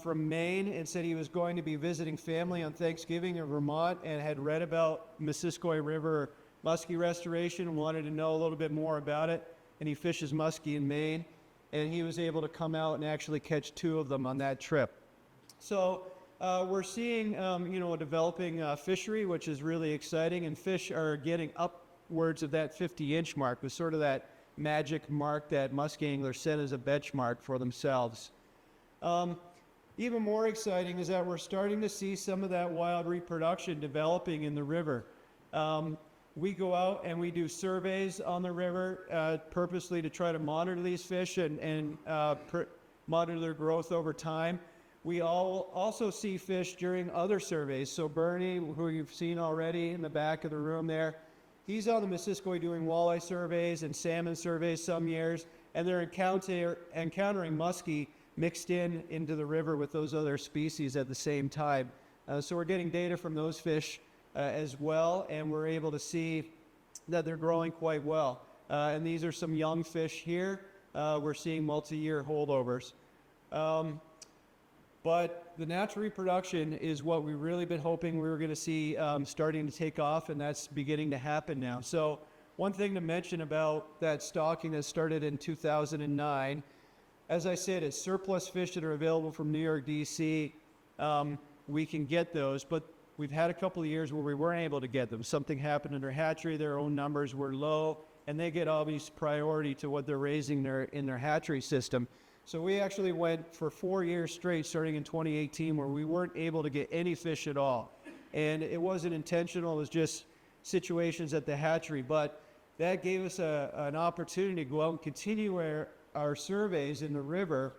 from Maine and said he was going to be visiting family on Thanksgiving in Vermont and had read about Missisquoi River muskie restoration and wanted to know a little bit more about it. And he fishes muskie in Maine, and he was able to come out and actually catch 2 of them on that trip. So we're seeing, a developing fishery, which is really exciting, and fish are getting upwards of that 50-inch mark, with sort of that magic mark that muskie anglers set as a benchmark for themselves. Even more exciting is that we're starting to see some of that wild reproduction developing in the river. We go out and we do surveys on the river purposely to try to monitor these fish and monitor their growth over time. We also see fish during other surveys. So Bernie, who you've seen already in the back of the room there, he's on the Missisquoi doing walleye surveys and salmon surveys some years, and they're encountering muskie mixed into the river with those other species at the same time. So we're getting data from those fish as well, and we're able to see that they're growing quite well. And these are some young fish here. We're seeing multi-year holdovers. But the natural reproduction is what we've really been hoping we were going to see starting to take off, and that's beginning to happen now. So one thing to mention about that stocking that started in 2009, as I said, it's surplus fish that are available from New York, D.C. We can get those, but we've had a couple of years where we weren't able to get them. Something happened in their hatchery, their own numbers were low, and they get obvious priority to what they're raising in their hatchery system. So we actually went for 4 years straight, starting in 2018, where we weren't able to get any fish at all. And it wasn't intentional, it was just situations at the hatchery. But that gave us an opportunity to go out and continue our surveys in the river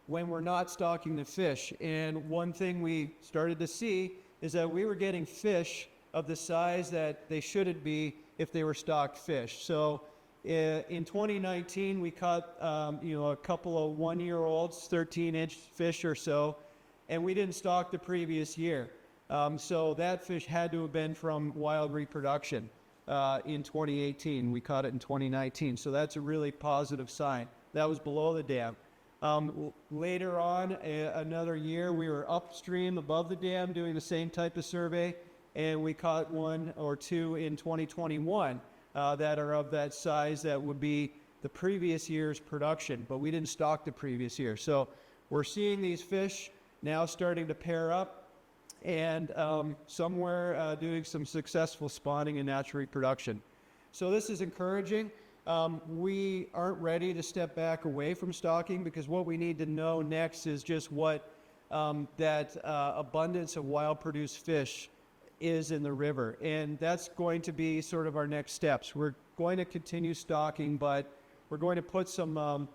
when we're not stocking the fish. And one thing we started to see is that we were getting fish of the size that they shouldn't be if they were stocked fish. So in 2019, we caught a couple of 1-year-olds, 13-inch fish or so, and we didn't stock the previous year. So that fish had to have been from wild reproduction in 2018. We caught it in 2019, so that's a really positive sign. That was below the dam. Later on, another year, we were upstream above the dam doing the same type of survey, and we caught 1 or 2 in 2021 that are of that size that would be the previous year's production, but we didn't stock the previous year. So we're seeing these fish now starting to pair up, and somewhere doing some successful spawning and natural reproduction. So this is encouraging. We aren't ready to step back away from stocking, because what we need to know next is just what that abundance of wild produced fish is in the river. And that's going to be sort of our next steps. We're going to continue stocking, but we're going to put some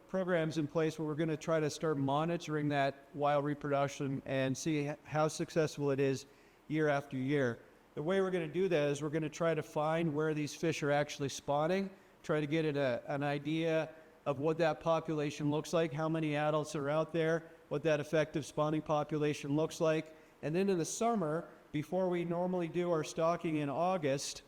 programs in place where we're going to try to start monitoring that wild reproduction and see how successful it is year after year. The way we're going to do that is we're going to try to find where these fish are actually spawning, try to get an idea of what that population looks like, how many adults are out there, what that effective spawning population looks like. And then in the summer, before we normally do our stocking in August,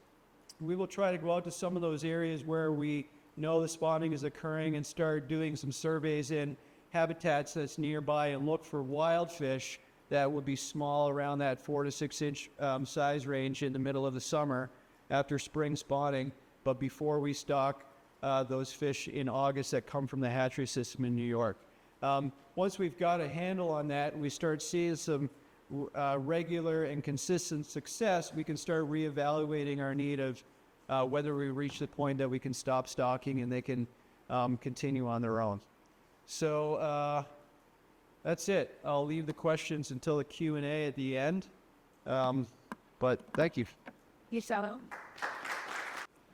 we will try to go out to some of those areas where we know the spawning is occurring and start doing some surveys in habitats that's nearby and look for wild fish that would be small, around that 4 to 6 inch size range in the middle of the summer after spring spawning, but before we stock those fish in August that come from the hatchery system in New York. Once we've got a handle on that and we start seeing some regular and consistent success, we can start reevaluating our need of whether we reach the point that we can stop stocking and they can continue on their own. So That's it. I'll leave the questions until the Q&A at the end. But thank you. You saw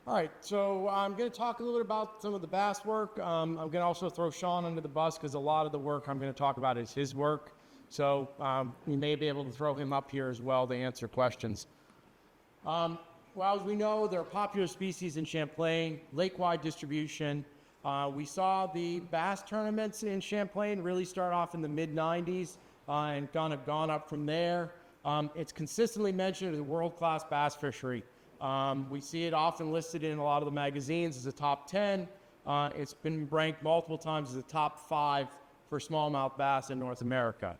All right, so I'm going to talk a little bit about some of the bass work. I'm going to also throw Shawn under the bus because a lot of the work I'm going to talk about is his work. So we may be able to throw him up here as well to answer questions. Well, as we know, there are popular species in Champlain, lake-wide distribution. We saw the bass tournaments in Champlain really start off in the mid-90s and kind of gone up from there. It's consistently mentioned as a world-class bass fishery. We see it often listed in a lot of the magazines as a top 10. It's been ranked multiple times as a top 5 for smallmouth bass in North America.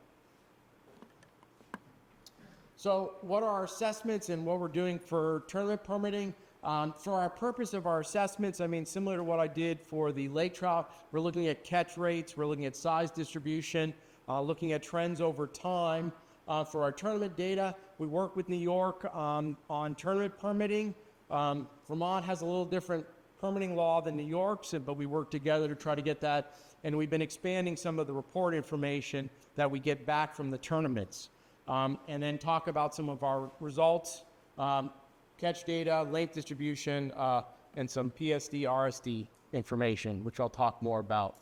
So what are our assessments and what we're doing for tournament permitting? For our purpose of our assessments, I mean, similar to what I did for the lake trout, we're looking at catch rates, we're looking at size distribution, looking at trends over time. For our tournament data, we work with New York on tournament permitting. Vermont has a little different permitting law than New York's, but we work together to try to get that. And we've been expanding some of the report information that we get back from the tournaments. And then talk about some of our results, catch data, length distribution, and some PSD, RSD information, which I'll talk more about.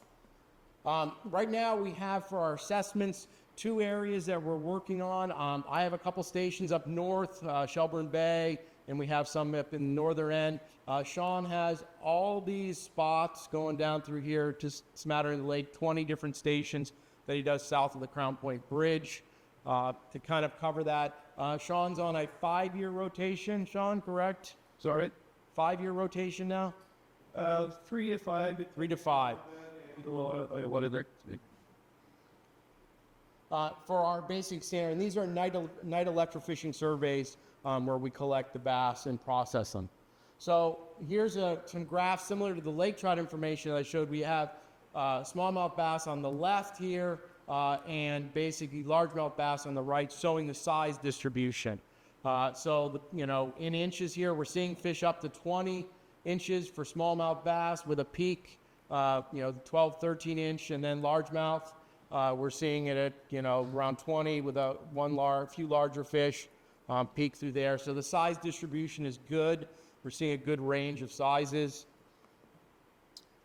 Right now we have for our assessments 2 areas that we're working on. I have a couple stations up north, Shelburne Bay, and we have some up in the northern end. Shawn has all these spots going down through here, just smattering the lake, 20 different stations that he does south of the Crown Point Bridge. To kind of cover that. Shawn's on a 5-year rotation, Shawn, correct? Sorry? 5-year rotation now? 3 to 5. 3 to 5. What is it? For our basic standard, and these are night electrofishing surveys where we collect the bass and process them. So here's some graphs similar to the lake trout information that I showed. We have smallmouth bass on the left here, and basically largemouth bass on the right, showing the size distribution. In inches here, we're seeing fish up to 20 inches for smallmouth bass with a peak, 12, 13 inch, and then largemouth. We're seeing it at, around 20 with a few larger fish peak through there. So the size distribution is good. We're seeing a good range of sizes.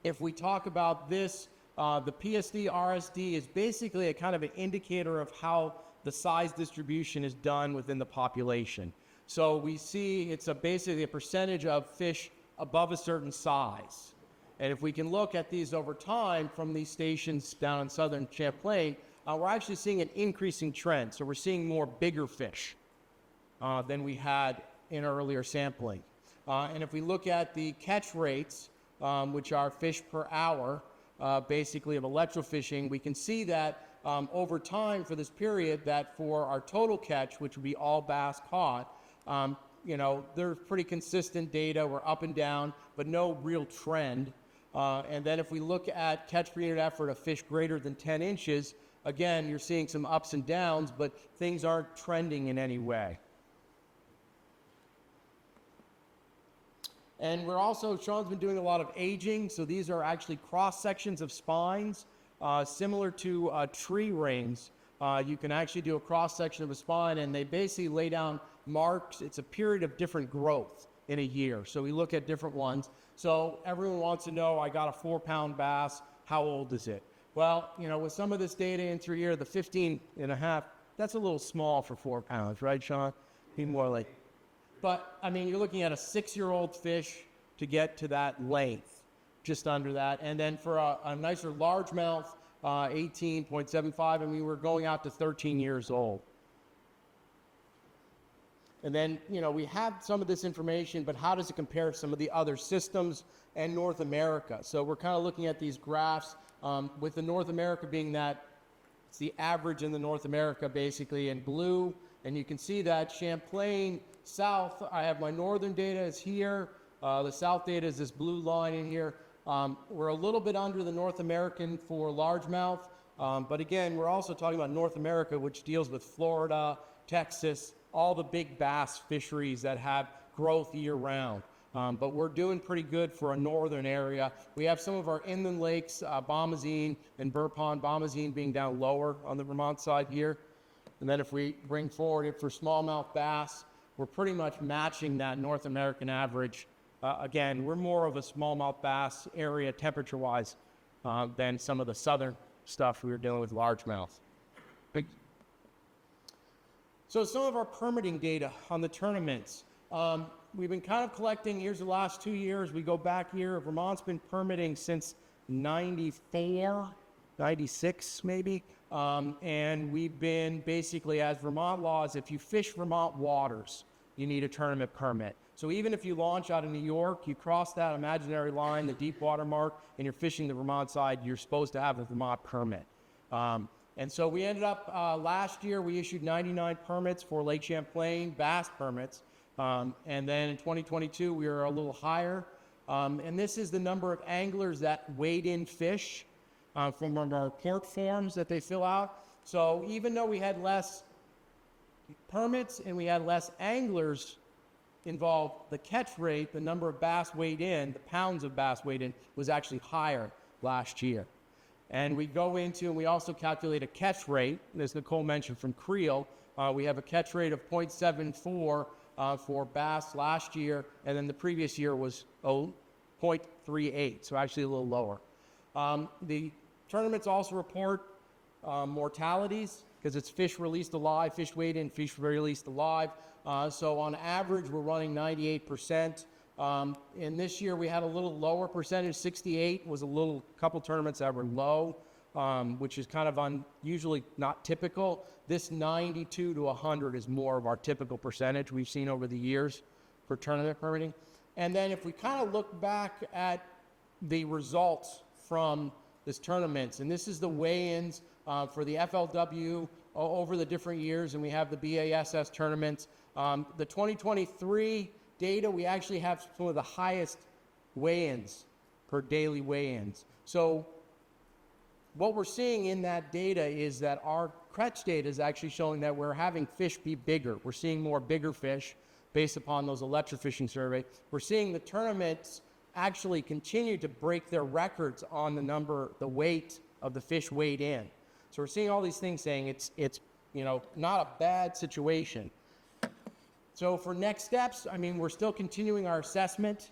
If we talk about this, the PSD, RSD is basically a kind of an indicator of how the size distribution is done within the population. So we see it's basically a percentage of fish above a certain size. And if we can look at these over time from these stations down in southern Champlain, we're actually seeing an increasing trend. So we're seeing more bigger fish than we had in earlier sampling. And if we look at the catch rates, which are fish per hour, basically of electrofishing, we can see that over time for this period that for our total catch, which would be all bass caught, there's pretty consistent data. We're up and down, but no real trend. And then if we look at catch per unit effort of fish greater than 10 inches, again, you're seeing some ups and downs, but things aren't trending in any way. And Shawn's been doing a lot of aging, so these are actually cross sections of spines, similar to tree rings. You can actually do a cross section of a spine, and they basically lay down marks. It's a period of different growth in a year, so we look at different ones. So everyone wants to know, I got a 4-pound bass, how old is it? Well, with some of this data in through here, the 15.5, that's a little small for 4 pounds, right, Shawn? Be more like. But, you're looking at a 6-year-old fish to get to that length, just under that. And then for a nicer largemouth, 18.75, and we were going out to 13 years old. And then, we have some of this information, but how does it compare to some of the other systems and North America? So we're kind of looking at these graphs with the North America being that it's the average in the North America basically in blue. And you can see that Champlain South, I have my northern data is here. The south data is this blue line in here. We're a little bit under the North American for largemouth. But again, we're also talking about North America, which deals with Florida, Texas, all the big bass fisheries that have growth year round. but we're doing pretty good for a northern area. We have some of our inland lakes, Bombazine and Burr Pond, Bombazine being down lower on the Vermont side here. And then if we bring forward it for smallmouth bass, we're pretty much matching that North American average. Again, we're more of a smallmouth bass area temperature-wise than some of the southern stuff we were dealing with largemouth. So some of our permitting data on the tournaments. We've been kind of collecting, here's the last 2 years. We go back here, Vermont's been permitting since 94, 96 maybe. And we've been basically, as Vermont laws, if you fish Vermont waters, you need a tournament permit. So even if you launch out of New York, you cross that imaginary line, the deep water mark, and you're fishing the Vermont side, you're supposed to have a Vermont permit. And so we ended up, last year, we issued 99 permits for Lake Champlain bass permits. And then in 2022, we were a little higher. And this is the number of anglers that weighed in fish from our port forms that they fill out. So even though we had less permits and we had less anglers involved, the catch rate, the number of bass weighed in, the pounds of bass weighed in, was actually higher last year. And we go into, and we also calculate a catch rate, as Nicole mentioned, from Creel. We have a catch rate of 0.74 for bass last year, and then the previous year was 0.38, so actually a little lower. The tournaments also report mortalities, because it's fish released alive, fish weighed in, fish released alive. So on average, we're running 98%. And this year we had a little lower percentage, 68 was a couple tournaments that were low, which is kind of usually not typical. This 92 to 100 is more of our typical percentage we've seen over the years for tournament permitting. And then if we kind of look back at the results from this tournaments, and this is the weigh-ins for the FLW over the different years, and we have the BASS tournaments. The 2023 data, we actually have some of the highest weigh-ins per daily weigh-ins. So what we're seeing in that data is that our catch data is actually showing that we're having fish be bigger. We're seeing more bigger fish based upon those electrofishing surveys. We're seeing the tournaments actually continue to break their records on the weight of the fish weighed in. So we're seeing all these things saying it's not a bad situation. So for next steps, I mean, we're still continuing our assessment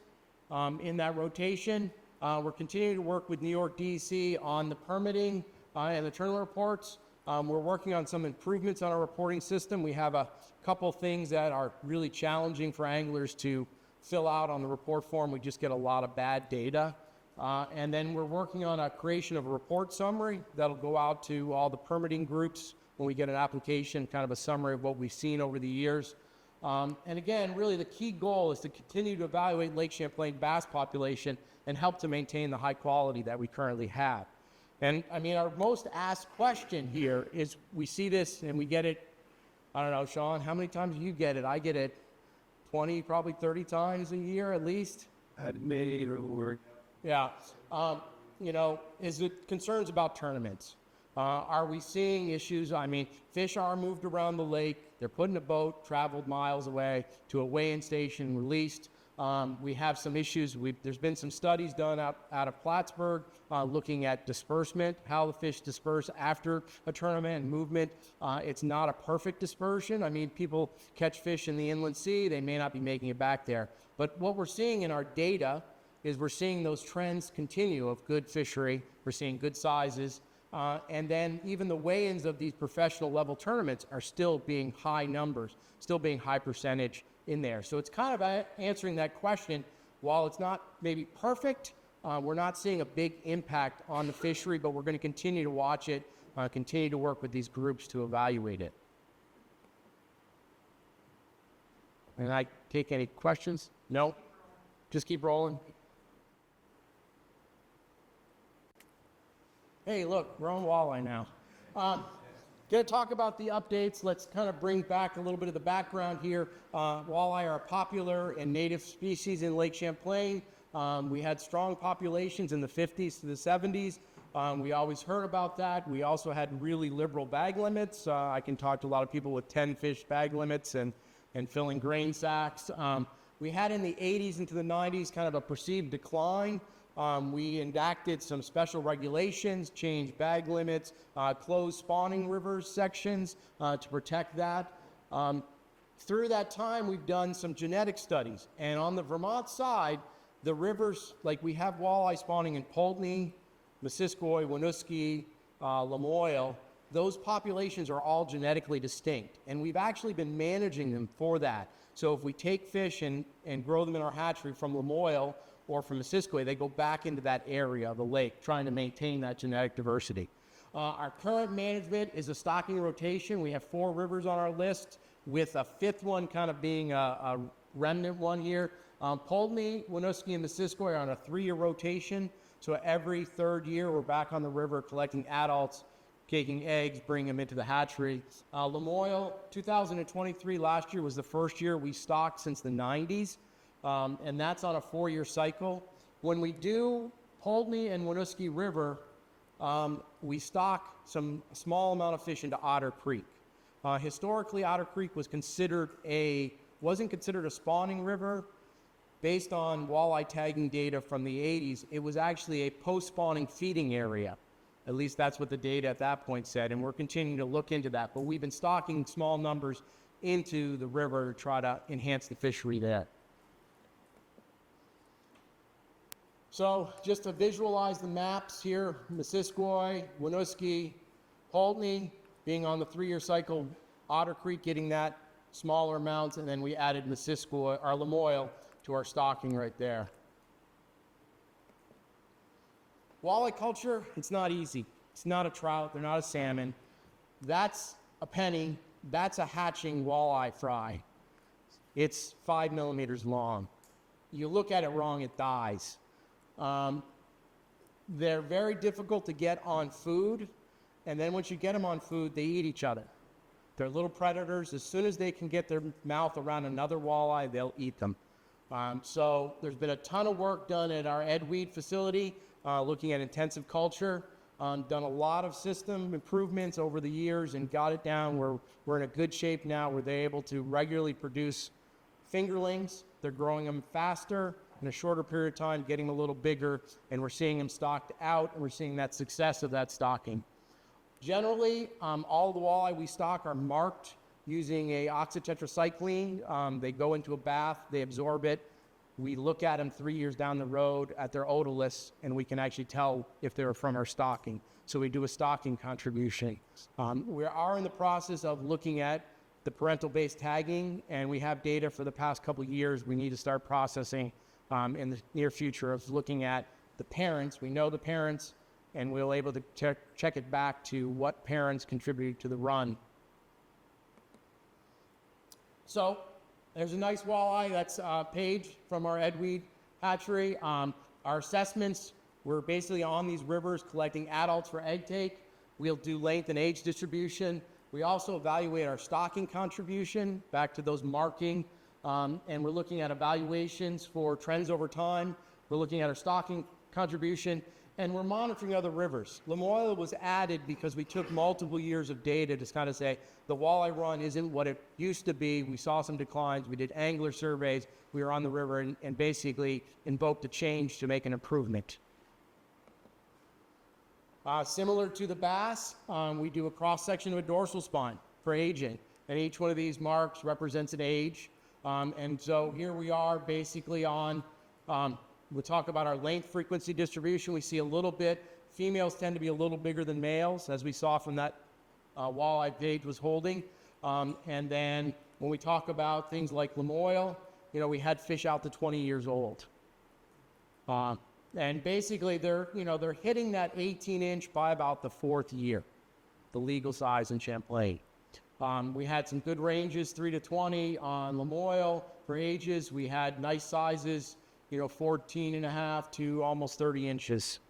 in that rotation. We're continuing to work with New York DEC on the permitting and the tournament reports. We're working on some improvements on our reporting system. We have a couple things that are really challenging for anglers to fill out on the report form. We just get a lot of bad data. And then we're working on a creation of a report summary that'll go out to all the permitting groups when we get an application, kind of a summary of what we've seen over the years. And again, really the key goal is to continue to evaluate Lake Champlain bass population and help to maintain the high quality that we currently have. And I mean, our most asked question here is we see this and we get it, I don't know, Shawn, how many times do you get it? I get it 20, probably 30 times a year at least. Maybe or Yeah. Is it concerns about tournaments? Are we seeing issues? I mean, fish are moved around the lake. They're put in a boat, traveled miles away to a weigh-in station, released. We have some issues. There's been some studies done out of Plattsburgh looking at disbursement, how the fish disperse after a tournament and movement. It's not a perfect dispersion. I mean, people catch fish in the inland sea. They may not be making it back there. But what we're seeing in our data is we're seeing those trends continue of good fishery. We're seeing good sizes. And then even the weigh-ins of these professional level tournaments are still being high numbers, still being high percentage in there. So it's kind of answering that question. While it's not maybe perfect, we're not seeing a big impact on the fishery, but we're going to continue to watch it, continue to work with these groups to evaluate it. And I take any questions? No? Just keep rolling. Hey, look, we're on walleye now. Going to talk about the updates. Let's kind of bring back a little bit of the background here. Walleye are popular and native species in Lake Champlain. We had strong populations in the 50s to the 70s. We always heard about that. We also had really liberal bag limits. I can talk to a lot of people with 10 fish bag limits and filling grain sacks. We had in the 80s into the 90s kind of a perceived decline. We enacted some special regulations, changed bag limits, closed spawning rivers sections to protect that. Through that time, we've done some genetic studies. And on the Vermont side, the rivers, like we have walleye spawning in Poultney, Missisquoi, Winooski, Lamoille, those populations are all genetically distinct. And we've actually been managing them for that. So if we take fish and grow them in our hatchery from Lamoille or from Missisquoi, they go back into that area of the lake, trying to maintain that genetic diversity. Our current management is a stocking rotation. We have 4 rivers on our list, with a 5th one kind of being a remnant one here. Poultney, Winooski, and Missisquoi are on a 3-year rotation. So every 3rd year, we're back on the river collecting adults, taking eggs, bringing them into the hatchery. Lamoille, 2023, last year, was the first year we stocked since the 90s, and that's on a 4-year cycle. When we do Poultney and Winooski River, we stock some small amount of fish into Otter Creek. Historically, Otter Creek wasn't considered a spawning river. Based on walleye tagging data from the 80s, it was actually a post-spawning feeding area. At least that's what the data at that point said, and we're continuing to look into that. But we've been stocking small numbers into the river to try to enhance the fishery there. So just to visualize the maps here, Missisquoi, Winooski, Poultney being on the 3-year cycle, Otter Creek getting that smaller amounts, and then we added Missisquoi, or Lamoille, to our stocking right there. Walleye culture, it's not easy. It's not a trout, they're not a salmon. That's a penny, that's a hatching walleye fry. It's 5 millimeters long. You look at it wrong, it dies. They're very difficult to get on food, and then once you get them on food, they eat each other. They're little predators. As soon as they can get their mouth around another walleye, they'll eat them. So there's been a ton of work done at our Edweed facility, looking at intensive culture, done a lot of system improvements over the years and got it down where we're in a good shape now where they're able to regularly produce fingerlings. They're growing them faster in a shorter period of time, getting them a little bigger, and we're seeing them stocked out, and we're seeing that success of that stocking. Generally, all the walleye we stock are marked using a oxytetracycline. They go into a bath, they absorb it. We look at them 3 years down the road at their otoliths, and we can actually tell if they're from our stocking. So we do a stocking contribution. We are in the process of looking at the parental-based tagging, and we have data for the past couple of years we need to start processing in the near future of looking at the parents. We know the parents, and we'll be able to check it back to what parents contributed to the run. So there's a nice walleye. That's a page from our Edweed hatchery. Our assessments, we're basically on these rivers collecting adults for egg take. We'll do length and age distribution. We also evaluate our stocking contribution back to those marking, and we're looking at evaluations for trends over time. We're looking at our stocking contribution, and we're monitoring other rivers. Lamoille was added because we took multiple years of data to kind of say the walleye run isn't what it used to be. We saw some declines. We did angler surveys. We were on the river and basically invoked a change to make an improvement. Similar to the bass, we do a cross-section of a dorsal spine for aging, and each one of these marks represents an age. And so here we are basically on, we'll talk about our length frequency distribution. We see a little bit, females tend to be a little bigger than males, as we saw from that walleye Paige was holding. And then when we talk about things like Lamoille, we had fish out to 20 years old. And basically they're hitting that 18-inch by about the 4th year, the legal size in Champlain. We had some good ranges, 3 to 20 on Lamoille for ages. We had nice sizes, 14 and a half to almost 30 inches.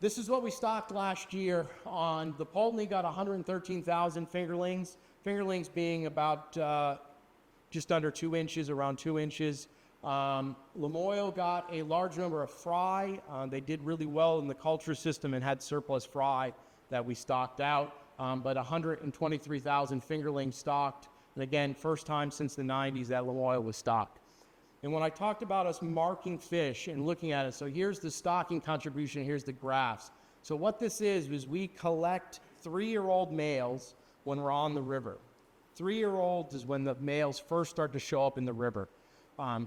This is what we stocked last year. On the Poultney got 113,000 fingerlings. Fingerlings being about just under 2 inches, around 2 inches. Lamoille got a large number of fry. They did really well in the culture system and had surplus fry that we stocked out. But 123,000 fingerlings stocked. And again, first time since the 90s that Lamoille was stocked. And when I talked about us marking fish and looking at it, so here's the stocking contribution, here's the graphs. So what this is we collect 3-year-old males when we're on the river. 3-year-olds is when the males first start to show up in the river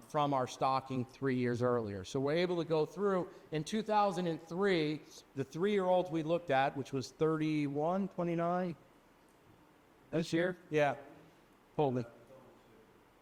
from our stocking 3 years earlier. So we're able to go through. In 2003, the 3-year-olds we looked at, which was 31, 29? This year? Yeah. Hold it.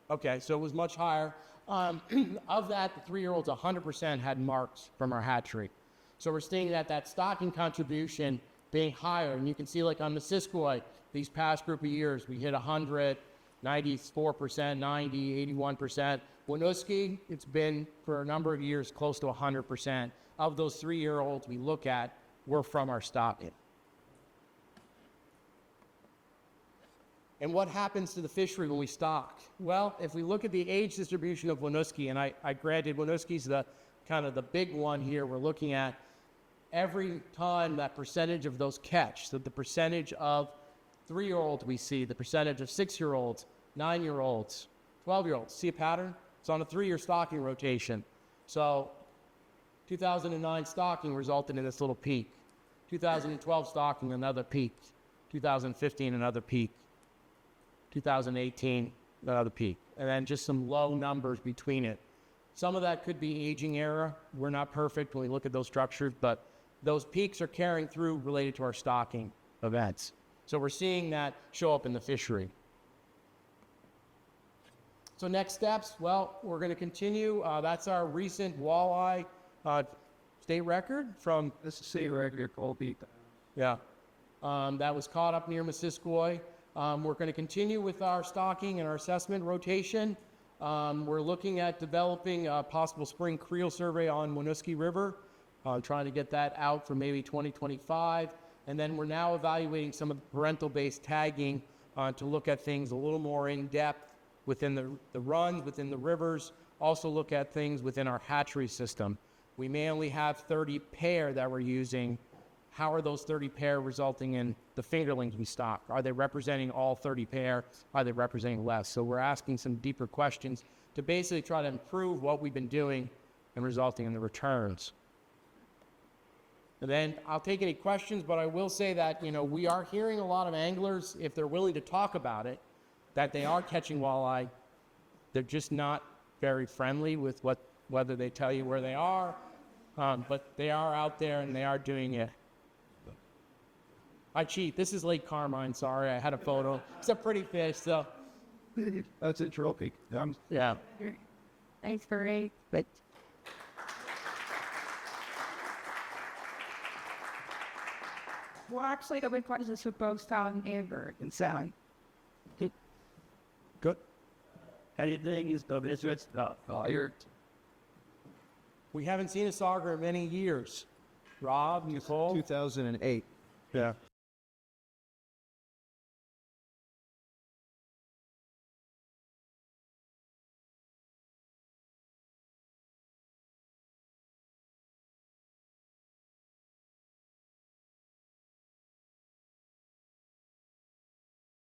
Okay, so it was much higher. Of that, the 3-year-olds, 100% had marks from our hatchery. So we're seeing that stocking contribution being higher. And you can see like on the Muskellunge, these past group of years, we hit 100, 94%, 90, 81%. Winooski, it's been for a number of years close to 100%. Of those 3-year-olds we look at, were from our stocking. And what happens to the fishery when we stock? Well, if we look at the age distribution of Winooski, and I granted Winooski's the kind of the big one here we're looking at, every time that percentage of those catch, so the percentage of 3-year-olds we see, the percentage of 6-year-olds, 9-year-olds, 12-year-olds, see a pattern? It's on a 3-year stocking rotation. So 2009 stocking resulted in this little peak. 2012 stocking, another peak. 2015, another peak. 2018, another peak. And then just some low numbers between it. Some of that could be aging era. We're not perfect when we look at those structures, but those peaks are carrying through related to our stocking events. So we're seeing that show up in the fishery. So next steps, well, we're going to continue. That's our recent walleye state record from... This is state record, Cold Beat. Yeah. That was caught up near Muskellunge. We're going to continue with our stocking and our assessment rotation. We're looking at developing a possible spring creel survey on Winooski River, trying to get that out for maybe 2025. And then we're now evaluating some of the parental-based tagging to look at things a little more in depth within the runs, within the rivers, also look at things within our hatchery system. We may only have 30 pair that we're using. How are those 30 pair resulting in the fingerlings we stock? Are they representing all 30 pair? Are they representing less? So we're asking some deeper questions to basically try to improve what we've been doing and resulting in the returns. And then I'll take any questions, but I will say that, we are hearing a lot of anglers, if they're willing to talk about it, that they are catching walleye. They're just not very friendly with whether they tell you where they are, but they are out there and they are doing it. I cheat. This is Lake Carmine. Sorry, I had a photo. It's a pretty fish, so. That's a trophy. Yeah. Thanks for it. But Well, actually, the big question is for both Town Amber and Salmon. Good. Anything is the business fired. We haven't seen a sauger in many years. Rob, Nicole? 2008. Yeah.